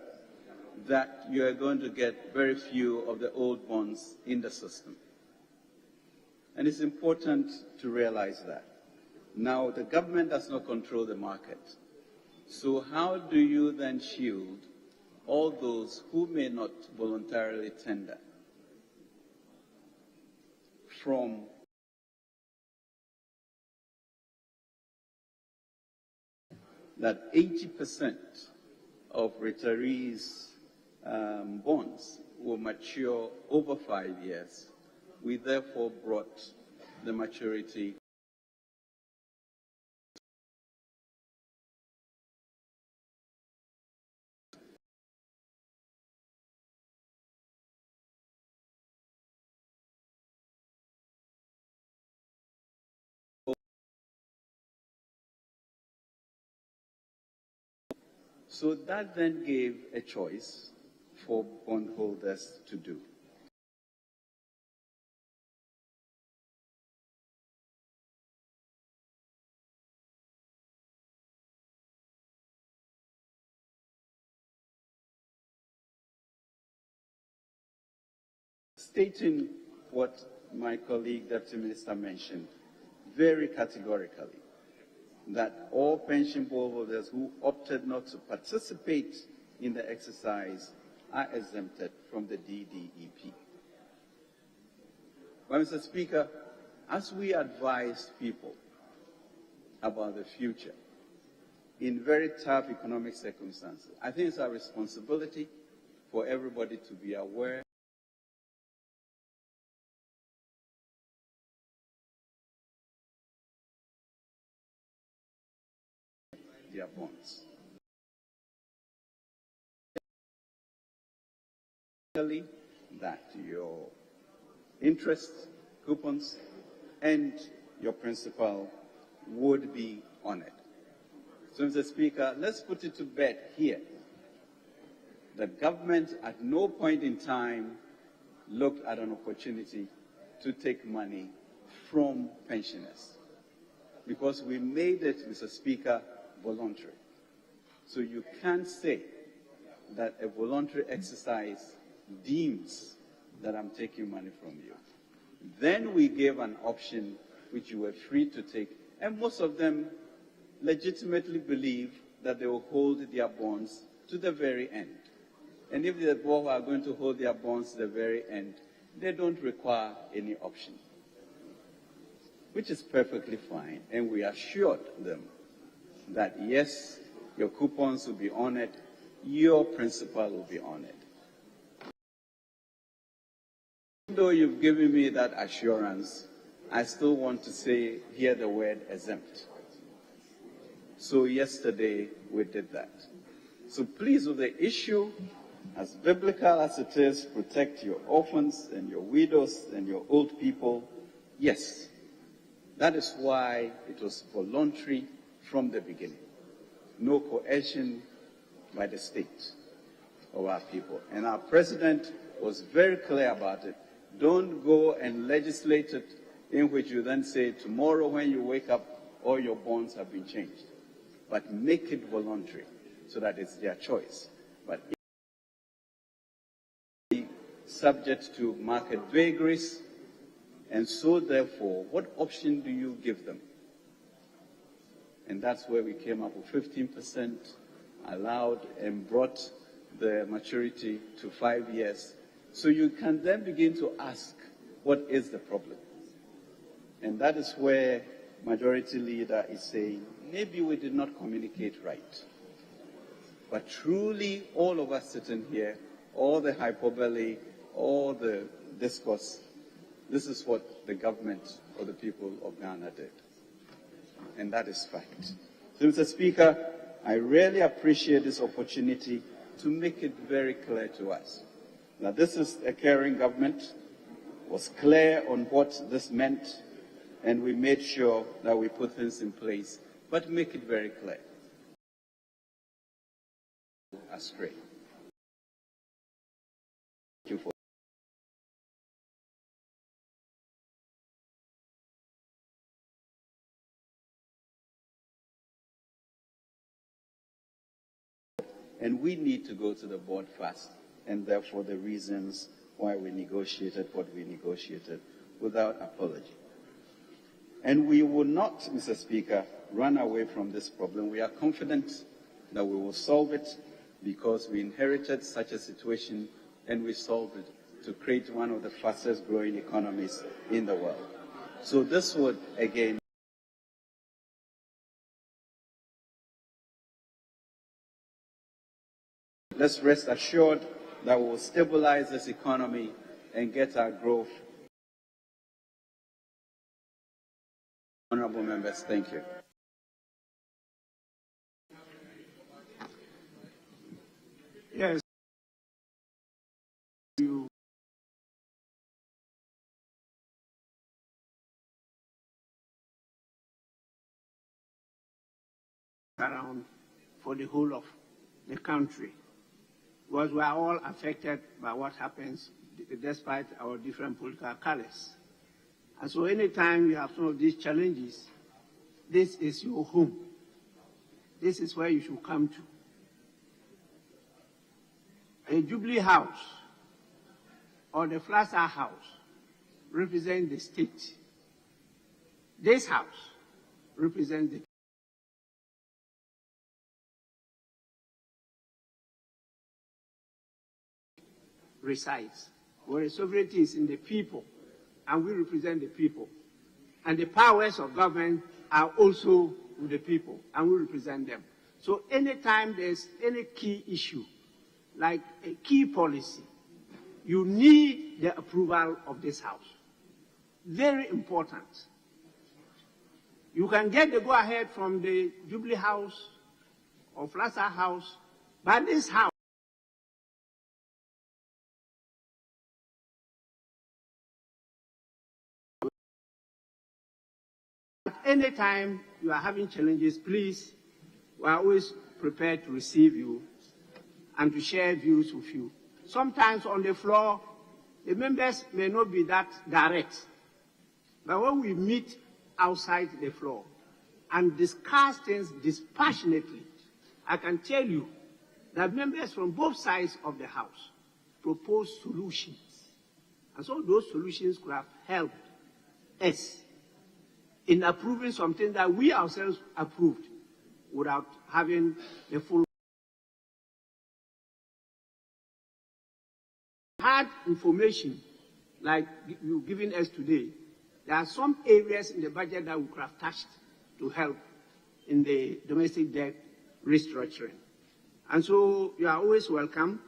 that you are going to get very few of the old bonds in the system. And it's important to realize that. Now, the government does not control the market. So how do you then shield all those who may not voluntarily tender from that 80% of retirees' bonds will mature over 5 years? We therefore brought the maturity So that then gave a choice for bondholders to do. Stating what my colleague, Deputy Minister, mentioned very categorically, that all pension bondholders who opted not to participate in the exercise are exempted from the DDEP. But, Mr. Speaker, as we advise people about the future in very tough economic circumstances, I think it's our responsibility for everybody to be aware their bonds. That your interest, coupons, and your principal would be honored. So, Mr. Speaker, let's put it to bed here. The government at no point in time looked at an opportunity to take money from pensioners, because we made it, Mr. Speaker, voluntary. So you can't say that a voluntary exercise deems that I'm taking money from you. Then we gave an option which you were free to take, and most of them legitimately believe that they will hold their bonds to the very end. And if the board are going to hold their bonds to the very end, they don't require any option, which is perfectly fine. And we assured them that, yes, your coupons will be honored, your principal will be honored. Though you've given me that assurance, I still want to hear the word exempt. So yesterday we did that. So please, with the issue, as biblical as it is, protect your orphans and your widows and your old people, yes. That is why it was voluntary from the beginning. No coercion by the state of our people. And our president was very clear about it. Don't go and legislate it in which you then say tomorrow when you wake up, all your bonds have been changed. But make it voluntary so that it's their choice. But subject to market vagaries, and so therefore, what option do you give them? And that's where we came up with 15%, allowed and brought the maturity to 5 years. So you can then begin to ask, what is the problem? And that is where Majority Leader is saying, maybe we did not communicate right. But truly, all of us sitting here, all the hyperbole, all the discourse, this is what the government or the people of Ghana did. And that is fact. So, Mr. Speaker, I really appreciate this opportunity to make it very clear to us. Now, this is a caring government, was clear on what this meant, and we made sure that we put things in place, but make it very clear. Astray. Thank you for and we need to go to the board fast, and therefore the reasons why we negotiated what we negotiated without apology. And we will not, Mr. Speaker, run away from this problem. We are confident that we will solve it because we inherited such a situation and we solved it to create one of the fastest growing economies in the world. So this would, again, let's rest assured that we will stabilize this economy and get our growth. Honorable members, thank you. Yes. Around for the whole of the country, because we are all affected by what happens despite our different political colors. And so anytime you have some of these challenges, this is your home. This is where you should come to. A Jubilee House or the Plaza House represent the state. This house represents the resides, where sovereignty is in the people, and we represent the people. And the powers of government are also with the people, and we represent them. So anytime there's any key issue, like a key policy, you need the approval of this house. Very important. You can get the go-ahead from the Jubilee House or Plaza House, but this house anytime you are having challenges, please, we are always prepared to receive you and to share views with you. Sometimes on the floor, the members may not be that direct, But when we meet outside the floor and discuss things dispassionately, I can tell you that members from both sides of the House propose solutions. And so those solutions could have helped us in approving something that we ourselves approved without having the full hard information like you've given us today. There are some areas in the budget that we could have touched to help in the domestic debt restructuring. And so you are always welcome.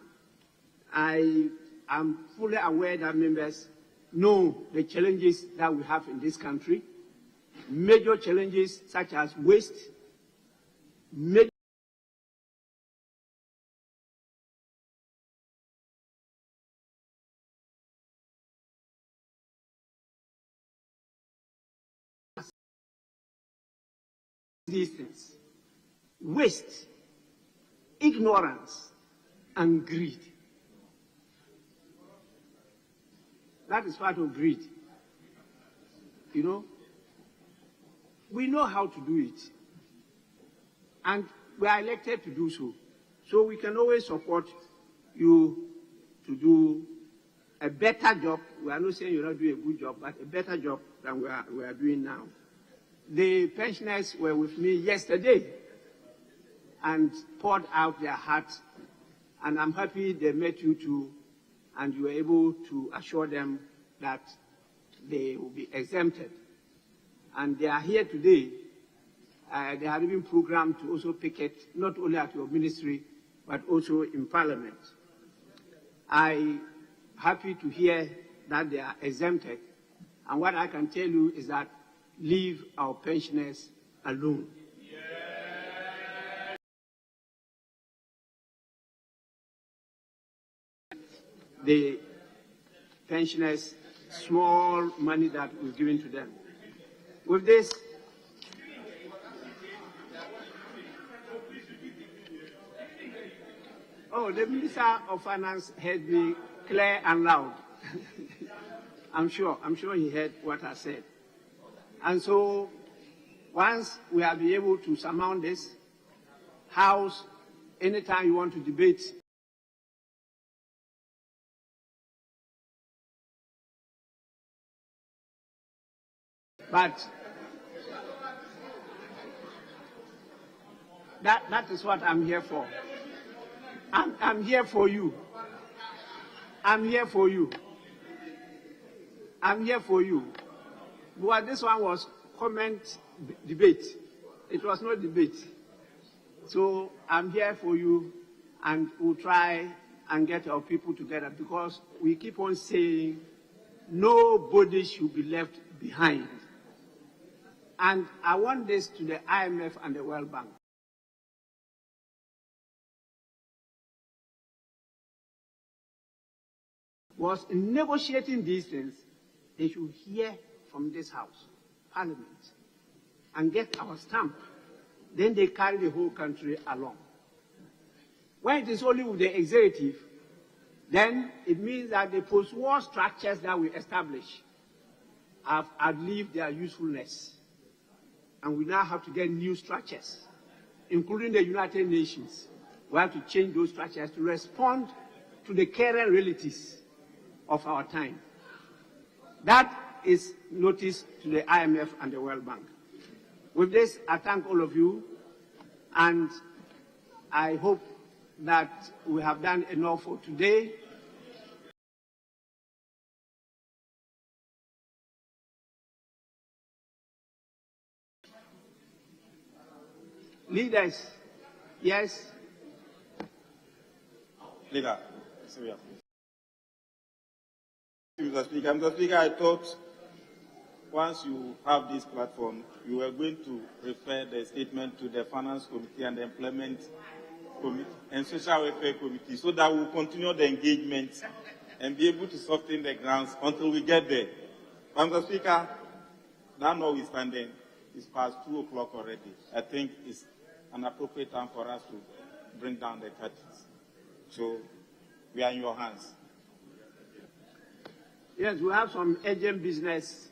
I am fully aware that members know the challenges that we have in this country, major challenges such as waste, major these things: waste, ignorance, and greed. That is part of greed. You know, we know how to do it, and we are elected to do so. So we can always support you to do a better job. We are not saying you're not doing a good job, but a better job than we are doing now. The pensioners were with me yesterday and poured out their hearts, and I'm happy they met you too, and you were able to assure them that they will be exempted. And they are here today. They are even programmed to also picket, not only at your ministry, but also in Parliament. I'm happy to hear that they are exempted. And what I can tell you is that leave our pensioners alone. The pensioners, small money that we've given to them. With this, the Minister of Finance heard me clear and loud. I'm sure he heard what I said. And so, once we have been able to surmount this, House, anytime you want to debate, but that is what I'm here for. I'm here for you. I'm here for you. I'm here for you. But this one was comment debate. It was not debate. So I'm here for you, and we'll try and get our people together, because we keep on saying nobody should be left behind. And I want this to the IMF and the World Bank. Was in negotiating these things, they should hear from this House, Parliament, and get our stamp. Then they carry the whole country along. When it is only with the executive, then it means that the post-war structures that we establish have outlived their usefulness. And we now have to get new structures, including the United Nations. We have to change those structures to respond to the current realities of our time. That is notice to the IMF and the World Bank. With this, I thank all of you, and I hope that we have done enough for today. Leaders, yes? Leader, Mr. Speaker, I thought once you have this platform, you were going to refer the statement to the Finance Committee and the Employment Committee and Social Welfare Committee, so that we'll continue the engagement and be able to soften the grounds until we get there. Mr. Speaker, now notwithstanding, it's past 2 o'clock already. I think it's an appropriate time for us to bring down the curtains. So we are in your hands. Yes, we have some urgent business